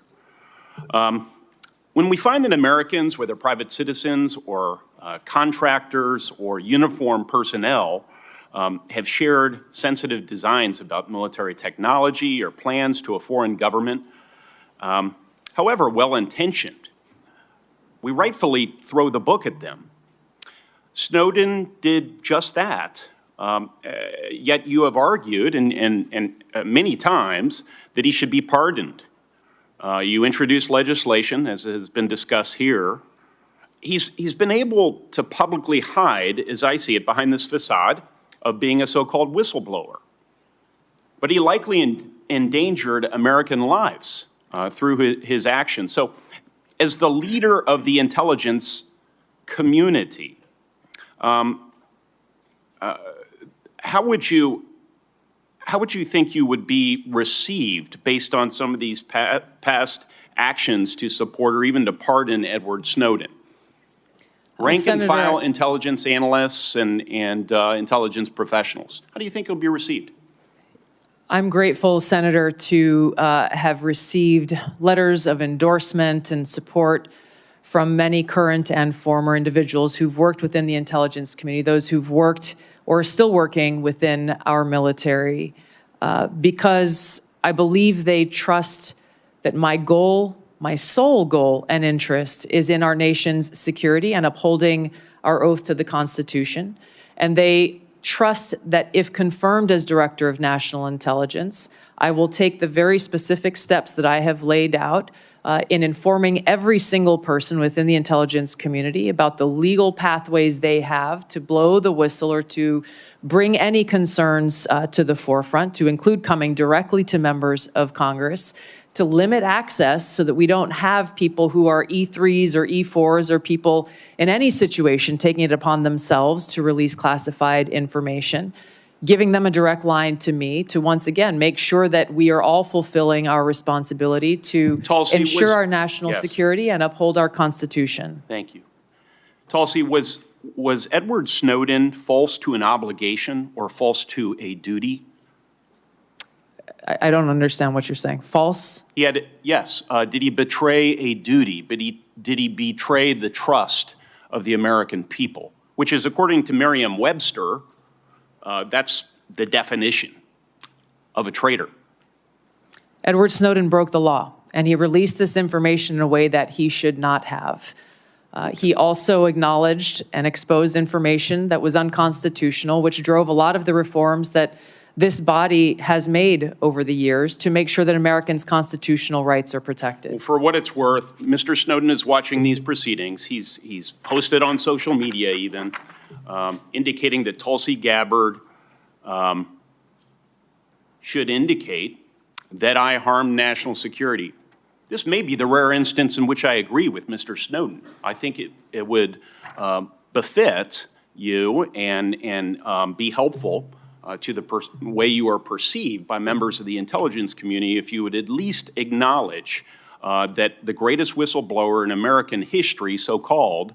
When we find that Americans, whether private citizens or contractors or uniformed personnel, have shared sensitive designs about military technology or plans to a foreign government, however well-intentioned, we rightfully throw the book at them. Snowden did just that, yet you have argued and many times that he should be pardoned. You introduced legislation, as has been discussed here. He's been able to publicly hide, as I see it, behind this facade of being a so-called whistleblower. But he likely endangered American lives through his actions. So as the leader of the intelligence community, how would you think you would be received based on some of these past actions to support or even to pardon Edward Snowden? Rank and file intelligence analysts and intelligence professionals. How do you think it'll be received? I'm grateful, Senator, to have received letters of endorsement and support from many current and former individuals who've worked within the intelligence community, those who've worked or are still working within our military, because I believe they trust that my goal, my sole goal and interest is in our nation's security and upholding our oath to the Constitution. And they trust that if confirmed as Director of National Intelligence, I will take the very specific steps that I have laid out in informing every single person within the intelligence community about the legal pathways they have to blow the whistle or to bring any concerns to the forefront, to include coming directly to members of Congress, to limit access so that we don't have people who are E3s or E4s or people in any situation taking it upon themselves to release classified information, giving them a direct line to me to once again make sure that we are all fulfilling our responsibility to ensure our national security and uphold our Constitution. Thank you. Tulsi, was Edward Snowden false to an obligation or false to a duty? I don't understand what you're saying. False? Yes. Did he betray a duty? Did he betray the trust of the American people? Which is, according to Merriam-Webster, that's the definition of a traitor. Edward Snowden broke the law, and he released this information in a way that he should not have. He also acknowledged and exposed information that was unconstitutional, which drove a lot of the reforms that this body has made over the years to make sure that Americans' constitutional rights are protected. Well, for what it's worth, Mr. Snowden is watching these proceedings. He's posted on social media even, indicating that Tulsi Gabbard should indicate that I harmed national security. This may be the rare instance in which I agree with Mr. Snowden. I think it would befit you and be helpful to the way you are perceived by members of the intelligence community if you would at least acknowledge that the greatest whistleblower in American history, so-called,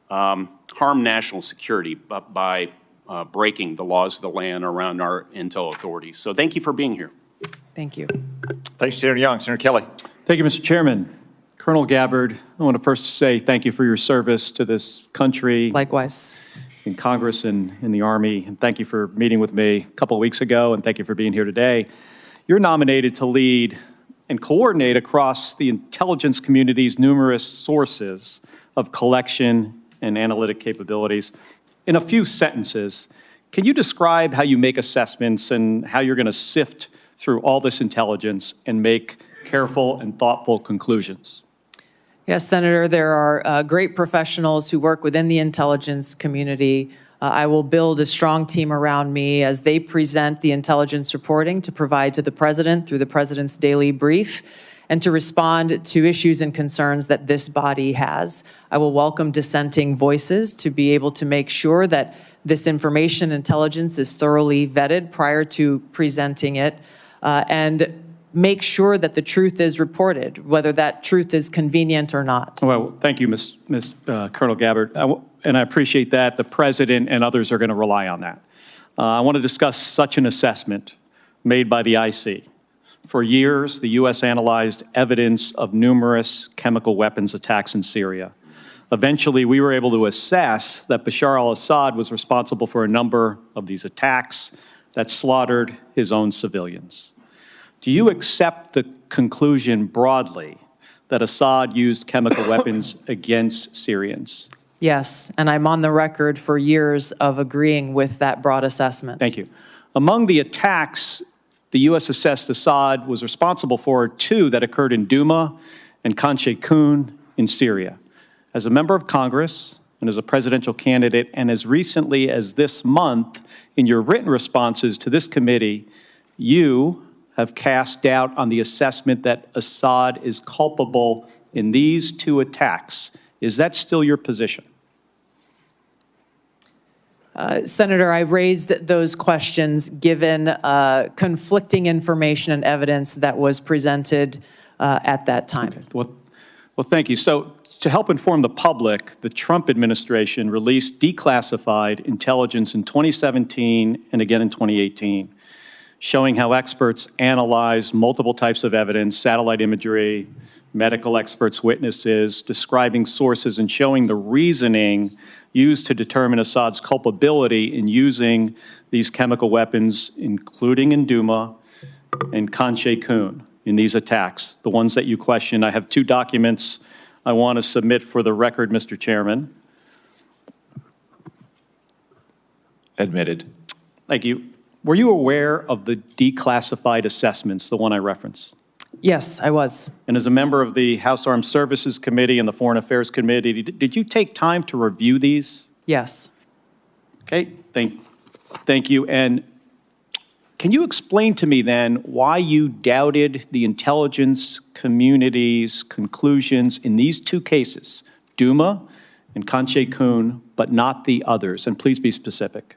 harmed national security by breaking the laws of the land around our intel authorities. So thank you for being here. Thank you. Thanks, Senator Young. Senator Kelly. Thank you, Mr. Chairman. Colonel Gabbard, I want to first say thank you for your service to this country. Likewise. In Congress and in the Army, and thank you for meeting with me a couple of weeks ago, and thank you for being here today. You're nominated to lead and coordinate across the intelligence community's numerous sources of collection and analytic capabilities. In a few sentences, can you describe how you make assessments and how you're going to sift through all this intelligence and make careful and thoughtful conclusions? Yes, Senator, there are great professionals who work within the intelligence community. I will build a strong team around me as they present the intelligence reporting to provide to the President through the President's daily brief and to respond to issues and concerns that this body has. I will welcome dissenting voices to be able to make sure that this information intelligence is thoroughly vetted prior to presenting it, and make sure that the truth is reported, whether that truth is convenient or not. Well, thank you, Ms. Colonel Gabbard, and I appreciate that. The President and others are going to rely on that. I want to discuss such an assessment made by the IC. For years, the U.S. analyzed evidence of numerous chemical weapons attacks in Syria. Eventually, we were able to assess that Bashar al-Assad was responsible for a number of these attacks that slaughtered his own civilians. Do you accept the conclusion broadly that Assad used chemical weapons against Syrians? Yes, and I'm on the record for years of agreeing with that broad assessment. Thank you. Among the attacks the U.S. assessed Assad was responsible for 2 that occurred in Douma and Khan Sheikhoun in Syria. As a member of Congress and as a presidential candidate, and as recently as this month, in your written responses to this committee, you have cast doubt on the assessment that Assad is culpable in these 2 attacks. Is that still your position? Senator, I raised those questions given conflicting information and evidence that was presented at that time. Okay. Well, thank you. So, to help inform the public, the Trump administration released declassified intelligence in 2017 and again in 2018, showing how experts analyzed multiple types of evidence, satellite imagery, medical experts' witnesses, describing sources and showing the reasoning used to determine Assad's culpability in using these chemical weapons, including in Douma and Khan Sheikhoun in these attacks, the ones that you questioned. I have 2 documents I want to submit for the record, Mr. Chairman. Admitted. Thank you. Were you aware of the declassified assessments, the one I referenced? Yes, I was. And as a member of the House Armed Services Committee and the Foreign Affairs Committee, did you take time to review these? Yes. Okay, thank you. And can you explain to me then why you doubted the intelligence community's conclusions in these 2 cases, Douma and Khan Sheikhoun, but not the others? And please be specific.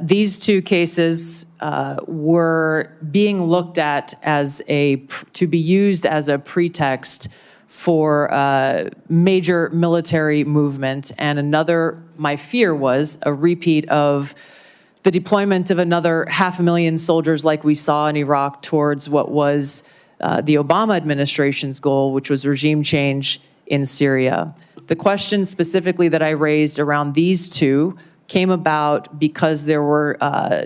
These 2 cases were being looked at as to be used as a pretext for major military movement, and my fear was a repeat of the deployment of another 500,000 soldiers like we saw in Iraq towards what was the Obama administration's goal, which was regime change in Syria. The question specifically that I raised around these 2 came about because there were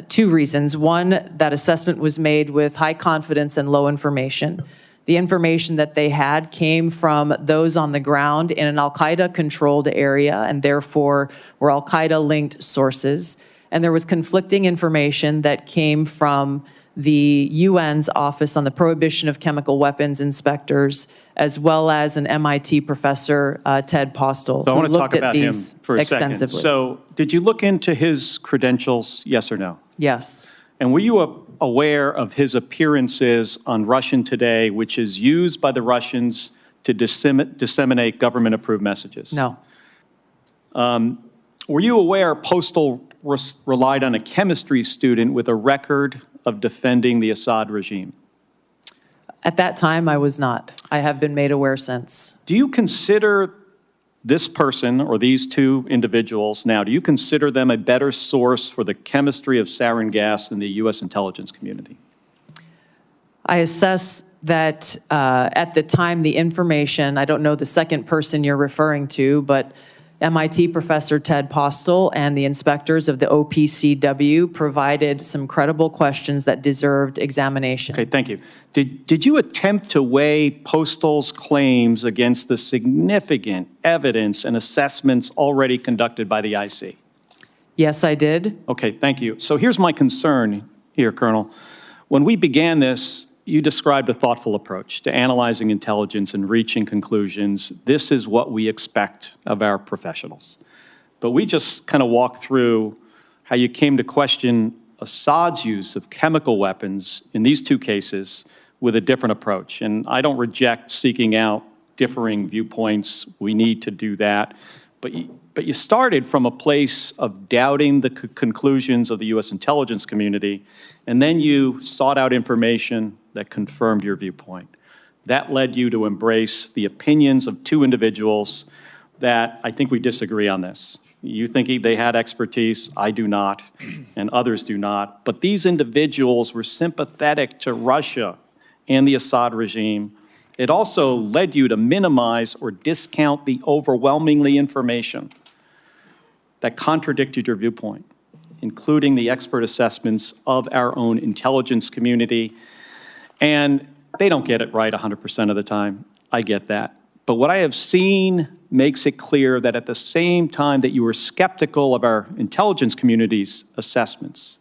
2 reasons. One, that assessment was made with high confidence and low information. The information that they had came from those on the ground in an al-Qaeda-controlled area, and therefore were al-Qaeda-linked sources. And there was conflicting information that came from the UN's Office on the Prohibition of Chemical Weapons Inspectors, as well as an MIT professor, Ted Postel, So I who want to talk looked at about him these for a extensively. second. So did you look into his credentials, yes or no? Yes. And were you aware of his appearances on Russian Today, which is used by the Russians to disseminate government-approved messages? No. Were you aware Postel relied on a chemistry student with a record of defending the Assad regime? At that time, I was not. I have been made aware since. Do you consider this person or these 2 individuals now, do you consider them a better source for the chemistry of sarin gas than the U.S. intelligence community? I assess that at the time, the information, I don't know the second person you're referring to, but MIT professor Ted Postel and the inspectors of the OPCW provided some credible questions that deserved examination. Okay, thank you. Did you attempt to weigh Postel's claims against the significant evidence and assessments already conducted by the IC? Yes, I did. Okay, thank you. So here's my concern here, Colonel. When we began this, you described a thoughtful approach to analyzing intelligence and reaching conclusions. This is what we expect of our professionals. But we just kind of walked through how you came to question Assad's use of chemical weapons in these two cases with a different approach. And I don't reject seeking out differing viewpoints. We need to do that. But you started from a place of doubting the conclusions of the U.S. intelligence community, and then you sought out information that confirmed your viewpoint. That led you to embrace the opinions of two individuals that I think we disagree on this. You think they had expertise, I do not, and others do not. But these individuals were sympathetic to Russia and the Assad regime. It also led you to minimize or discount the overwhelmingly information that contradicted your viewpoint, including the expert assessments of our own intelligence community. And they don't get it right 100% of the time. I get that. But what I have seen makes it clear that at the same time that you were skeptical of our intelligence community's assessments,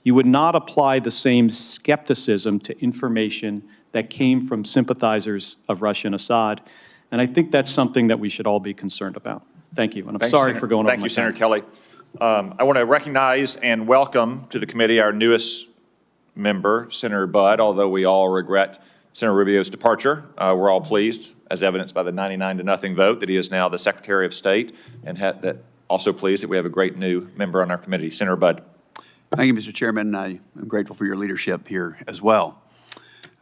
you would not apply the same skepticism to information that came from sympathizers of Russia and Assad. And I think that's something that we should all be concerned about. Thank you, and I'm sorry for going over my time. Thank you, Senator Kelly. I want to recognize and welcome to the committee our newest member, Senator Budd, although we all regret Senator Rubio's departure. We're all pleased, as evidenced by the 99-0 vote, that he is now the Secretary of State, and also pleased that we have a great new member on our committee. Senator Budd. Thank you, Mr. Chairman. I am grateful for your leadership here as well.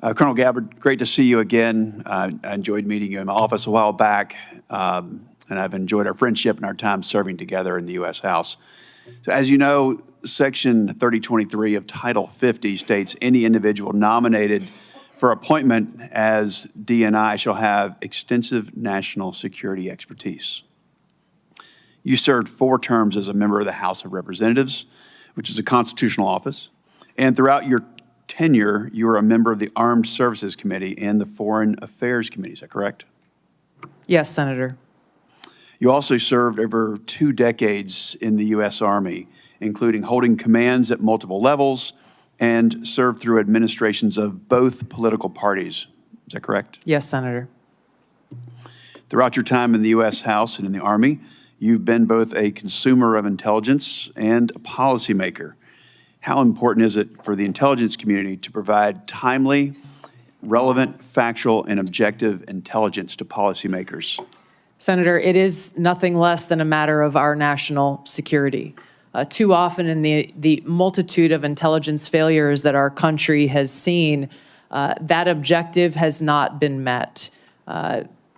Colonel Gabbard, great to see you again. I enjoyed meeting you in my office a while back, and I've enjoyed our friendship and our time serving together in the U.S. House. So as you know, Section 3023 of Title 50 states any individual nominated for appointment as DNI shall have extensive national security expertise. You served 4 terms as a member of the House of Representatives, which is a constitutional office, and throughout your tenure, you were a member of the Armed Services Committee and the Foreign Affairs Committee. Is that correct? Yes, Senator. You also served over 2 decades in the U.S. Army, including holding commands at multiple levels and served through administrations of both political parties. Is that correct? Yes, Senator. Throughout your time in the U.S. House and in the Army, you've been both a consumer of intelligence and a policymaker. How important is it for the intelligence community to provide timely, relevant, factual, and objective intelligence to policymakers? Senator, it is nothing less than a matter of our national security. Too often in the multitude of intelligence failures that our country has seen, that objective has not been met.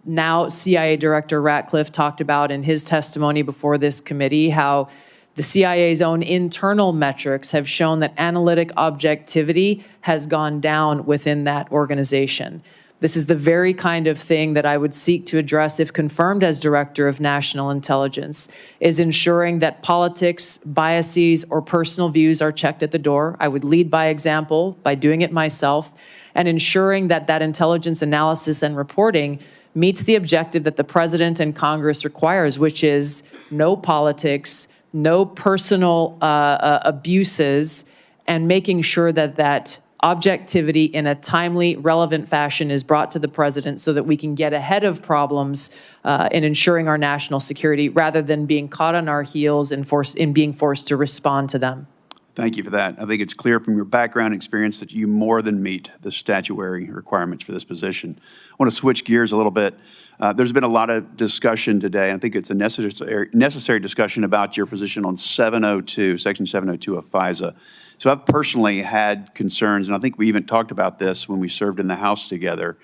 Now, CIA Director Ratcliffe talked about in his testimony before this committee how the CIA's own internal metrics have shown that analytic objectivity has gone down within that organization. This is the very kind of thing that I would seek to address if confirmed as Director of National Intelligence, is ensuring that politics, biases, or personal views are checked at the door. I would lead by example by doing it myself, and ensuring that that intelligence analysis and reporting meets the objective that the President and Congress requires, which is no politics, no personal abuses, and making sure that that objectivity in a timely, relevant fashion is brought to the President so that we can get ahead of problems in ensuring our national security rather than being caught on our heels and being forced to respond to them. Thank you for that. I think it's clear from your background experience that you more than meet the statutory requirements for this position. I want to switch gears a little bit. There's been a lot of discussion today, and I think it's a necessary discussion about your position on 702, Section 702 of FISA. So I've personally had concerns, and I think we even talked about this when we served in the House together,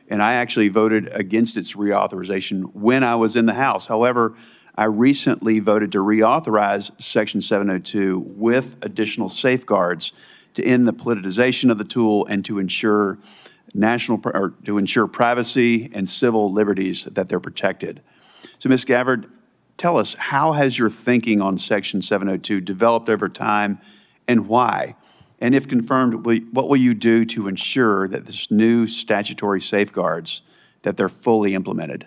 and I actually voted against its reauthorization when I was in the House. However, I recently voted to reauthorize Section 702 with additional safeguards to end the politicization of the tool and to ensure privacy and civil liberties that they're protected. So, Ms. Gabbard, tell us, how has your thinking on Section 702 developed over time, and why? And if confirmed, what will you do to ensure that this new statutory safeguards, that they're fully implemented?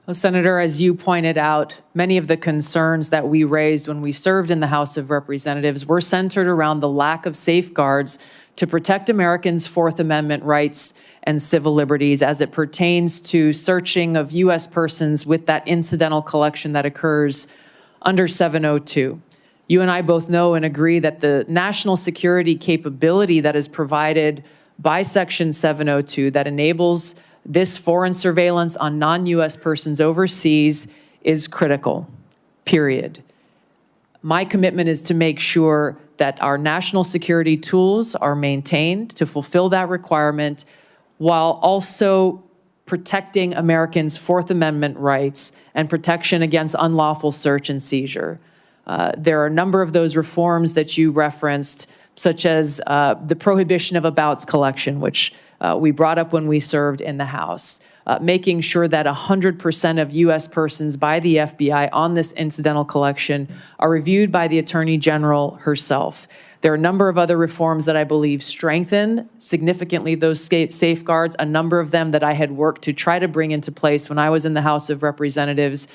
Well, Senator, as you pointed out, many of the concerns that we raised when we served in the House of Representatives were centered around the lack of safeguards to protect Americans' Fourth Amendment rights and civil liberties as it pertains to searching of U.S. persons with that incidental collection that occurs under 702. You and I both know and agree that the national security capability that is provided by Section 702 that enables this foreign surveillance on non-U.S. persons overseas is critical, period. My commitment is to make sure that our national security tools are maintained to fulfill that requirement while also protecting Americans' Fourth Amendment rights and protection against unlawful search and seizure. There are a number of those reforms that you referenced, such as the prohibition of abouts collection, which we brought up when we served in the House, making sure that 100% of U.S. persons by the FBI on this incidental collection are reviewed by the Attorney General herself. There are a number of other reforms that I believe strengthen significantly those safeguards, a number of them that I had worked to try to bring into place when I was in the House of Representatives.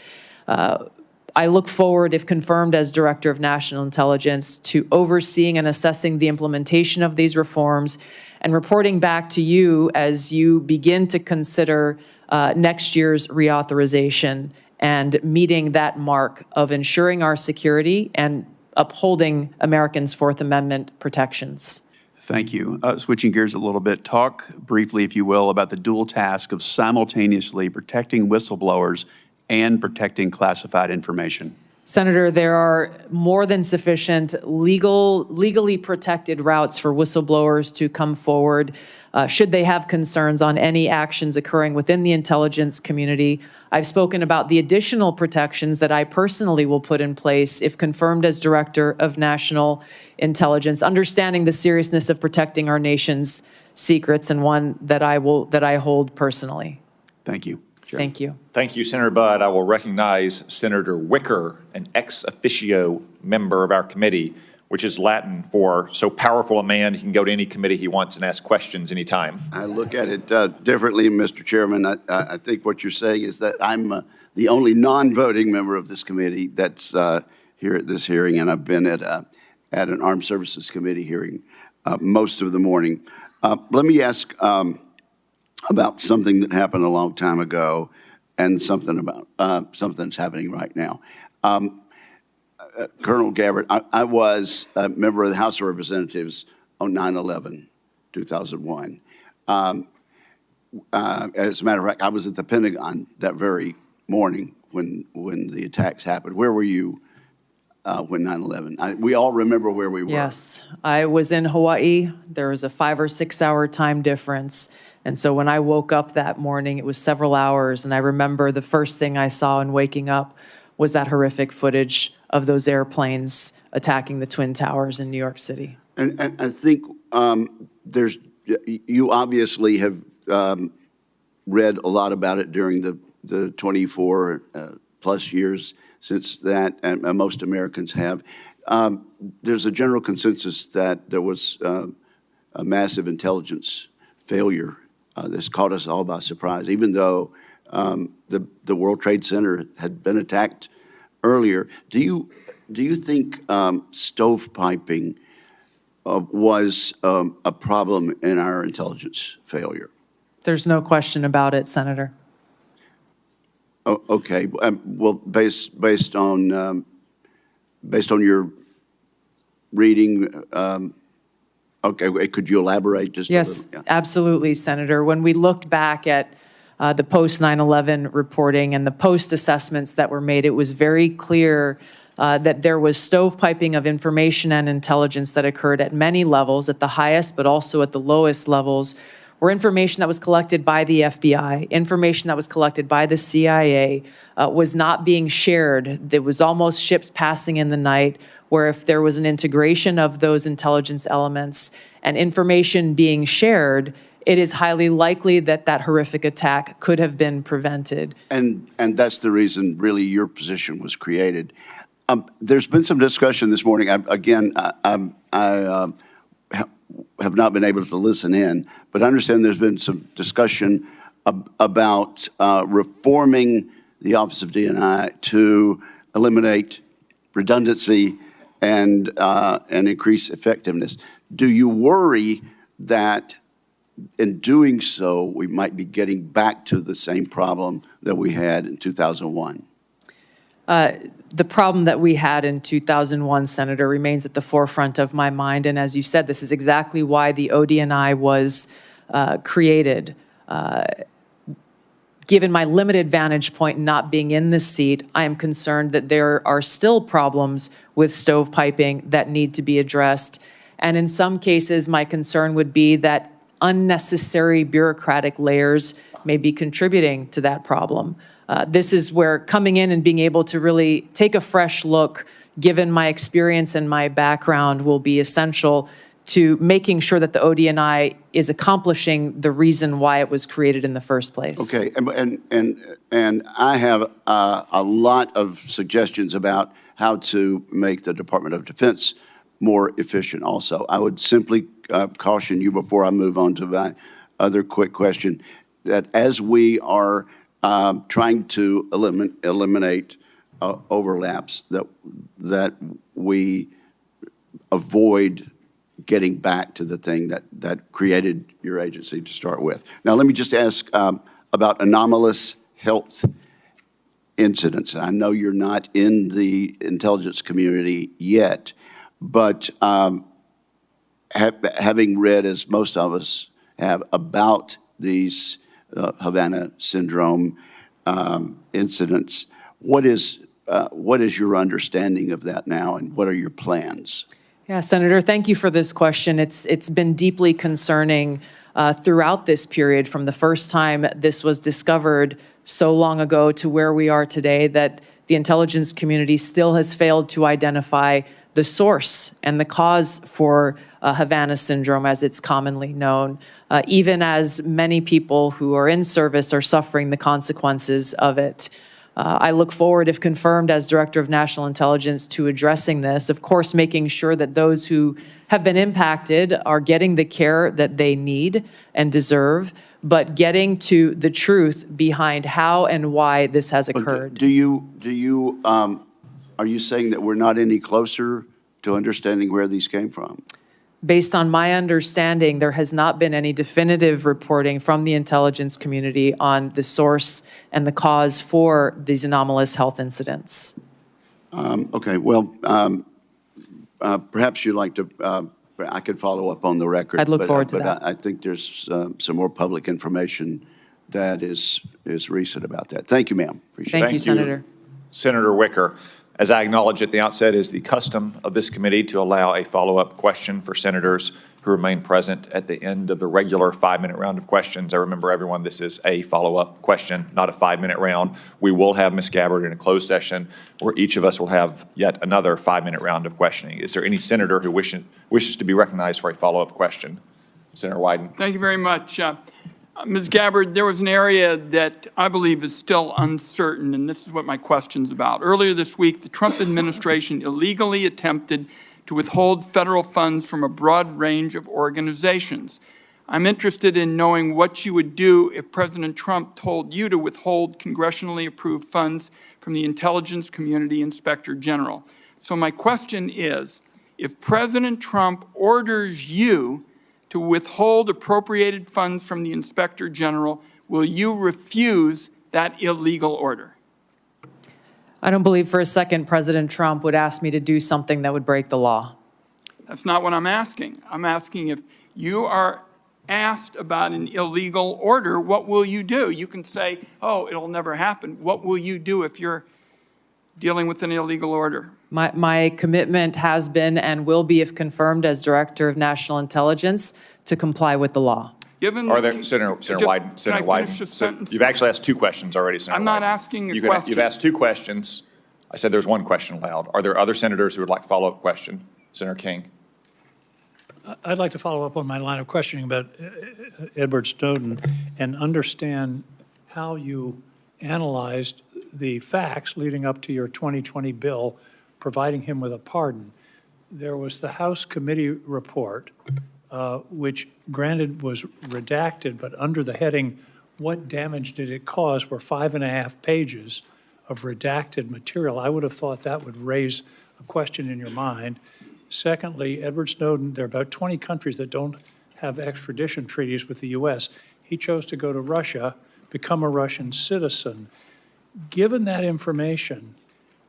I look forward, if confirmed as Director of National Intelligence, to overseeing and assessing the implementation of these reforms and reporting back to you as you begin to consider next year's reauthorization and meeting that mark of ensuring our security and upholding Americans' Fourth Amendment protections. Thank you. Switching gears a little bit, talk briefly, if you will, about the dual task of simultaneously protecting whistleblowers and protecting classified information. Senator, there are more than sufficient legally protected routes for whistleblowers to come forward should they have concerns on any actions occurring within the intelligence community. I've spoken about the additional protections that I personally will put in place if confirmed as Director of National Intelligence, understanding the seriousness of protecting our nation's secrets, and one that I hold personally. Thank you. Thank you. Thank you, Senator Budd. I will recognize Senator Wicker, an ex officio member of our committee, which is Latin for so powerful a man he can go to any committee he wants and ask questions anytime. I look at it differently, Mr. Chairman. I think what you're saying is that I'm the only non-voting member of this committee that's here at this hearing, and I've been at an Armed Services Committee hearing most of the morning. Let me ask about something that happened a long time ago and something that's happening right now. Colonel Gabbard, I was a member of the House of Representatives on 9/11, 2001. As a matter of fact, I was at the Pentagon that very morning when the attacks happened. Where were you when 9/11? We all remember where we were. Yes, I was in Hawaii. There was a 5 or 6 hour time difference. And so when I woke up that morning, it was several hours, and I remember the first thing I saw in waking up was that horrific footage of those airplanes attacking the Twin Towers in New York City. And I think you obviously have read a lot about it during the 24 plus years since that, and most Americans have. There's a general consensus that there was a massive intelligence failure that's caught us all by surprise, even though the World Trade Center had been attacked earlier. Do you think stovepiping was a problem in our intelligence failure? There's no question about it, Senator. Oh, okay. Well, based on your reading. Okay, could you elaborate just a little? Yes, absolutely, Senator. When we looked back at the post-9/11 reporting and the post-assessments that were made, it was very clear that there was stovepiping of information and intelligence that occurred at many levels, at the highest but also at the lowest levels, where information that was collected by the FBI, information that was collected by the CIA was not being shared. There was almost ships passing in the night, where if there was an integration of those intelligence elements and information being shared, it is highly likely that that horrific attack could have been prevented. And that's the reason, really, your position was created. There's been some discussion this morning. I have not been able to listen in, but I understand there's been some discussion about reforming the Office of D&I to eliminate redundancy and increase effectiveness. Do you worry that in doing so, we might be getting back to the same problem that we had in 2001? The problem that we had in 2001, Senator, remains at the forefront of my mind. And as you said, this is exactly why the OD&I was created. Given my limited vantage point not being in this seat, I am concerned that there are still problems with stovepiping that need to be addressed. And in some cases, my concern would be that unnecessary bureaucratic layers may be contributing to that problem. This is where coming in and being able to really take a fresh look, given my experience and my background, will be essential to making sure that the OD&I is accomplishing the reason why it was created in the first place. Okay, and I have a lot of suggestions about how to make the Department of Defense more efficient also. I would simply caution you before I move on to my other quick question, that as we are trying to eliminate overlaps, that we avoid getting back to the thing that created your agency to start with. Now, let me just ask about anomalous health incidents. I know you're not in the intelligence community yet, but having read, as most of us have, about these Havana syndrome incidents, what is your understanding of that now, and what are your plans? Yeah, Senator, thank you for this question. It's been deeply concerning throughout this period, from the first time this was discovered so long ago to where we are today, that the intelligence community still has failed to identify the source and the cause for Havana syndrome, as it's commonly known, even as many people who are in service are suffering the consequences of it. I look forward, if confirmed as Director of National Intelligence, to addressing this, of course, making sure that those who have been impacted are getting the care that they need and deserve, but getting to the truth behind how and why this has occurred. Are you saying that we're not any closer to understanding where these came from? Based on my understanding, there has not been any definitive reporting from the intelligence community on the source and the cause for these anomalous health incidents. Okay, well, perhaps you'd like to, I could follow up on the record. I'd look forward to that. But I think there's some more public information that is recent about that. Thank you, ma'am. Appreciate it. Thank you, Senator. Senator Wicker. As I acknowledged at the outset, it is the custom of this committee to allow a follow-up question for senators who remain present at the end of the regular 5-minute round of questions. I remember everyone, this is a follow-up question, not a 5-minute round. We will have Ms. Gabbard in a closed session where each of us will have yet another 5-minute round of questioning. Is there any senator who wishes to be recognized for a follow-up question? Senator Wyden. Thank you very much. Ms. Gabbard, there was an area that I believe is still uncertain, and this is what my question's about. Earlier this week, the Trump administration illegally attempted to withhold federal funds from a broad range of organizations. I'm interested in knowing what you would do if President Trump told you to withhold congressionally approved funds from the Intelligence Community Inspector General. So my question is, if President Trump orders you to withhold appropriated funds from the Inspector General, will you refuse that illegal order? I don't believe for a second President Trump would ask me to do something that would break the law. That's not what I'm asking. I'm asking, if you are asked about an illegal order, what will you do? You can say, oh, it'll never happen. What will you do if you're dealing with an illegal order? My commitment has been and will be, if confirmed as Director of National Intelligence, to comply with the law. Are there, Senator Wyden, you've actually asked 2 questions already, Senator I'm not Wyden. asking a question. You've asked 2 questions. I said there's 1 question allowed. Are there other senators who would like a follow-up question? Senator King. I'd like to follow up on my line of questioning about Edward Snowden and understand how you analyzed the facts leading up to your 2020 bill providing him with a pardon. There was the House committee report, which granted was redacted, but under the heading, "What damage did it cause?" were 5.5 pages of redacted material. I would have thought that would raise a question in your mind. Secondly, Edward Snowden, there are about 20 countries that don't have extradition treaties with the U.S. He chose to go to Russia, become a Russian citizen. Given that information,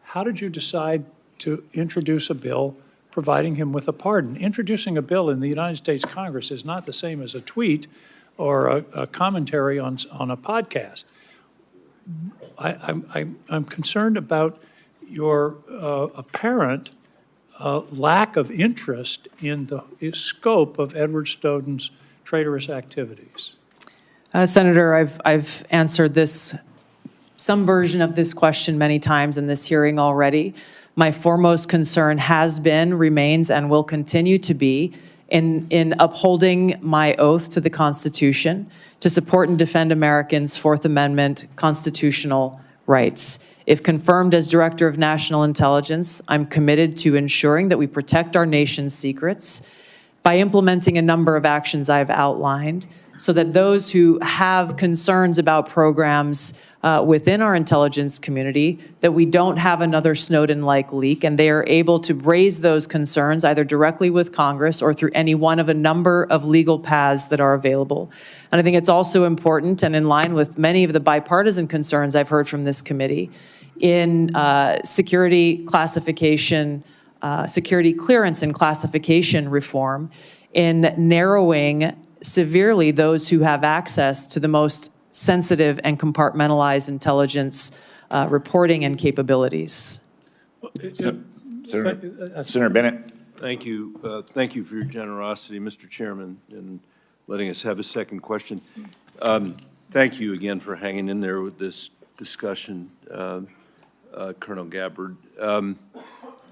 how did you decide to introduce a bill providing him with a pardon? Introducing a bill in the United States Congress is not the same as a tweet or a commentary on a podcast. I'm concerned about your apparent lack of interest in the scope of Edward Snowden's traitorous activities. Senator, I've answered some version of this question many times in this hearing already. My foremost concern has been, remains, and will continue to be in upholding my oath to the Constitution to support and defend Americans' Fourth Amendment constitutional rights. If confirmed as Director of National Intelligence, I'm committed to ensuring that we protect our nation's secrets by implementing a number of actions I've outlined so that those who have concerns about programs within our intelligence community, that we don't have another Snowden-like leak, and they are able to raise those concerns either directly with Congress or through any one of a number of legal paths that are available. And I think it's also important, and in line with many of the bipartisan concerns I've heard from this committee, in security classification, security clearance and classification reform, in narrowing severely those who have access to the most sensitive and compartmentalized intelligence reporting and capabilities. Senator Bennet. Thank you. Thank you for your generosity, Mr. Chairman, in letting us have a second question. Thank you again for hanging in there with this discussion, Colonel Gabbard.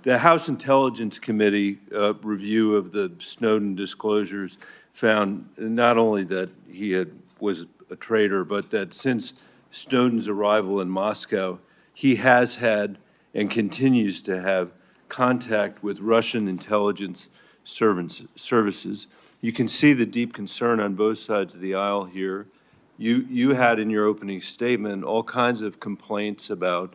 The House Intelligence Committee review of the Snowden disclosures found not only that he was a traitor, but that since Snowden's arrival in Moscow, he has had and continues to have contact with Russian intelligence services. You can see the deep concern on both sides of the aisle here. You had in your opening statement all kinds of complaints about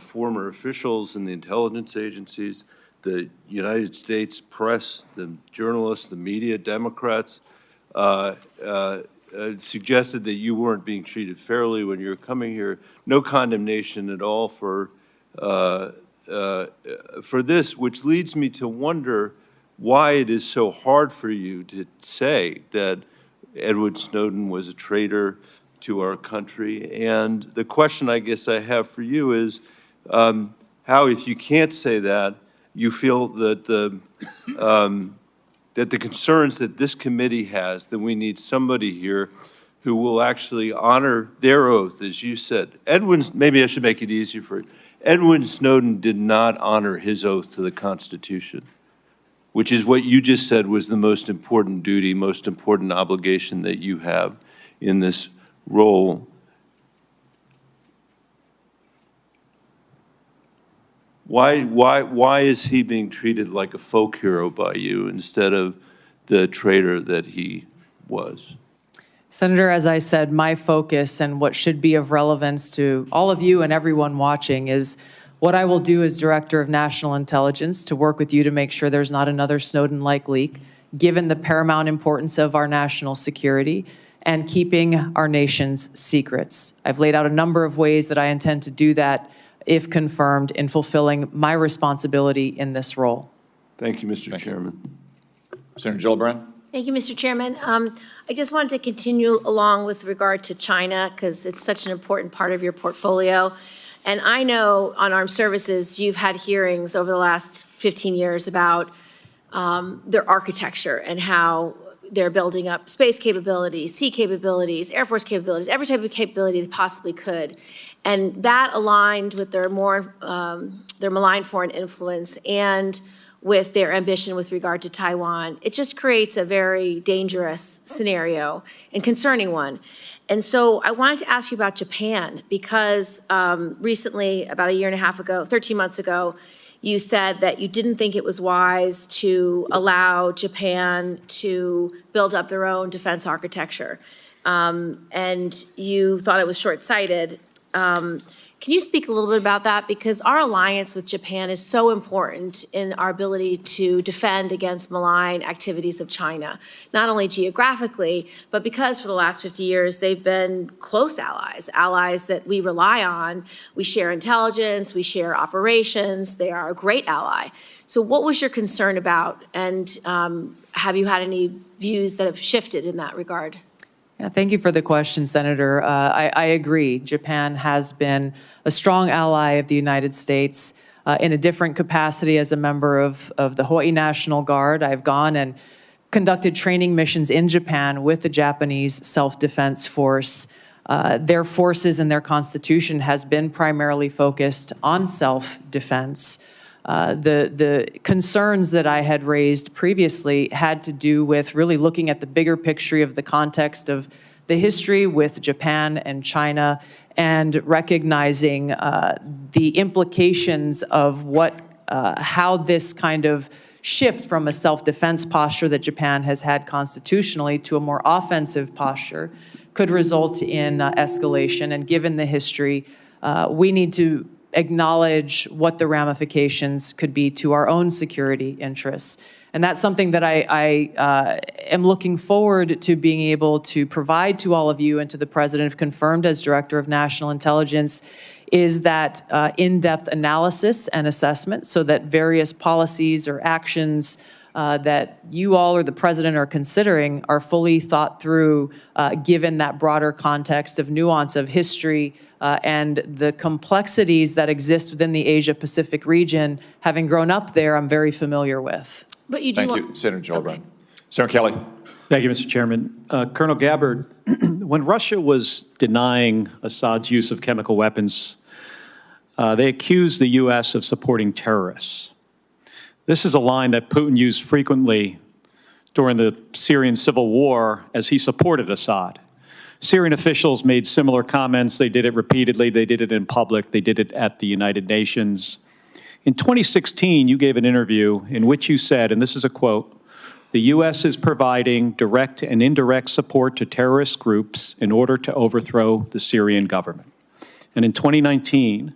former officials in the intelligence agencies, the United States press, the journalists, the media, Democrats, suggested that you weren't being treated fairly when you were coming here. No condemnation at all for this, which leads me to wonder why it is so hard for you to say that Edward Snowden was a traitor to our country. And the question I guess I have for you is how, if you can't say that, you feel that the concerns that this committee has, that we need somebody here who will actually honor their oath, as you said. Maybe I should make it easier for you. Edward Snowden did not honor his oath to the Constitution, which is what you just said was the most important duty, most important obligation that you have in this role. Why is he being treated like a folk hero by you instead of the traitor that he was? Senator, as I said, my focus and what should be of relevance to all of you and everyone watching is what I will do as Director of National Intelligence to work with you to make sure there's not another Snowden-like leak, given the paramount importance of our national security and keeping our nation's secrets. I've laid out a number of ways that I intend to do that, if confirmed, in fulfilling my responsibility in this role. Thank you, Mr. Chairman. Senator Gillibrand. Thank you, Mr. Chairman. I just wanted to continue along with regard to China because it's such an important part of your portfolio. And I know on armed services, you've had hearings over the last 15 years about their architecture and how they're building up space capabilities, sea capabilities, Air Force capabilities, every type of capability they possibly could. And that aligned with their malign foreign influence and with their ambition with regard to Taiwan, it just creates a very dangerous scenario and concerning one. And so I wanted to ask you about Japan, because recently, about a year and a half ago, 13 months ago, you said that you didn't think it was wise to allow Japan to build up their own defense architecture. And you thought it was short-sighted. Can you speak a little bit about that? Because our alliance with Japan is so important in our ability to defend against malign activities of China, not only geographically, but because for the last 50 years, they've been close allies, allies that we rely on. We share intelligence, we share operations. They are a great ally. So what was your concern about? And have you had any views that have shifted in that regard? Yeah, thank you for the question, Senator. I agree. Japan has been a strong ally of the United States in a different capacity as a member of the Hawaii National Guard. I've gone and conducted training missions in Japan with the Japanese Self-Defense Force. Their forces and their constitution has been primarily focused on self-defense. The concerns that I had raised previously had to do with really looking at the bigger picture of the context of the history with Japan and China, and recognizing the implications of how this kind of shift from a self-defense posture that Japan has had constitutionally to a more offensive posture could result in escalation. And given the history, we need to acknowledge what the ramifications could be to our own security interests. And that's something that I am looking forward to being able to provide to all of you and to the President, if confirmed as Director of National Intelligence, is that in-depth analysis and assessment so that various policies or actions that you all or the President are considering are fully thought through, given that broader context of nuance of history and the complexities that exist within the Asia-Pacific region. Having grown up there, I'm very familiar with. But you do Thank you, Senator Gillibrand. Okay. Senator Kelly. Thank you, Mr. Chairman. Colonel Gabbard, when Russia was denying Assad's use of chemical weapons, they accused the U.S. of supporting terrorists. This is a line that Putin used frequently during the Syrian civil war as he supported Assad. Syrian officials made similar comments. They did it repeatedly. They did it in public. They did it at the United Nations. In 2016, you gave an interview in which you said, and this is a quote, "The U.S. is providing direct and indirect support to terrorist groups in order to overthrow the Syrian government." And in 2019,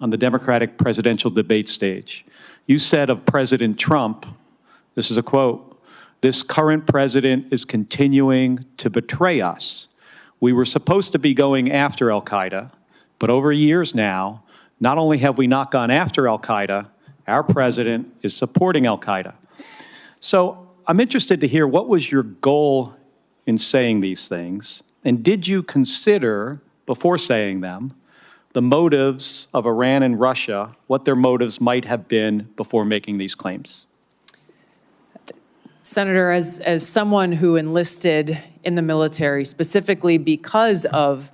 on the Democratic presidential debate stage, you said of President Trump, this is a quote, "This current president is continuing to betray us. We were supposed to be going after al-Qaeda, but over years now, not only have we not gone after al-Qaeda, our president is supporting al-Qaeda." So I'm interested to hear, what was your goal in saying these things? And did you consider, before saying them, the motives of Iran and Russia, what their motives might have been before making these claims? Senator, as someone who enlisted in the military specifically because of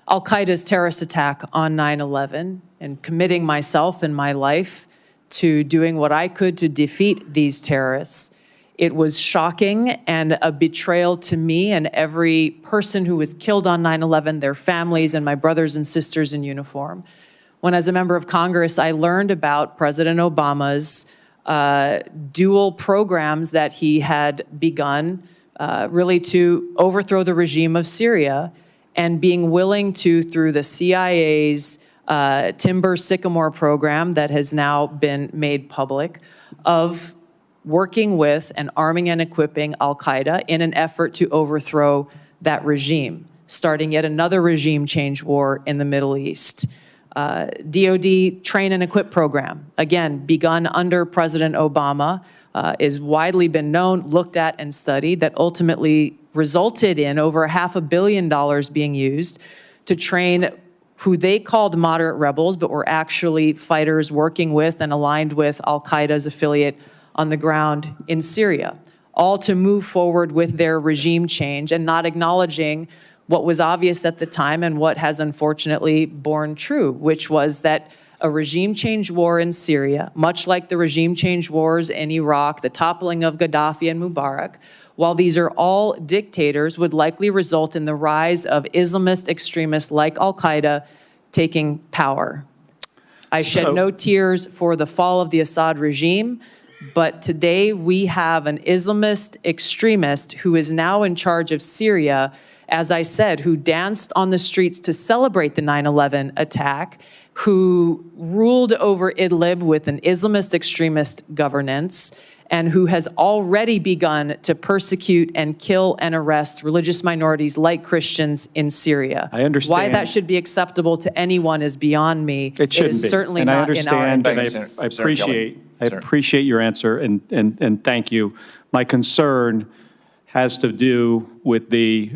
al-Qaeda's terrorist attack on 9/11 and committing myself and my life to doing what I could to defeat these terrorists, it was shocking and a betrayal to me and every person who was killed on 9/11, their families and my brothers and sisters in uniform. When, as a member of Congress, I learned about President Obama's dual programs that he had begun really to overthrow the regime of Syria, and being willing to, through the CIA's Timber Sycamore program that has now been made public, of working with and arming and equipping al-Qaeda in an effort to overthrow that regime, starting yet another regime change war in the Middle East. DOD Train and Equip program, again, begun under President Obama, is widely been known, looked at, and studied, that ultimately resulted in over $500 million being used to train who they called moderate rebels, but were actually fighters working with and aligned with al-Qaeda's affiliate on the ground in Syria, all to move forward with their regime change and not acknowledging what was obvious at the time and what has unfortunately borne true, which was that a regime change war in Syria, much like the regime change wars in Iraq, the toppling of Gaddafi and Mubarak, while these are all dictators, would likely result in the rise of Islamist extremists like al-Qaeda taking power. I shed no tears for the fall of the Assad regime, but today we have an Islamist extremist who is now in charge of Syria, as I said, who danced on the streets to celebrate the 9/11 attack, who ruled over Idlib with an Islamist extremist governance, and who has already begun to persecute and kill and arrest religious minorities like Christians in Syria. I understand. Why that should be acceptable to anyone is beyond me. It shouldn't is be. certainly And not in our and interests. I appreciate your answer, and thank you. My concern has to do with the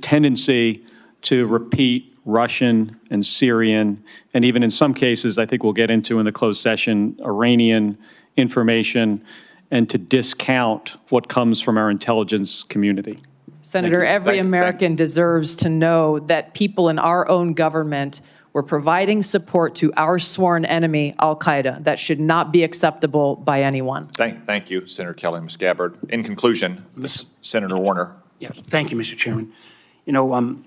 tendency to repeat Russian and Syrian, and even in some cases, I think we'll get into in the closed session, Iranian information, and to discount what comes from our intelligence community. Senator, every American deserves to know that people in our own government were providing support to our sworn enemy, al-Qaeda. That should not be acceptable by anyone. Thank you, Senator Kelly, Ms. Gabbard. In conclusion, Senator Warner. Yes, thank you, Mr. Chairman. You know, one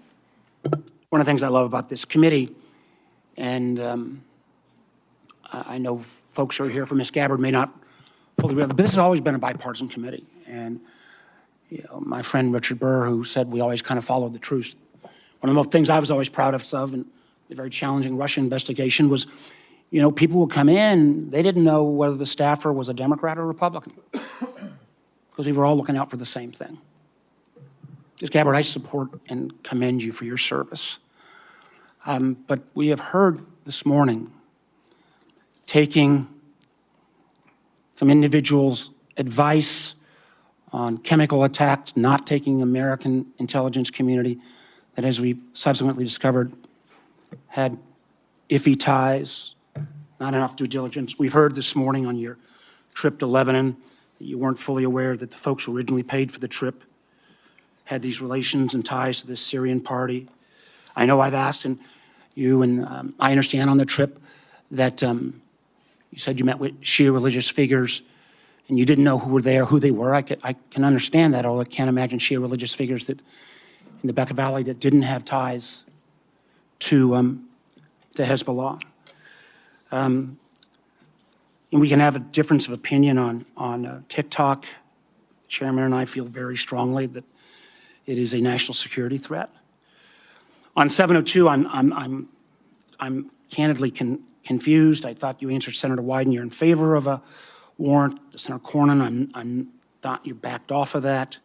of the things I love about this committee, and I know folks who are here for Ms. Gabbard may not fully realize, but this has always been a bipartisan committee. And you know, my friend Richard Burr, who said we always kind of followed the truth. One of the things I was always proud of in the very challenging Russia investigation was, you know, people would come in, they didn't know whether the staffer was a Democrat or Republican, because we were all looking out for the same thing. Ms. Gabbard, I support and commend you for your service. But we have heard this morning taking some individuals' advice on chemical attacks, not taking American intelligence community that, as we subsequently discovered, had iffy ties, not enough due diligence. We've heard this morning on your trip to Lebanon that you weren't fully aware that the folks who originally paid for the trip had these relations and ties to this Syrian party. I know I've asked you, and I understand on the trip that you said you met with Shia religious figures and you didn't know who were there, who they were. I can understand that, although I can't imagine Shia religious figures that in the Bekaa Valley that didn't have ties to Hezbollah. And we can have a difference of opinion on TikTok. The chairman and I feel very strongly that it is a national security threat. On 702, I'm candidly confused. I thought you answered Senator Wyden, you're in favor of a warrant. Senator Cornyn, I thought you backed off of that.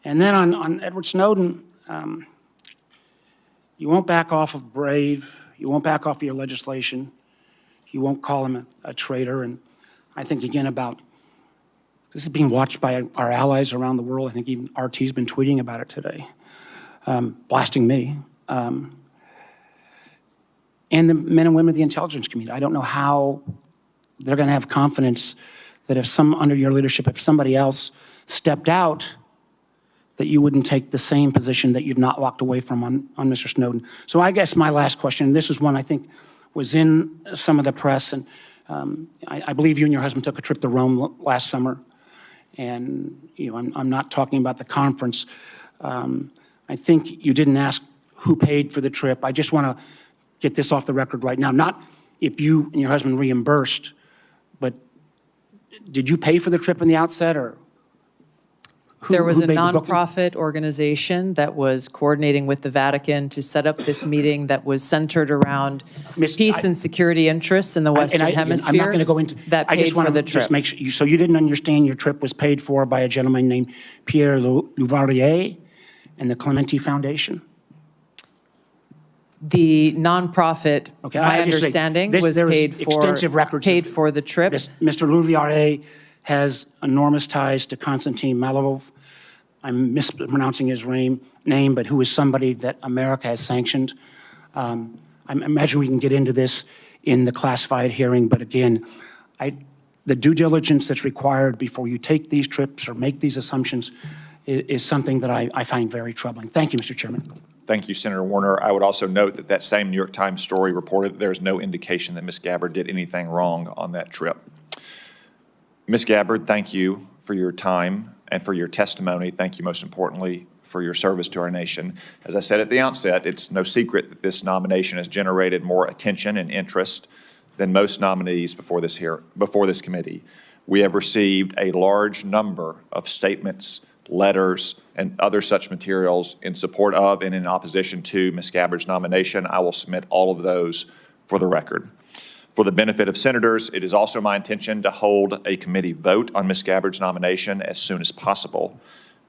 And then on Edward Snowden, you won't back off of Brave. You won't back off of your legislation. You won't call him a traitor. And I think, again, about this is being watched by our allies around the world. I think even RT's been tweeting about it today, blasting me. And the men and women of the intelligence community. I don't know how they're going to have confidence that if under your leadership, if somebody else stepped out, that you wouldn't take the same position that you've not walked away from on Mr. Snowden. So I guess my last question, and this is one I think was in some of the press, and I believe you and your husband took a trip to Rome last summer. And you know, I'm not talking about the conference. I think you didn't ask who paid for the trip. I just want to get this off the record right now. Not if you and your husband reimbursed, but did you pay for the trip in the outset, or There was who a made the booking? nonprofit organization that was coordinating with the Vatican to set up this meeting that was centered around peace and security interests in the Western Hemisphere. I'm not going to go into that. I Paid just want for the to trip. just make sure. So you didn't understand your trip was paid for by a gentleman named Pierre Louvarier and the Clementi Foundation? The nonprofit, my understanding, was paid for the trip. Mr. Louvarier has enormous ties to Konstantin Malovov. I'm mispronouncing his name, but who is somebody that America has sanctioned. I imagine we can get into this in the classified hearing, but again, the due diligence that's required before you take these trips or make these assumptions is something that I find very troubling. Thank you, Mr. Chairman. Thank you, Senator Warner. I would also note that that same New York Times story reported that there's no indication that Ms. Gabbard did anything wrong on that trip. Ms. Gabbard, thank you for your time and for your testimony. Thank you, most importantly, for your service to our nation. As I said at the outset, it's no secret that this nomination has generated more attention and interest than most nominees before this committee. We have received a large number of statements, letters, and other such materials in support of and in opposition to Ms. Gabbard's nomination. I will submit all of those for the record. For the benefit of senators, it is also my intention to hold a committee vote on Ms. Gabbard's nomination as soon as possible.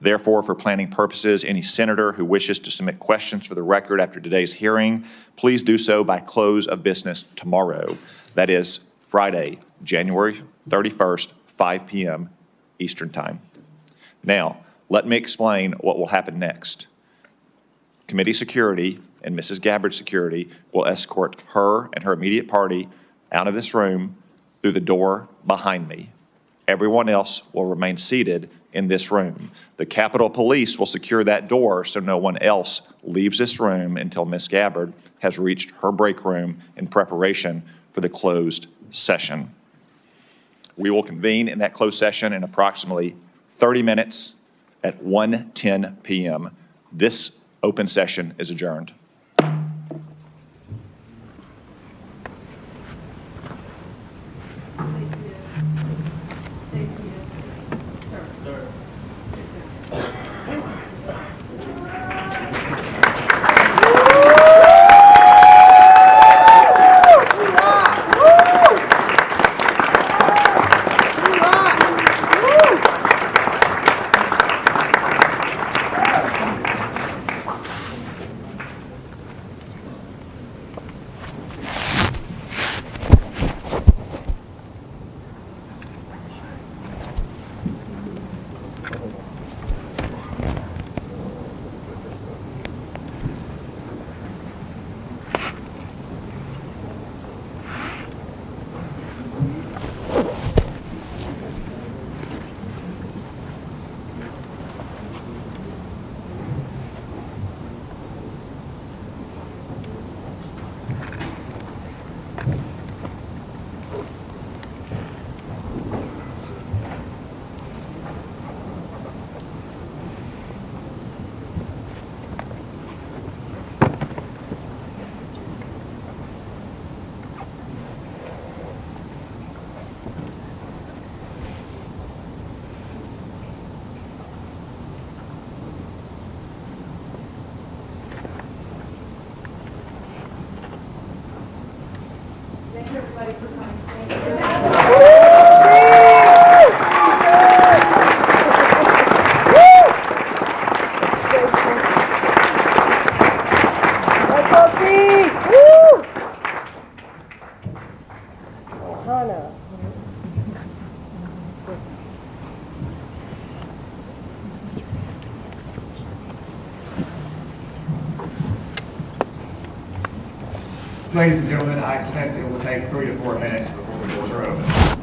Therefore, for planning purposes, any senator who wishes to submit questions for the record after today's hearing, please do so by close of business tomorrow. That is Friday, January 31st, 5 p.m. Eastern Time. Now, let me explain what will happen next. Committee security and Mrs. Gabbard's security will escort her and her immediate party out of this room through the door behind me. Everyone else will remain seated in this room. The Capitol Police will secure that door so no one else leaves this room until Ms. Gabbard has reached her break room in preparation for the closed session. We will convene in that closed session in approximately 30 minutes at 1:10 p.m. This open session is adjourned. Ladies and gentlemen, I expect it will take 3 to 4 minutes before the doors are open.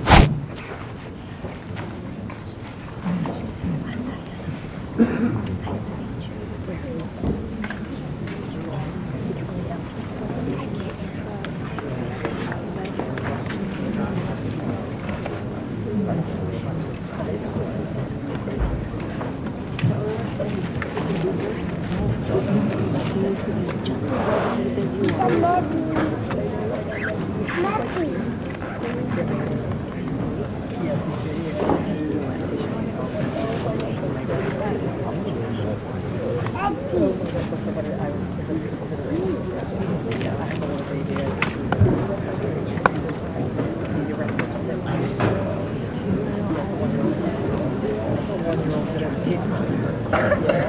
Yeah.